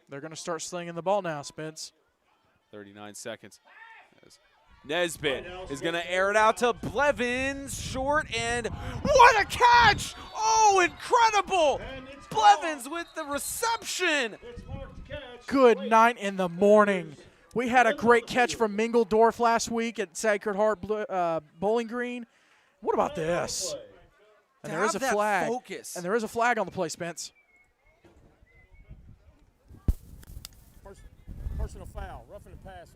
Speaker 2: They're going to start slinging the ball now, Spence.
Speaker 4: 39 seconds. Nesbitt is going to air it out to Blevins, short, and what a catch! Oh, incredible! Blevins with the reception.
Speaker 2: Good night in the morning. We had a great catch from Mingledorf last week at Sacred Heart Bowling Green. What about this? And there is a flag.
Speaker 6: Focus.
Speaker 2: And there is a flag on the play, Spence.
Speaker 5: Personal foul, roughing the passer.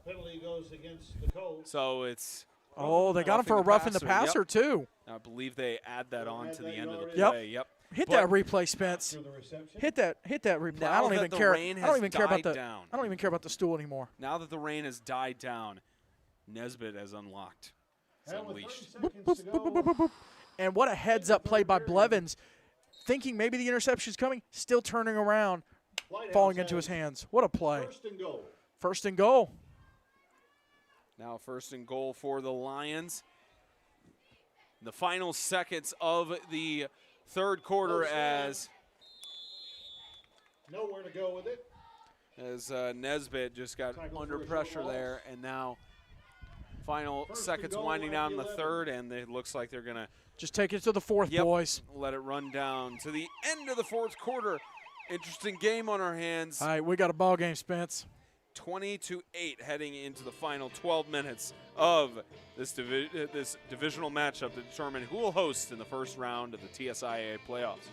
Speaker 3: Penalty goes against the Colts.
Speaker 4: So it's
Speaker 2: Oh, they got him for a roughing the passer, too.
Speaker 4: I believe they add that on to the end of the
Speaker 2: Yep.
Speaker 4: play. Yep.
Speaker 2: Hit that replay, Spence. Hit that replay.
Speaker 4: Now
Speaker 2: I don't
Speaker 4: that
Speaker 2: even
Speaker 4: the
Speaker 2: care.
Speaker 4: rain
Speaker 2: I don't
Speaker 4: has
Speaker 2: even care about
Speaker 4: died
Speaker 2: the.
Speaker 4: down.
Speaker 2: I don't even care about the stool anymore.
Speaker 4: Now that the rain has died down, Nesbitt has unlocked. It's unleashed.
Speaker 2: And what a heads-up play by Blevins, thinking maybe the interception's coming, still turning around, falling into his hands. What a play.
Speaker 3: 1st and goal.
Speaker 2: 1st and goal.
Speaker 4: Now 1st and goal for the Lions. The final seconds of the 3rd quarter as
Speaker 3: Nowhere to go with it.
Speaker 4: Nesbitt just got under pressure there, and now final seconds winding down in the 3rd, and it looks like they're going to
Speaker 2: just take it to the 4th, boys.
Speaker 4: Let it run down to the end of the 4th quarter. Interesting game on our hands.
Speaker 2: All right, we got a ball game, Spence.
Speaker 4: 20-8 heading into the final 12 minutes of this divisional matchup to determine who will host in the first round of the TSIA playoffs.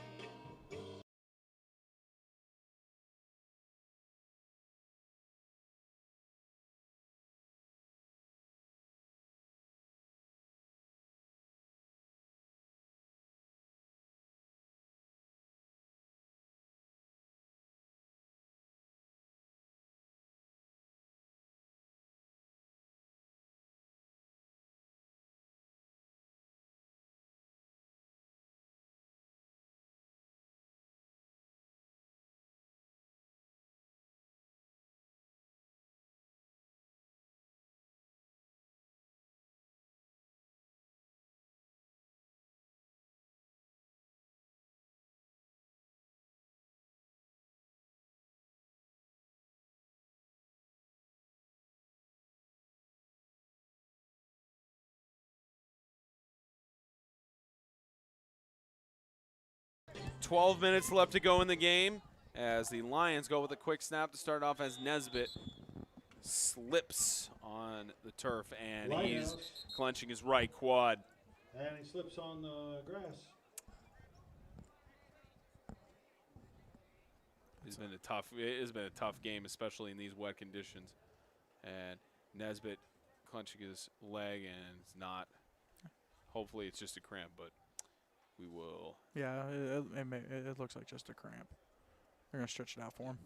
Speaker 4: 12 minutes left to go in the game as the Lions go with a quick snap to start off as Nesbitt slips on the turf, and he's clenching his right quad.
Speaker 3: And he slips on the grass.
Speaker 4: It has been a tough game, especially in these wet conditions. And Nesbitt clenching his leg, and it's not. Hopefully, it's just a cramp, but we will.
Speaker 2: Yeah, it looks like just a cramp. They're gonna stretch it out for him.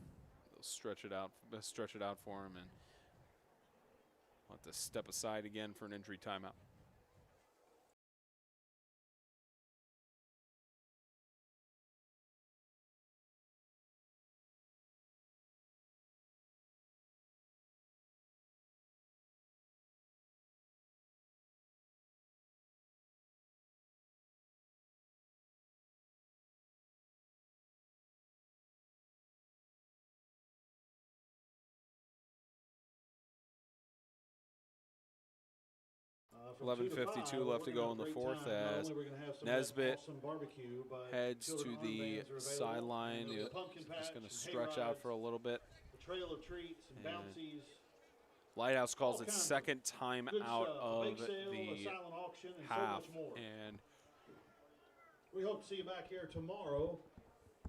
Speaker 4: They'll stretch it out for him, and we'll have to step aside again for an injury timeout.
Speaker 3: From
Speaker 4: 11:52 left to go in the fourth as Nesbitt heads to the sideline. Just going to stretch out for a little bit.
Speaker 3: The trail of treats and bouncies.
Speaker 4: Lighthouse calls its second time out of the half. And
Speaker 3: we hope to see you back here tomorrow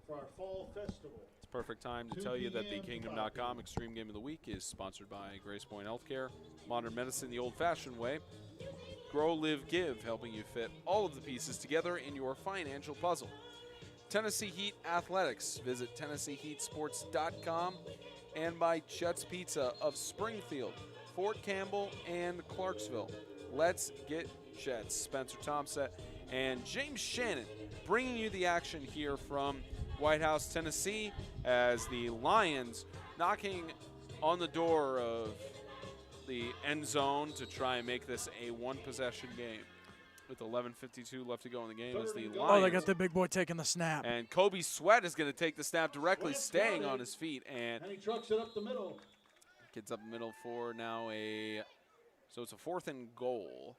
Speaker 3: for our fall festival.
Speaker 4: it's a perfect time to tell you that the Kingdom.com Extreme Game of the Week is sponsored by Grace Point Healthcare. Modern medicine the old-fashioned way. Grow, live, give, helping you fit all of the pieces together in your financial puzzle. Tennessee Heat Athletics. Visit TennesseeHeatSports.com. And by Chet's Pizza of Springfield, Fort Campbell, and Clarksville. Let's get Chet's. Spencer Thompson and James Shannon bringing you the action here from White House, Tennessee, as the Lions knocking on the door of the end zone to try and make this a one-possession game. With 11:52 left to go in the game as the Lions.
Speaker 2: Oh, they got the big boy taking the snap.
Speaker 4: And Kobe Sweat is going to take the snap directly, staying on his feet. And
Speaker 3: he trucks it up the middle.
Speaker 4: Gets up the middle for now so it's a 4th and goal.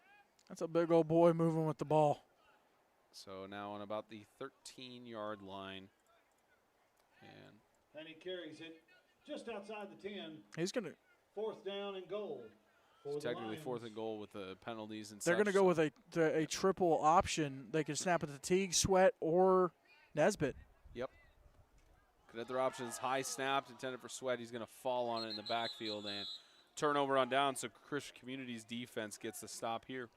Speaker 2: That's a big old boy moving with the ball.
Speaker 4: So now on about the 13-yard line.
Speaker 3: And he carries it just outside the 10.
Speaker 2: He's going to.
Speaker 3: 4th down and goal.
Speaker 4: It's technically 4th and goal with the penalties and
Speaker 2: They're going to go with a triple option. They can snap it to Teague, Sweat, or Nesbitt.
Speaker 4: Yep. Could have their options. High snapped, intended for Sweat. He's going to fall on it in the backfield and turnover on down. So Christian Community's defense gets the stop here.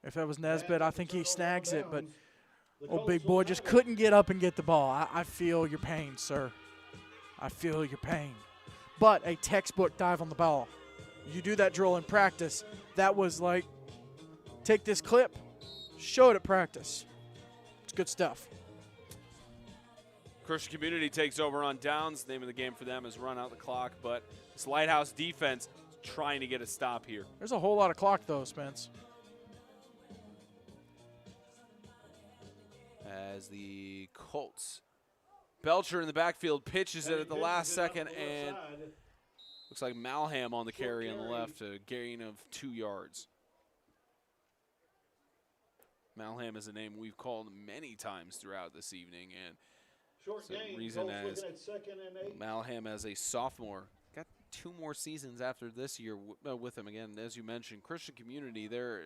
Speaker 2: If that was Nesbitt, I think he snags it. But big boy just couldn't get up and get the ball. I feel your pain, sir. I feel your pain. But a textbook dive on the ball. You do that drill in practice. That was like, take this clip, show it at practice. It's good stuff.
Speaker 4: Christian Community takes over on downs. The name of the game for them is run out the clock, but this Lighthouse defense is trying to get a stop here.
Speaker 2: There's a whole lot of clock, though, Spence.
Speaker 4: As the Colts. Belcher in the backfield pitches it at the last second, and looks like Malham on the carry on the left, a gain of 2 yards. Malham is a name we've called many times throughout this evening, and the reason as Malham as a sophomore got 2 more seasons after this year with him. Again, as you mentioned, Christian Community, they're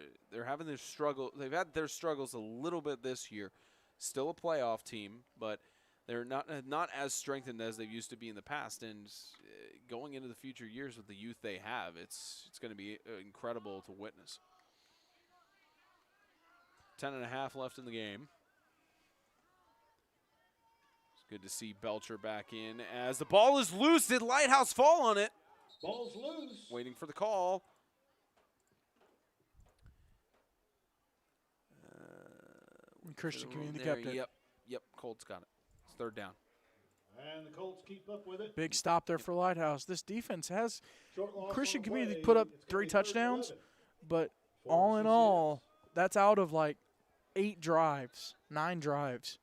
Speaker 4: having their struggle. They've had their struggles a little bit this year. Still a playoff team, but they're not as strengthened as they used to be in the past. And going into the future years with the youth they have, it's going to be incredible to witness. 10.5 left in the game. It's good to see Belcher back in as the ball is loose. Did Lighthouse fall on it?
Speaker 3: Ball's loose.
Speaker 4: Waiting for the call.
Speaker 2: Christian Community kept it.
Speaker 4: Yep, Colts got it. It's 3rd down.
Speaker 3: And the Colts keep up with it.
Speaker 2: Big stop there for Lighthouse. This defense has Christian Community put up 3 touchdowns, but all in all, that's out of like 8 drives, 9 drives.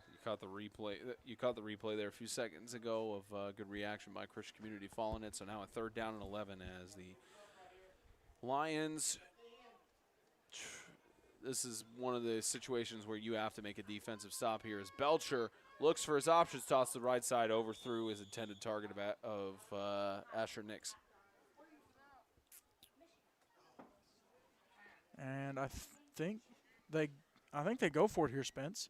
Speaker 4: You caught the replay there a few seconds ago of good reaction by Christian Community following it. So now a 3rd down and 11 as the Lions this is one of the situations where you have to make a defensive stop here as Belcher looks for his options, toss to the right side, overthrew his intended target of Asher Nix.
Speaker 2: And I think they go for it here, Spence.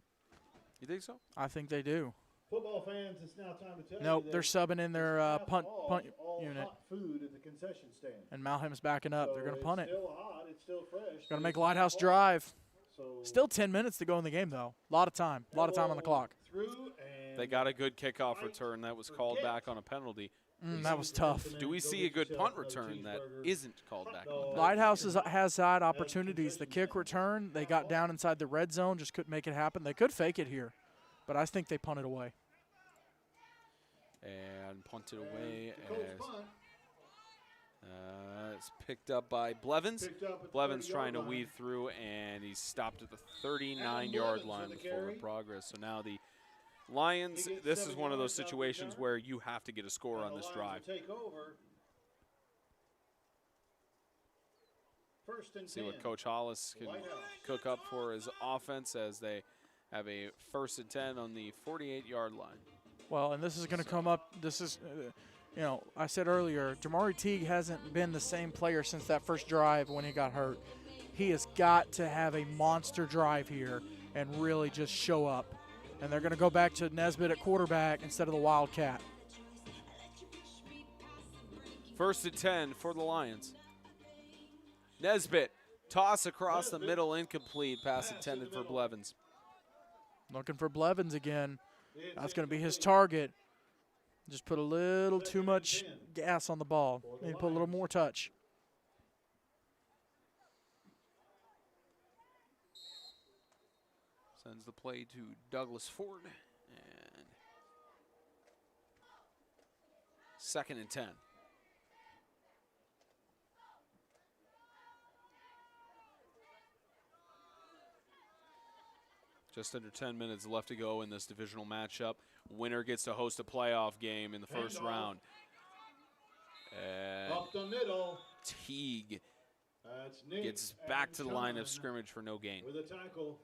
Speaker 4: You think so?
Speaker 2: I think they do.
Speaker 3: Football fans, it's now time to tell
Speaker 2: Nope,
Speaker 3: you
Speaker 2: they're subbing in their punt
Speaker 3: all
Speaker 2: unit.
Speaker 3: hot food at the concession stand.
Speaker 2: And Malham's backing up.
Speaker 3: So
Speaker 2: They're going to punt it.
Speaker 3: It's still hot. It's still fresh.
Speaker 2: Going to make Lighthouse drive.
Speaker 3: So
Speaker 2: Still 10 minutes to go in the game, though. A lot of time. A lot of time on the clock.
Speaker 3: Through and
Speaker 4: They got a good kickoff return that was called back on a penalty.
Speaker 2: That was tough.
Speaker 4: Do we see a good punt return that isn't called back?
Speaker 2: Lighthouse has had opportunities. The kick return, they got down inside the red zone, just couldn't make it happen. They could fake it here, but I think they punted away.
Speaker 4: And punted away
Speaker 3: Colts
Speaker 4: as
Speaker 3: punt.
Speaker 4: it's picked up by Blevins.
Speaker 3: Picked up at the
Speaker 4: Blevins
Speaker 3: 30-yard
Speaker 4: trying to
Speaker 3: line.
Speaker 4: weave through, and he's stopped at the 39-yard
Speaker 3: Blevins
Speaker 4: line
Speaker 3: with the
Speaker 4: with forward
Speaker 3: carry.
Speaker 4: progress. So now the Lions,
Speaker 3: He gets
Speaker 4: this is
Speaker 3: 7
Speaker 4: one of those
Speaker 3: yards out of
Speaker 4: situations
Speaker 3: return.
Speaker 4: where you have to get a score
Speaker 3: And
Speaker 4: on
Speaker 3: the
Speaker 4: this
Speaker 3: Lions
Speaker 4: drive.
Speaker 3: will take over. First and
Speaker 4: See
Speaker 3: 10.
Speaker 4: what Coach Hollis can
Speaker 3: Lighthouse.
Speaker 4: cook up for his offense as they have a 1st and 10 on the 48-yard line.
Speaker 2: Well, and this is going to come up. This is, I said earlier, Jamari Teague hasn't been the same player since that first drive when he got hurt. He has got to have a monster drive here and really just show up. And they're going to go back to Nesbitt at quarterback instead of the Wildcat.
Speaker 4: 1st and 10 for the Lions. Nesbitt, toss across the middle, incomplete, pass intended for Blevins.
Speaker 2: Looking for Blevins again. That's going to be his target. Just put a little too much gas on the ball. Maybe put a little more touch.
Speaker 4: Sends the play to Douglas Ford. And 2nd and 10. Just under 10 minutes left to go in this divisional matchup. Winner gets to host a playoff game in the first round. And
Speaker 3: Up the middle.
Speaker 4: Teague
Speaker 3: That's Nick
Speaker 4: gets back
Speaker 3: and
Speaker 4: to the line of
Speaker 3: Cullen
Speaker 4: scrimmage for no gain.
Speaker 3: with a tackle.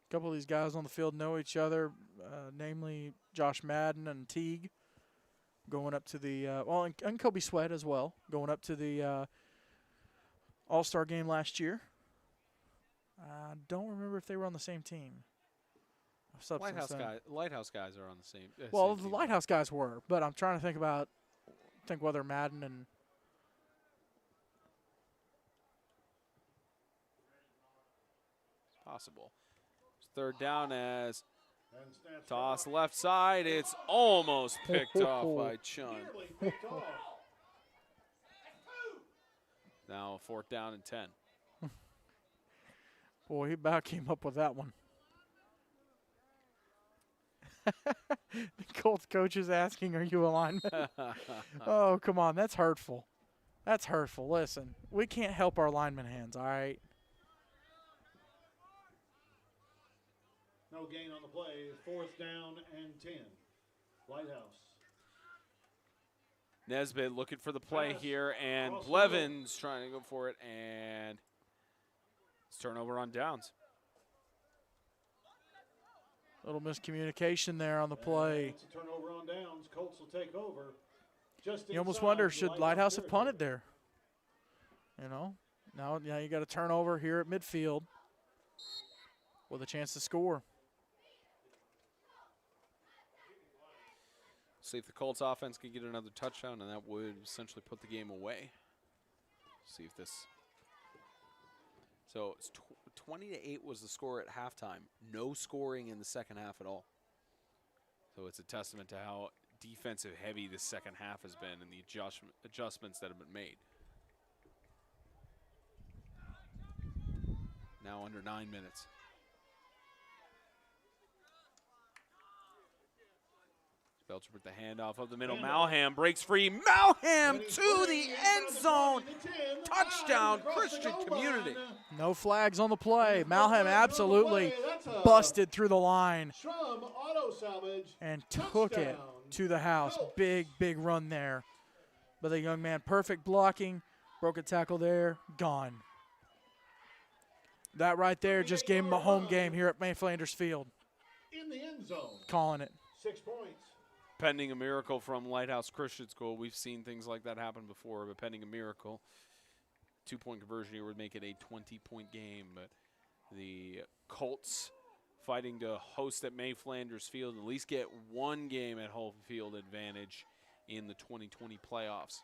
Speaker 2: A couple of these guys on the field know each other, namely Josh Madden and Teague, going up to the and Kobe Sweat as well, going up to the All-Star game last year. I don't remember if they were on the same team. I've slept since then.
Speaker 4: Lighthouse guys are on the same.
Speaker 2: Well,
Speaker 4: same
Speaker 2: the
Speaker 4: team.
Speaker 2: Lighthouse guys were, but I'm trying to think whether Madden and
Speaker 4: It's possible. It's 3rd down as
Speaker 3: And snaps
Speaker 4: toss
Speaker 3: back.
Speaker 4: left side. It's almost picked off by Chun.
Speaker 3: Nearly picked off.
Speaker 4: Now 4th down and 10.
Speaker 2: boy, he about came up with that one. The Colts coach is asking, "Are you a lineman?" Oh, come on, that's hurtful. That's hurtful. Listen, we can't help our lineman hands, all right?
Speaker 3: No gain on the play. 4th down and 10. Lighthouse.
Speaker 4: Nesbitt looking for the play
Speaker 3: Pass.
Speaker 4: here, and
Speaker 3: Cross the
Speaker 4: Blevins trying to go for it, and it's turnover on downs.
Speaker 2: Little miscommunication there on the
Speaker 3: And
Speaker 2: play.
Speaker 3: it's a turnover on downs. Colts will take over. Just
Speaker 2: You almost
Speaker 3: inside
Speaker 2: wonder,
Speaker 3: the
Speaker 2: should Lighthouse have
Speaker 3: territory.
Speaker 2: punted there? Now you got a turnover here at midfield with a chance to score.
Speaker 4: See if the Colts offense can get another touchdown, and that would essentially put the game away. See if this. So it's 20-8 was the score at halftime. No scoring in the second half at all. So it's a testament to how defensive heavy the second half has been and the adjustments that have been made. Now under 9 minutes. Belcher with the handoff of the middle. Malham breaks free. Malham to the end zone. Touchdown, Christian Community.
Speaker 2: No flags on the play. Malham absolutely busted through the line
Speaker 3: Schrum auto salvage.
Speaker 2: and took it to the house. Big run there. But the young man, perfect blocking, broke a tackle there, gone. That right there just gave him a home game here at May Flanders Field.
Speaker 3: In the end zone.
Speaker 2: Calling it.
Speaker 3: 6 points.
Speaker 4: Pending a miracle from Lighthouse Christian School. We've seen things like that happen before, but pending a miracle, 2-point conversion here would make it a 20-point game. But the Colts fighting to host at May Flanders Field, at least get one game at home field advantage in the 2020 playoffs.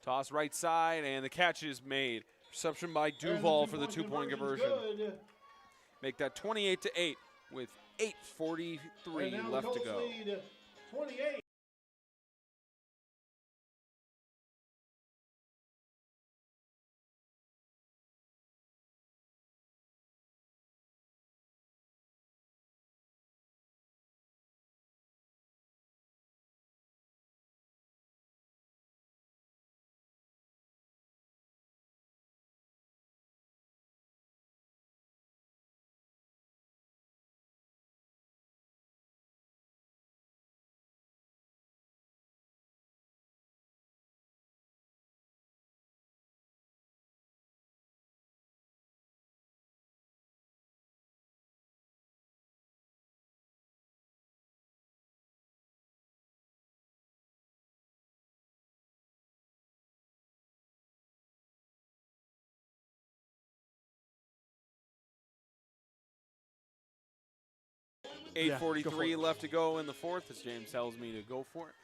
Speaker 4: Toss right side, and the catch is made. Reception by Duval for the 2-point conversion.
Speaker 3: Good.
Speaker 4: Make that 28-8 with 8:43 left to go.
Speaker 3: 28.
Speaker 2: Yeah, go for
Speaker 4: 8:43
Speaker 2: it.
Speaker 4: left to go in the fourth, as James tells me to go for it.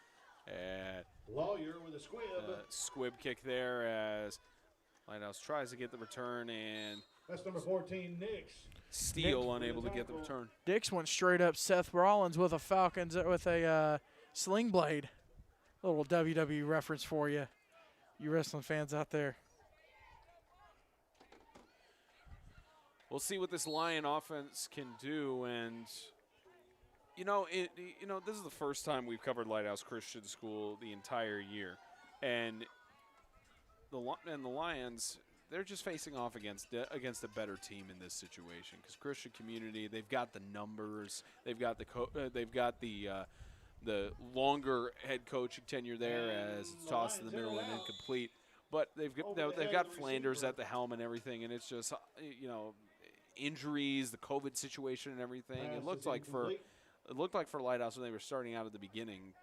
Speaker 4: And
Speaker 3: Lawyer with a squib.
Speaker 4: squib kick there as Lighthouse tries to get the return, and
Speaker 3: That's number 14, Nix.
Speaker 4: Steele unable to get the return.
Speaker 2: Dix went straight up Seth Rollins with a Falcons with a sling blade. A little WWE reference for you wrestling fans out there.
Speaker 4: We'll see what this Lion offense can do, and this is the first time we've covered Lighthouse Christian School the entire year, and the Lions, they're just facing off against a better team in this situation, because Christian Community, they've got the numbers, they've got the longer head coaching tenure there, as it's tossed in the middle and incomplete, but they've got Flanders at the helm and everything, and it's just injuries, the COVID situation and everything. It looked like for Lighthouse when they were starting out at the beginning,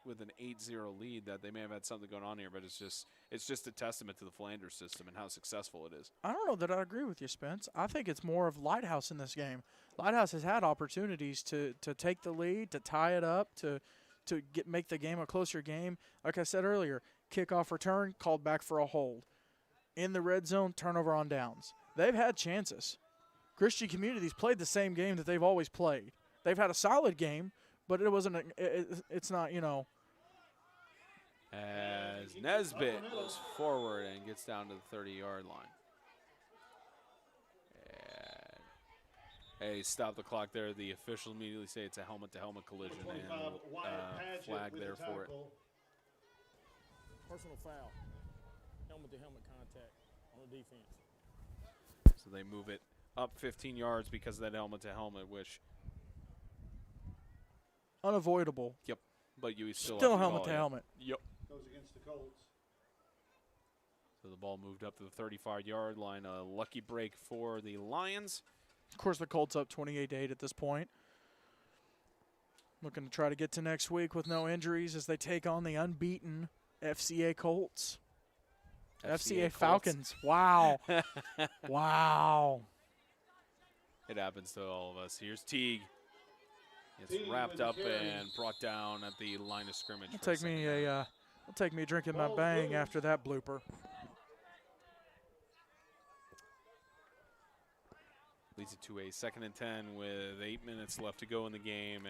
Speaker 4: with an 8-0 lead, that they may have had something going on here, but it's just a testament to the Flanders system and how successful it is.
Speaker 2: I don't know that I agree with you, Spence. I think it's more of Lighthouse in this game. Lighthouse has had opportunities to take the lead, to tie it up, to make the game a closer game. Like I said earlier, kickoff return, called back for a hold. In the red zone, turnover on downs. They've had chances. Christian Community's played the same game that they've always played. They've had a solid game, but it's not,
Speaker 4: As Nesbitt goes forward and gets down to the 30-yard line. And, stop the clock there. The officials immediately say it's a helmet-to-helmet collision, and flag there for it.
Speaker 5: Personal foul. Helmet-to-helmet contact on the defense.
Speaker 4: So they move it up 15 yards because of that helmet-to-helmet, which
Speaker 2: unavoidable.
Speaker 4: Yep, but you still
Speaker 2: helmet to helmet.
Speaker 4: Yep.
Speaker 3: Goes against the Colts.
Speaker 4: So the ball moved up to the 35-yard line. A lucky break for the Lions.
Speaker 2: Of course, the Colts up 28-8 at this point. Looking to try to get to next week with no injuries as they take on the unbeaten FCA Colts. FCA Falcons. Wow. Wow.
Speaker 4: It happens to all of us. Here's Teague. It's wrapped up and brought down at the line of scrimmage.
Speaker 2: It'll take me drinking my bang after that blooper.
Speaker 4: Leads it to a 2nd and 10 with 8 minutes left to go in the game.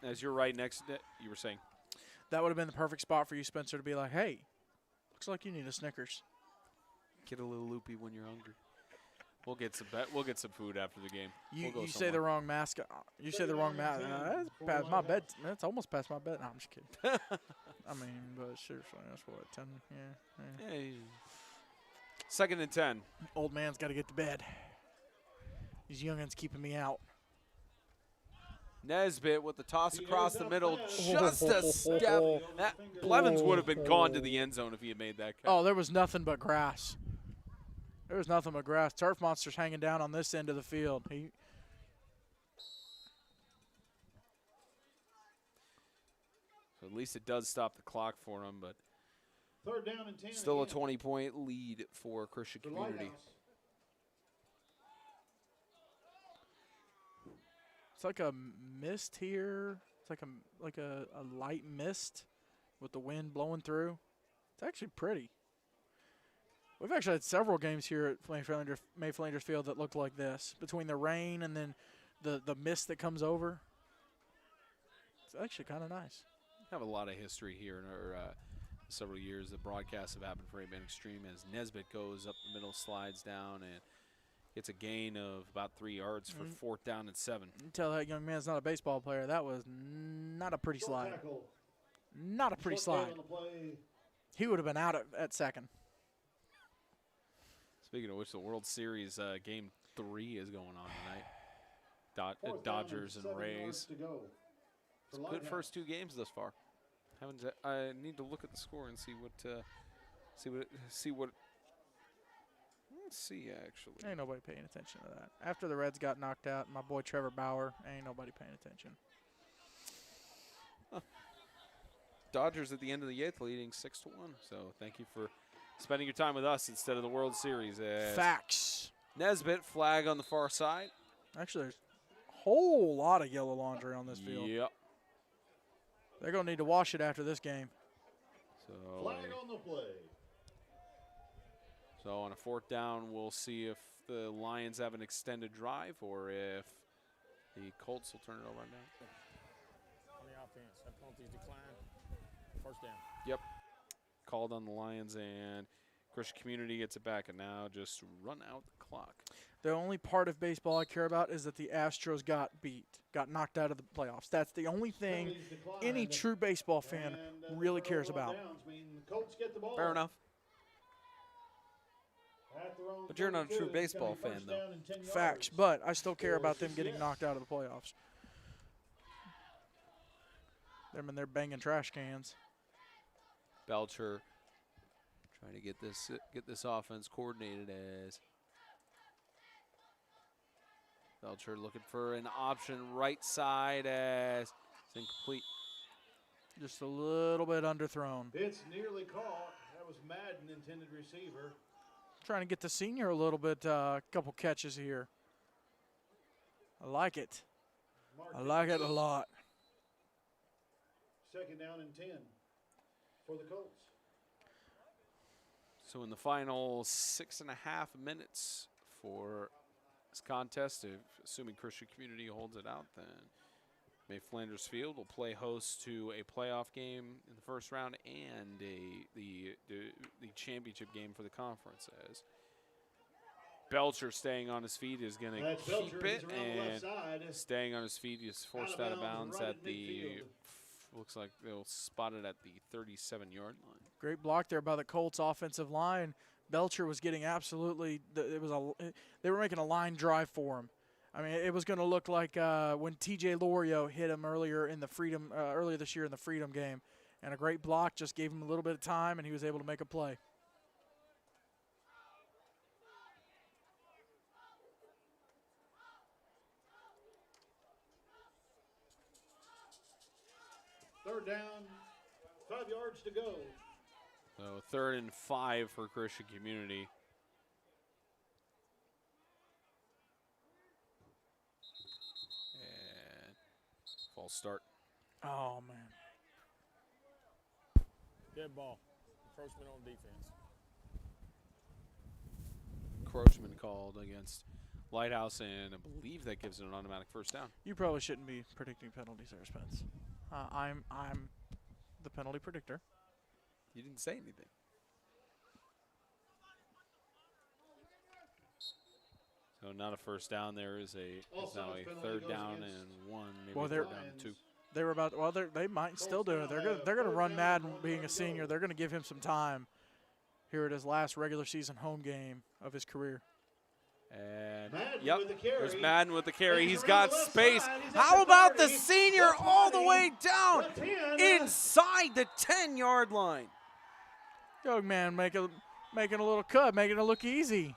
Speaker 4: As you're right next, you were saying.
Speaker 2: That would have been the perfect spot for you, Spencer, to be like, hey, looks like you need a Snickers.
Speaker 4: Get a little loopy when you're hungry. We'll get some food after the game.
Speaker 2: You say the wrong mask. You say the wrong mask. That's past my bed. That's almost past my bed. No, I'm just kidding. I mean, but seriously, that's what 10. Yeah.
Speaker 4: 2nd and 10.
Speaker 2: Old man's got to get to bed. These youngins keeping me out.
Speaker 4: Nesbitt with the toss across the middle, just a step. Blevins would have been gone to the end zone if he had made that catch.
Speaker 2: Oh, there was nothing but grass. There's nothing but grass. Turf Monster's hanging down on this end of the field.
Speaker 4: So at least it does stop the clock for him, but
Speaker 3: 3rd down and 10.
Speaker 4: still a
Speaker 3: again
Speaker 4: 20-point lead for Christian
Speaker 3: for
Speaker 4: Community.
Speaker 3: Lighthouse.
Speaker 2: It's like a mist here. It's like a light mist with the wind blowing through. It's actually pretty. We've actually had several games here at May Flanders Field that look like this, between the rain and then the mist that comes over. It's actually kind of nice.
Speaker 4: We have a lot of history here in our several years. The broadcasts have happened for 8-Man Extreme as Nesbitt goes up the middle, slides down, and gets a gain of about 3 yards for 4th down and 7.
Speaker 2: You can tell that young man's not a baseball player. That was not a pretty slide. Not a pretty slide. He would have been out at second.
Speaker 4: Speaking of which, the World Series Game 3 is going on tonight. Dodgers and Rays. It's good first 2 games thus far. I need to look at the score and see what. Let's see, actually.
Speaker 2: Ain't nobody paying attention to that. After the Reds got knocked out, my boy Trevor Bauer, ain't nobody paying attention.
Speaker 4: Dodgers at the end of the 8th leading 6-1. So thank you for spending your time with us instead of the World Series.
Speaker 2: Facts.
Speaker 4: Nesbitt flag on the far side.
Speaker 2: Actually, there's a whole lot of yellow laundry on this field.
Speaker 4: Yep.
Speaker 2: They're going to need to wash it after this game.
Speaker 4: So
Speaker 3: Flag on the play.
Speaker 4: So on a 4th down, we'll see if the Lions have an extended drive or if the Colts will turn it over on down.
Speaker 5: On the offense, that penalty's declined. 1st down.
Speaker 4: Yep. Called on the Lions, and Christian Community gets it back, and now just run out the clock.
Speaker 2: The only part of baseball I care about is that the Astros got knocked out of the playoffs. That's the only thing any true baseball fan really cares about.
Speaker 4: Fair enough.
Speaker 6: But you're not a true baseball fan, though.
Speaker 2: Facts, but I still care about them getting knocked out of the playoffs. Them and their banging trash cans.
Speaker 4: Belcher trying to get this offense coordinated as Belcher looking for an option right side as it's incomplete.
Speaker 2: Just a little bit underthrown.
Speaker 3: It's nearly caught. That was Madden, intended receiver.
Speaker 2: Trying to get the senior a little bit, a couple catches here. I like it. I like it a lot.
Speaker 3: 2nd down and 10 for the Colts.
Speaker 4: So in the final 6.5 minutes for this contest, assuming Christian Community holds it out, then May Flanders Field will play host to a playoff game in the 1st round and the championship game for the conference. As Belcher staying on his feet is going to keep it, and staying on his feet is forced out of bounds at the looks like they'll spot it at the 37-yard line.
Speaker 2: Great block there by the Colts offensive line. Belcher was getting absolutely. They were making a line drive for him. I mean, it was going to look like when T.J. Lorio hit him earlier this year in the Freedom game, and a great block just gave him a little bit of time, and he was able to make a play.
Speaker 3: Third down, 5 yards to go.
Speaker 4: So 3rd and 5 for Christian Community. And false start.
Speaker 2: Oh, man.
Speaker 5: Dead ball. Encroachment on defense.
Speaker 4: Encroachment called against Lighthouse, and I believe that gives it an automatic 1st down.
Speaker 2: You probably shouldn't be predicting penalties there, Spence. I'm the penalty predictor.
Speaker 4: You didn't say anything. So not a 1st down. There is now a 3rd down and 1, maybe
Speaker 2: Well,
Speaker 4: 3rd down and 2.
Speaker 2: They were about. Well, they might still do it. They're gonna run Madden being a senior. They're gonna give him some time here at his last regular season home game of his career.
Speaker 4: And
Speaker 3: Madden
Speaker 4: yep,
Speaker 3: with the carry.
Speaker 4: there's Madden with the carry.
Speaker 3: He's
Speaker 4: He's
Speaker 3: around
Speaker 4: got
Speaker 3: the left
Speaker 4: space.
Speaker 3: side. He's
Speaker 4: How
Speaker 3: at the
Speaker 4: about the
Speaker 3: 30,
Speaker 4: senior
Speaker 3: the
Speaker 4: all the
Speaker 3: 20,
Speaker 4: way down
Speaker 3: the 10,
Speaker 4: inside the 10-yard line?
Speaker 2: Young man making a little cut, making it look easy.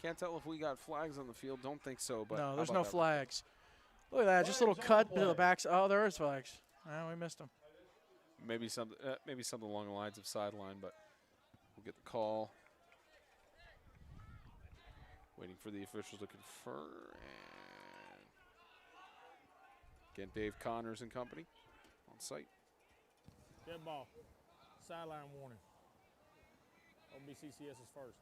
Speaker 4: Can't tell if we got flags on the field. Don't think so. But
Speaker 2: No,
Speaker 4: how
Speaker 2: there's
Speaker 4: about
Speaker 2: no
Speaker 4: that?
Speaker 2: flags. Look at that, just a little cut to the backs. Oh, there is flags. Oh, we missed them.
Speaker 4: Maybe something along the lines of sideline, but we'll get the call. Waiting for the officials to confer. And again, Dave Connors and company on site.
Speaker 5: Dead ball. Sideline warning. OBCCS is first.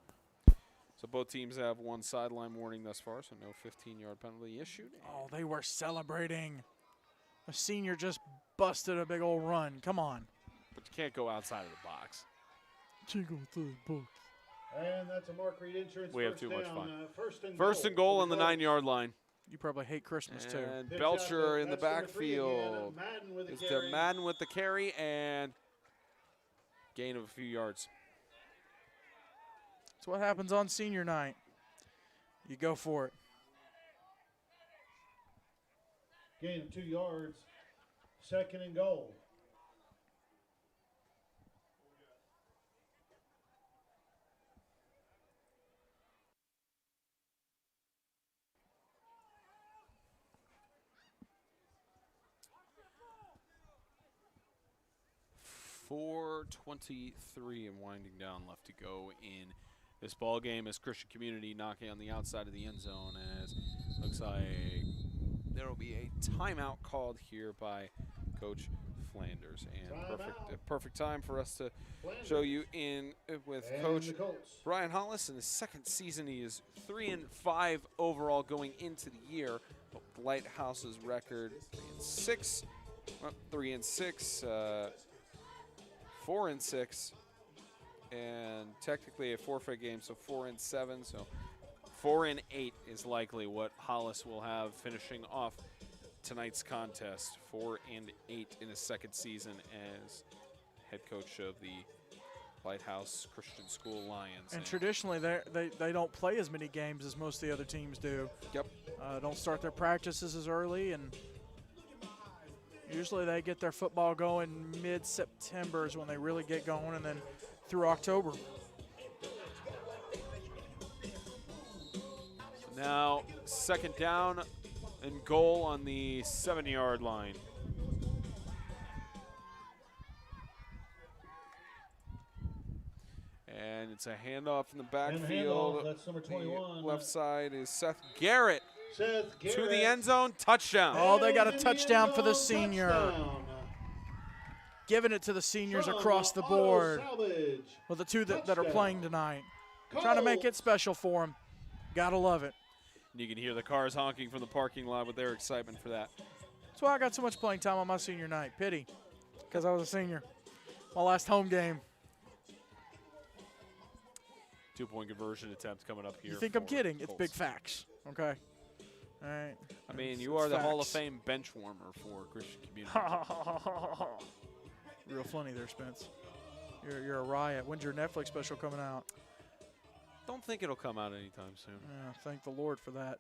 Speaker 4: So both teams have one sideline warning thus far, so no 15-yard penalty issued.
Speaker 2: Oh, they were celebrating. A senior just busted a big old run. Come on.
Speaker 4: But you can't go outside of the box.
Speaker 2: Jingle through the book.
Speaker 3: And that's a Mark Reed Insurance.
Speaker 4: We have
Speaker 3: first
Speaker 4: too much
Speaker 3: down,
Speaker 4: fun.
Speaker 3: First and goal
Speaker 4: on the
Speaker 3: for
Speaker 4: 9-yard line.
Speaker 2: You probably hate Christmas, too.
Speaker 4: And
Speaker 3: Pitch
Speaker 4: Belcher
Speaker 3: out,
Speaker 4: in the
Speaker 3: that's number 3 again,
Speaker 4: backfield.
Speaker 3: Madden with the
Speaker 4: It's
Speaker 3: carry.
Speaker 4: to Madden with the carry and gain of a few yards.
Speaker 2: That's what happens on senior night. You go for it.
Speaker 3: Gain of 2 yards. Second and goal.
Speaker 4: .4:23 and winding down left to go in this ball game as Christian Community knocking on the outside of the end zone, as looks like there will be a timeout called here by Coach Flanders. And perfect time for us to show you in with
Speaker 3: And
Speaker 4: Coach
Speaker 3: the Colts.
Speaker 4: Brian Hollis. In his second season, he is 3-5 overall going into the year. But Lighthouse's record 3-6, 3-6, 4-6, and technically a forfeit game, so 4-7. So 4-8 is likely what Hollis will have finishing off tonight's contest. 4-8 in his second season as head coach of the Lighthouse Christian School Lions.
Speaker 2: And traditionally, they don't play as many games as most of the other teams do.
Speaker 4: Yep.
Speaker 2: Don't start their practices as early, and usually they get their football going mid-September is when they really get going, and then through October.
Speaker 4: Now, second down and goal on the 7-yard line. And it's a handoff in the backfield.
Speaker 3: That's number 21.
Speaker 4: The left side is Seth Garrett
Speaker 3: Seth Garrett.
Speaker 4: to the end zone. Touchdown.
Speaker 2: Oh, they got a
Speaker 3: And in the
Speaker 2: touchdown
Speaker 3: end
Speaker 2: for the
Speaker 3: zone,
Speaker 2: senior.
Speaker 3: touchdown.
Speaker 2: Giving it to the seniors
Speaker 3: From
Speaker 2: across the
Speaker 3: Auto
Speaker 2: board.
Speaker 3: Salvage.
Speaker 2: Well, the two that are
Speaker 3: Touchdown.
Speaker 2: playing tonight. Trying to make it special for them. Gotta love it.
Speaker 4: You can hear the cars honking from the parking lot with their excitement for that.
Speaker 2: That's why I got so much playing time on my senior night. Pity, because I was a senior. My last home game.
Speaker 4: 2-point conversion attempt coming up here.
Speaker 2: You think I'm
Speaker 4: for
Speaker 2: kidding? It's
Speaker 4: Colts.
Speaker 2: big facts. Okay. All right.
Speaker 4: I mean,
Speaker 2: It's
Speaker 4: you are the Hall of
Speaker 2: facts.
Speaker 4: Fame bench warmer for Christian Community.
Speaker 2: Real funny there, Spence. You're a riot. When's your Netflix special coming out?
Speaker 4: Don't think it'll come out anytime soon.
Speaker 2: Yeah, thank the Lord for that.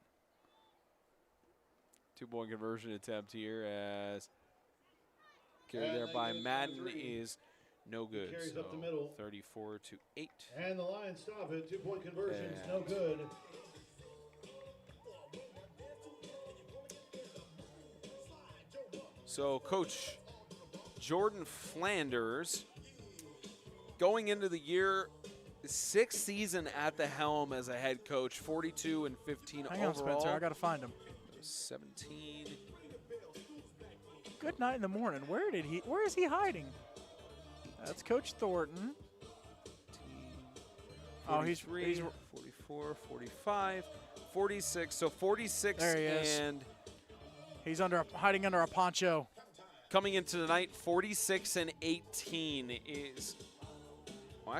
Speaker 4: 2-point conversion attempt here as carry
Speaker 3: And
Speaker 4: there
Speaker 3: they
Speaker 4: by
Speaker 3: get
Speaker 4: Madden
Speaker 3: number 3.
Speaker 4: is no good.
Speaker 3: carries
Speaker 4: So
Speaker 3: up the middle.
Speaker 4: 34-8.
Speaker 3: And the Lions stop it. 2-point conversion's
Speaker 4: And-
Speaker 3: no good.
Speaker 4: So Coach Jordan Flanders going into the year, 6th season at the helm as a head coach, 42-15
Speaker 2: Hang on,
Speaker 4: overall.
Speaker 2: Spencer. I got to find him.
Speaker 4: 17.
Speaker 2: Good night in the morning. Where is he hiding? That's Coach Thornton. Oh, he's
Speaker 4: 44, 45, 46. So 46
Speaker 2: There he is.
Speaker 4: and
Speaker 2: He's hiding under a poncho.
Speaker 4: coming into tonight, 46-18 is. Well,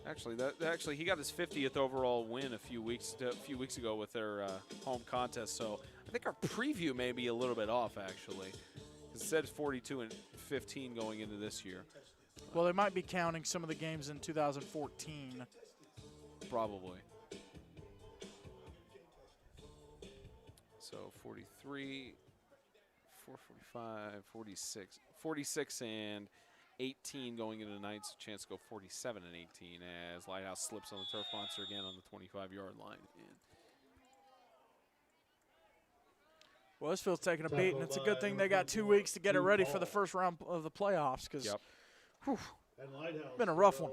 Speaker 4: actually, he got his 50th overall win a few weeks ago with their home contest. So I think our preview may be a little bit off actually. It said 42-15 going into this year.
Speaker 2: Well, they might be counting some of the games in 2014.
Speaker 4: Probably. So 43, 445, 46, 46 and 18 going into tonight's chance to go 47 and 18 as Lighthouse slips on the turf monster again on the 25-yard line. And
Speaker 2: Well, this field's taking a beat, and it's a good thing they got 2 weeks to get it ready for the first round of the playoffs because it's been a rough one.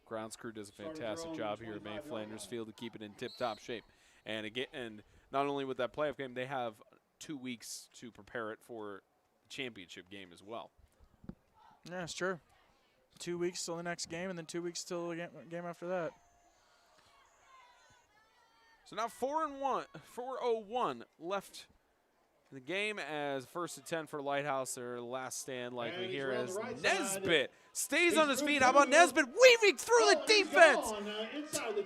Speaker 4: grounds crew does a fantastic job here at May Flanders Field to keep it in tip-top shape. And again, and not only with that playoff game, they have 2 weeks to prepare it for the championship game as well.
Speaker 2: Yeah, it's true. 2 weeks till the next game, and then 2 weeks till the game after that.
Speaker 4: So now 4:01 left in the game as 1st and 10 for Lighthouse. Their last stand likely here as Nesbitt stays on his feet. How about Nesbitt weaving through the defense?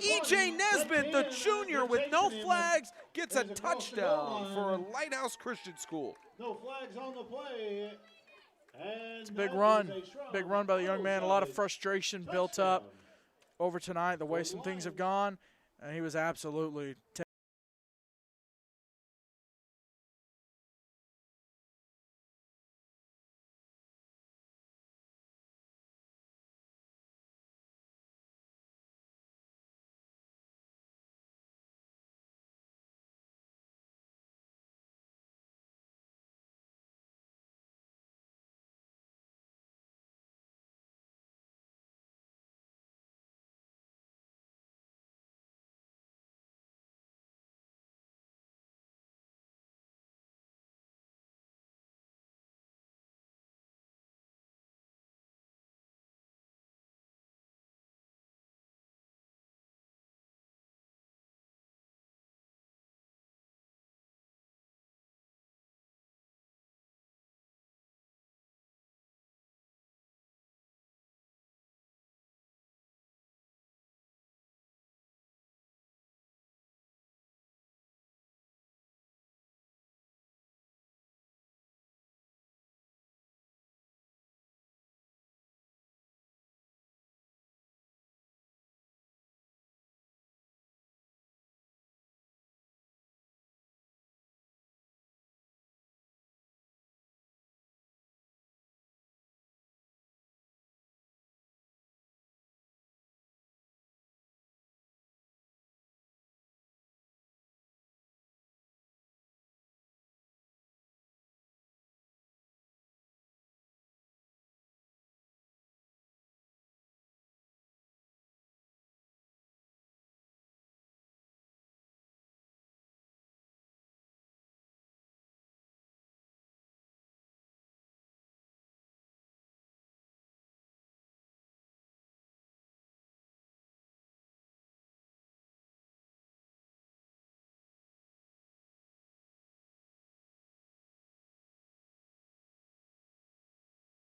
Speaker 4: E.J. Nesbitt, the junior with no flags, gets a touchdown for Lighthouse Christian School.
Speaker 3: No flags on the play.
Speaker 2: It's a big run. Big run by the young man. A lot of frustration built up over tonight, the way some things have gone. And he was absolutely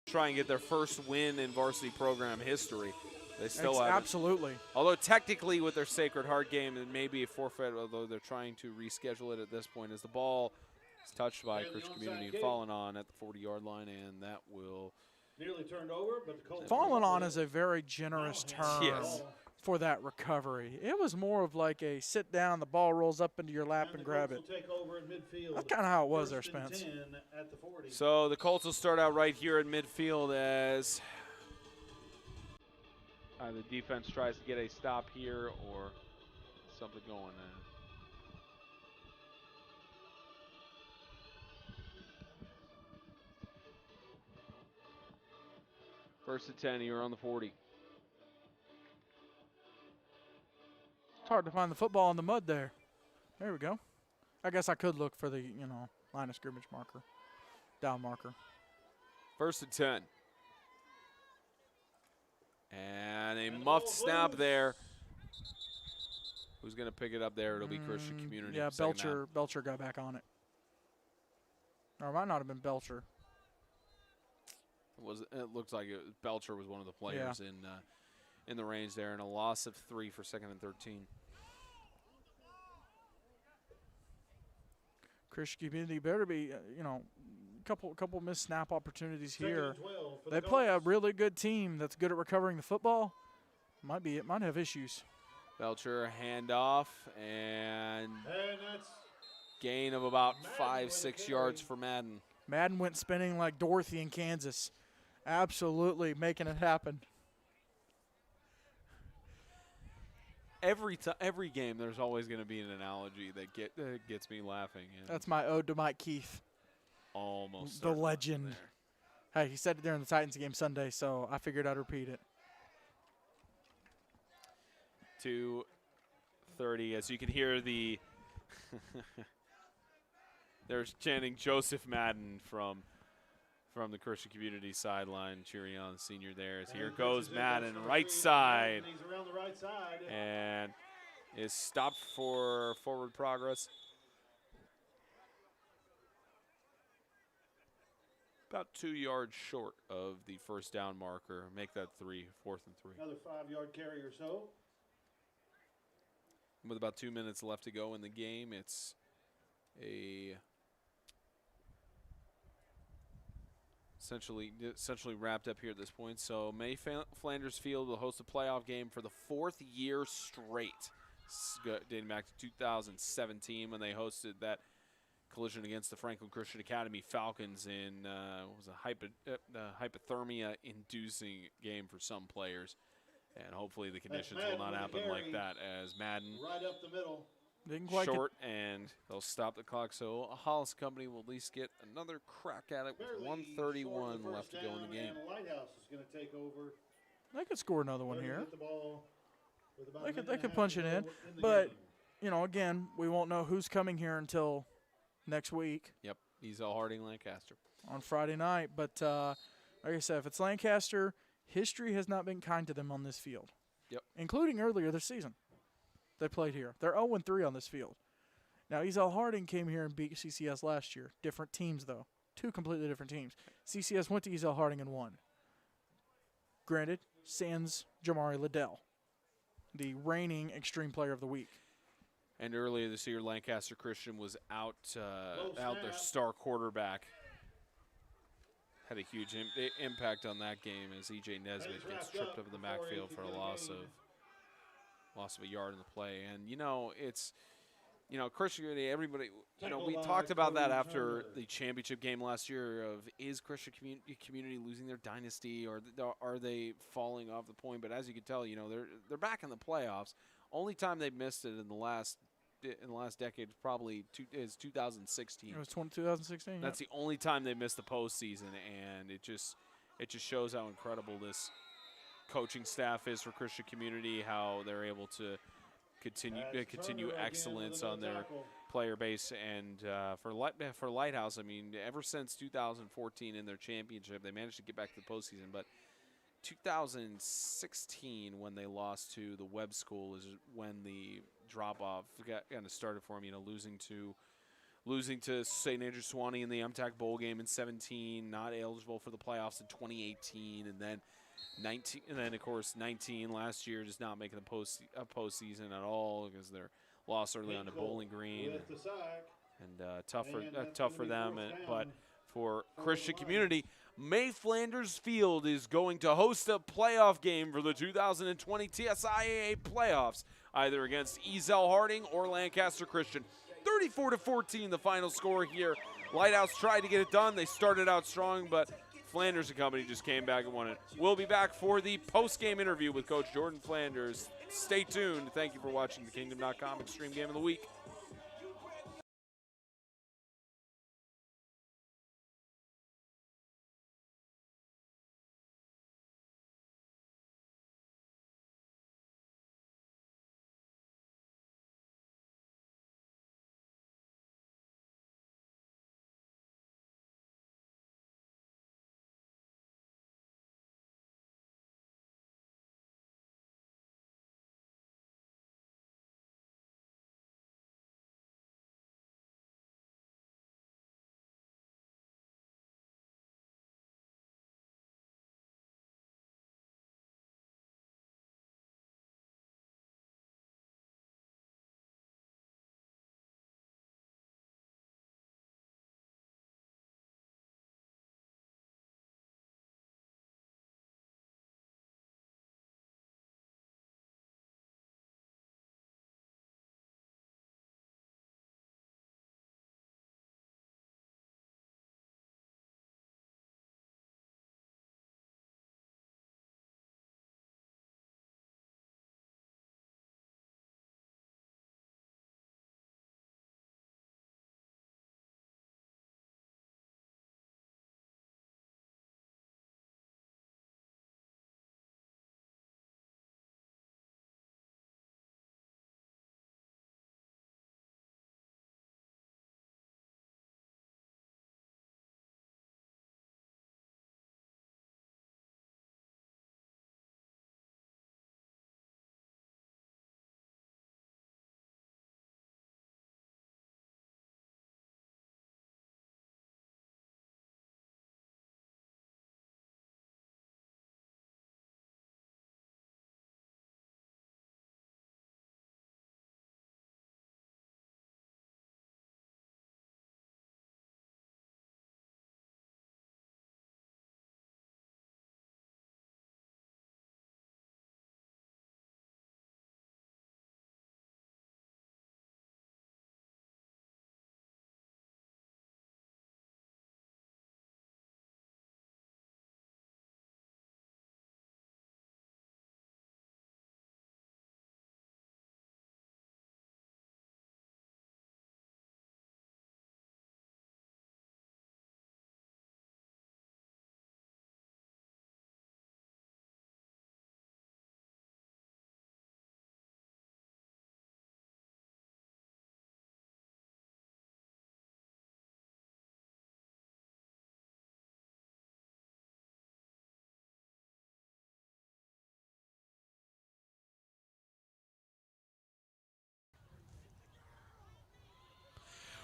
Speaker 4: try and get their first win in varsity program history. They still have
Speaker 2: absolutely.
Speaker 4: Although technically with their Sacred Heart game, it may be a forfeit, although they're trying to reschedule it at this point as the ball is touched by Christian Community and fallen on at the 40-yard line, and that will
Speaker 3: nearly turned over, but the Colts
Speaker 2: fallen on is a very generous term
Speaker 4: Yes.
Speaker 2: for that recovery. It was more of like a sit down, the ball rolls up into your lap and grab it.
Speaker 3: Take over at midfield.
Speaker 2: That's kind of how it was there,
Speaker 3: First and
Speaker 2: Spence.
Speaker 3: 10 at the 40.
Speaker 4: So the Colts will start out right here at midfield as the defense tries to get a stop here or something going on. First and 10 here on the 40.
Speaker 2: It's hard to find the football in the mud there. There we go. I guess I could look for the, line of scrimmage marker, down marker.
Speaker 4: First and 10. And a muffed snap there. Who's going to pick it up there? It'll be Christian Community.
Speaker 2: Yeah,
Speaker 4: Second half.
Speaker 2: Belcher got back on it. Or it might not have been Belcher.
Speaker 4: It looks like Belcher was one of the players in the range there, and a loss of 3 for 2nd and 13.
Speaker 2: Christian Community better be, couple missed snap opportunities
Speaker 3: Second
Speaker 2: here.
Speaker 3: and 12 for
Speaker 2: They
Speaker 3: the
Speaker 2: play a
Speaker 3: Colts.
Speaker 2: really good team that's good at recovering the football. It might have issues.
Speaker 4: Belcher handoff and
Speaker 3: that's
Speaker 4: gain of about
Speaker 3: Madden
Speaker 4: 5,
Speaker 3: with
Speaker 4: 6
Speaker 3: carry.
Speaker 4: yards for Madden.
Speaker 2: Madden went spinning like Dorothy in Kansas Absolutely making it happen.
Speaker 4: Every game, there's always going to be an analogy that gets me laughing. And
Speaker 2: That's my ode to Mike Keith,
Speaker 4: almost
Speaker 2: the
Speaker 4: certain
Speaker 2: legend.
Speaker 4: there.
Speaker 2: Hey, he said it during the Titans game Sunday, so I figured I'd repeat it.
Speaker 4: 2:30, as you can hear the they're chanting Joseph Madden from the Christian Community sideline, cheering on the senior there. As here goes Madden, right side,
Speaker 3: He's around the right side.
Speaker 4: and is stopped for forward progress. About 2 yards short of the first down marker. Make that 3, 4th and 3.
Speaker 3: Another 5-yard carry or so.
Speaker 4: With about 2 minutes left to go in the game, it's essentially wrapped up here at this point. So Flanders Field will host a playoff game for the 4th year straight, dating back to 2017 when they hosted that collision against the Franklin Christian Academy Falcons in was a hypothermia-inducing game for some players. And hopefully the conditions will not happen like that, as Madden
Speaker 3: Right up the middle.
Speaker 2: Didn't quite
Speaker 4: short, and they'll stop the clock. So Hollis Company will at least get another crack at it with 1:31 left to go in the game.
Speaker 3: And Lighthouse is going to take over.
Speaker 2: They could score another one here.
Speaker 3: Hit the ball with about a
Speaker 2: They
Speaker 3: minute
Speaker 2: could
Speaker 3: and a half
Speaker 2: punch
Speaker 3: to
Speaker 2: it
Speaker 3: go
Speaker 2: in,
Speaker 3: the
Speaker 2: but
Speaker 3: game.
Speaker 2: you know, again, we won't know who's coming here until next week
Speaker 4: Yep, Ezel Harding, Lancaster.
Speaker 2: on Friday night. But like I said, if it's Lancaster, history has not been kind to them on this field.
Speaker 4: Yep.
Speaker 2: Including earlier this season. They played here. They're 0-3 on this field. Now, Ezel Harding came here and beat CCS last year. Different teams, though. 2 completely different teams. CCS went to Ezel Harding and won. Granted, sans Jamari Liddell, the reigning Extreme Player of the Week.
Speaker 4: And earlier this year, Lancaster Christian was out their star quarterback. Had a huge impact on that game as E.J. Nesbitt gets tripped over the backfield for a loss of a yard in the play. And, you know, it's, you know, Christian Community, everybody, you know, we talked about that after the championship game last year of, is Christian Community losing their dynasty, or are they falling off the point? But as you can tell, you know, they're back in the playoffs. Only time they've missed it in the last decade probably is 2016.
Speaker 2: It was 2016.
Speaker 4: That's the only time they missed the postseason, and it just shows how incredible this coaching staff is for Christian Community, how they're able to continue excellence on their player base. And for Lighthouse, I mean, ever since 2014 in their championship, they managed to get back to the postseason, but 2016, when they lost to the Webb School, is when the drop-off kind of started for them. You know, losing to St. Andrew Sewanee in the MTAC Bowl game in 17, not eligible for the playoffs in 2018, and then 19, and then of course 19 last year, just not making a postseason at all because they're lost early on to Bowling Green, and tough for them. But for Christian Community, May Flanders Field is going to host a playoff game for the 2020 TSIAA playoffs, either against Ezel Harding or Lancaster Christian. 34-14 the final score here. Lighthouse tried to get it done. They started out strong, but Flanders and company just came back and won it. We'll be back for the post-game interview with Coach Jordan Flanders. Stay tuned. Thank you for watching the Kingdom.com Extreme Game of the Week.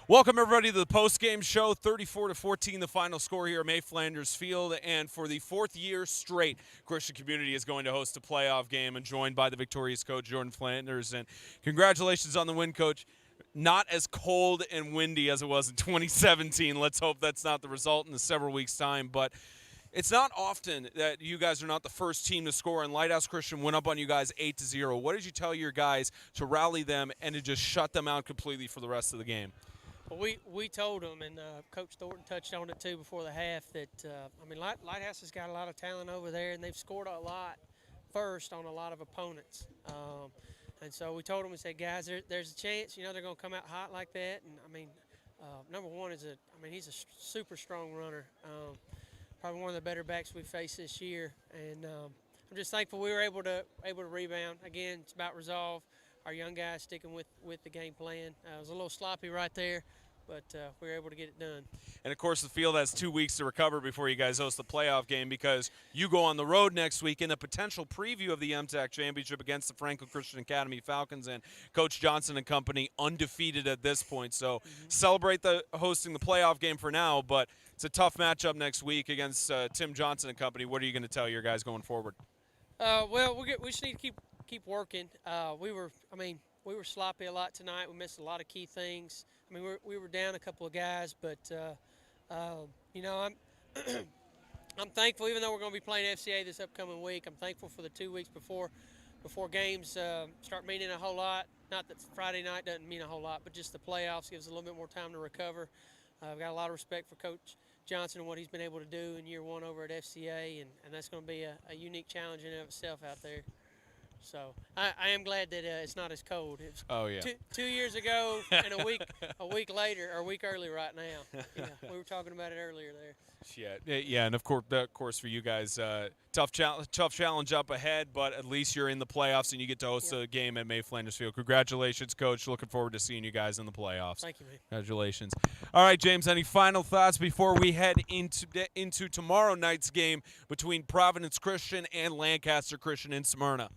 Speaker 1: Welcome, everybody, to the post-game show. 34-14, the final score here at May Flanders Field. And for the fourth year straight, Christian Community is going to host a playoff game and joined by the victorious coach, Jordan Flanders. And congratulations on the win, Coach. Not as cold and windy as it was in 2017. Let's hope that's not the result in the several weeks' time. But it's not often that you guys are not the first team to score, and Lighthouse Christian went up on you guys 8-0. What did you tell your guys to rally them and to just shut them out completely for the rest of the game?
Speaker 7: Well, we told them, and Coach Thornton touched on it too before the half, that Lighthouse has got a lot of talent over there, and they've scored a lot first on a lot of opponents. And so we told them, we said, guys, there's a chance, they're going to come out hot like that. And number one is he's a super strong runner, probably one of the better backs we've faced this year. And I'm just thankful we were able to rebound. Again, it's about resolve. Our young guys sticking with the game plan. It was a little sloppy right there, but we were able to get it done.
Speaker 1: And, of course, the field has 2 weeks to recover before you guys host the playoff game, because you go on the road next week in a potential preview of the MTAC Championship against the Franklin Christian Academy Falcons, and Coach Johnson and company undefeated at this point. So celebrate hosting the playoff game for now, but it's a tough matchup next week against Tim Johnson and company. What are you going to tell your guys going forward?
Speaker 7: Well, we just need to keep working. We were sloppy a lot tonight. We missed a lot of key things. We were down a couple of guys, but I'm I'm thankful. Even though we're going to be playing FCA this upcoming week, I'm thankful for the 2 weeks before games start meaning a whole lot. Not that Friday night doesn't mean a whole lot, but just the playoffs gives a little bit more time to recover. I've got a lot of respect for Coach Johnson and what he's been able to do in year one over at FCA, and that's going to be a unique challenge in and of itself out there. So I am glad that it's not as cold. It was 2 years ago and a week later, or a week early right now. We were talking about it earlier there.
Speaker 1: Yeah, and of course for you guys, tough challenge up ahead, but at least you're in the playoffs and you get to host a game at May Flanders Field. Congratulations, Coach. Looking forward to seeing you guys in the playoffs.
Speaker 7: Thank you, man.
Speaker 1: Congratulations. All right, James, any final thoughts before we head into tomorrow night's game between Providence Christian and Lancaster Christian in Smyrna?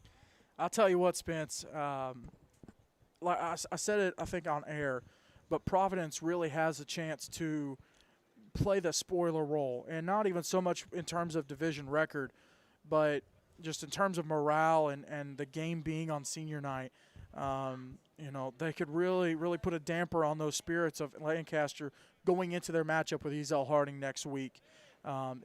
Speaker 2: I'll tell you what, Spence. Like I said it, I think, on air, but Providence really has a chance to play the spoiler role, and not even so much in terms of division record, but just in terms of morale and the game being on senior night. They could really put a damper on those spirits of Lancaster going into their matchup with Ezel Harding next week.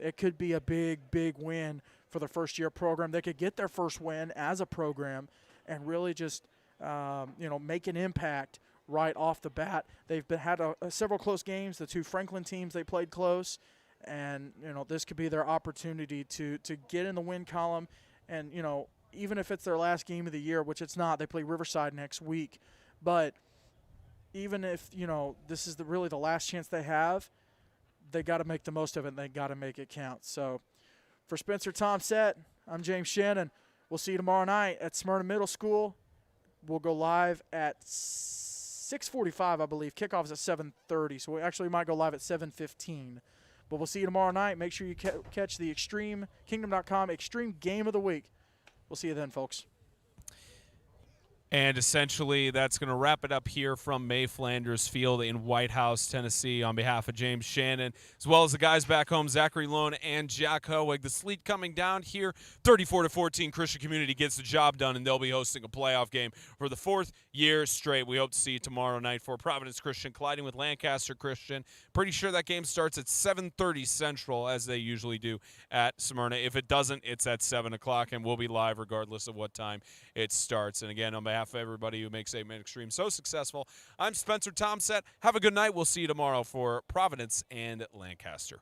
Speaker 2: It could be a big win for the first-year program. They could get their first win as a program and really just, make an impact right off the bat. They've had several close games. The two Franklin teams, they played close. And, this could be their opportunity to get in the win column. And, even if it's their last game of the year, which it's not, they play Riverside next week. But even if, this is really the last chance they have, they got to make the most of it, and they got to make it count. So, for Spencer Tomsett, I'm James Shannon. We'll see you tomorrow night at Smyrna Middle School. We'll go live at 6:45, I believe. Kickoff is at 7:30, so we might go live at 7:15. But we'll see you tomorrow night. Make sure you catch the ExtremeKingdom.com Extreme Game of the Week. We'll see you then, folks.
Speaker 1: And essentially, that's going to wrap it up here from May Flanders Field in White House, Tennessee. On behalf of James Shannon, as well as the guys back home, Zachary Lone and Jack Hoeg. The sleet coming down here, 34-14. Christian Community gets the job done, and they'll be hosting a playoff game for the fourth year straight. We hope to see you tomorrow night for Providence Christian colliding with Lancaster Christian. Pretty sure that game starts at 7:30 Central, as they usually do at Smyrna. If it doesn't, it's at 7 o'clock, and we'll be live regardless of what time it starts. And again, on behalf of everybody who makes 8 Man Extreme so successful, I'm Spencer Tomsett. Have a good night. We'll see you tomorrow for Providence and Lancaster.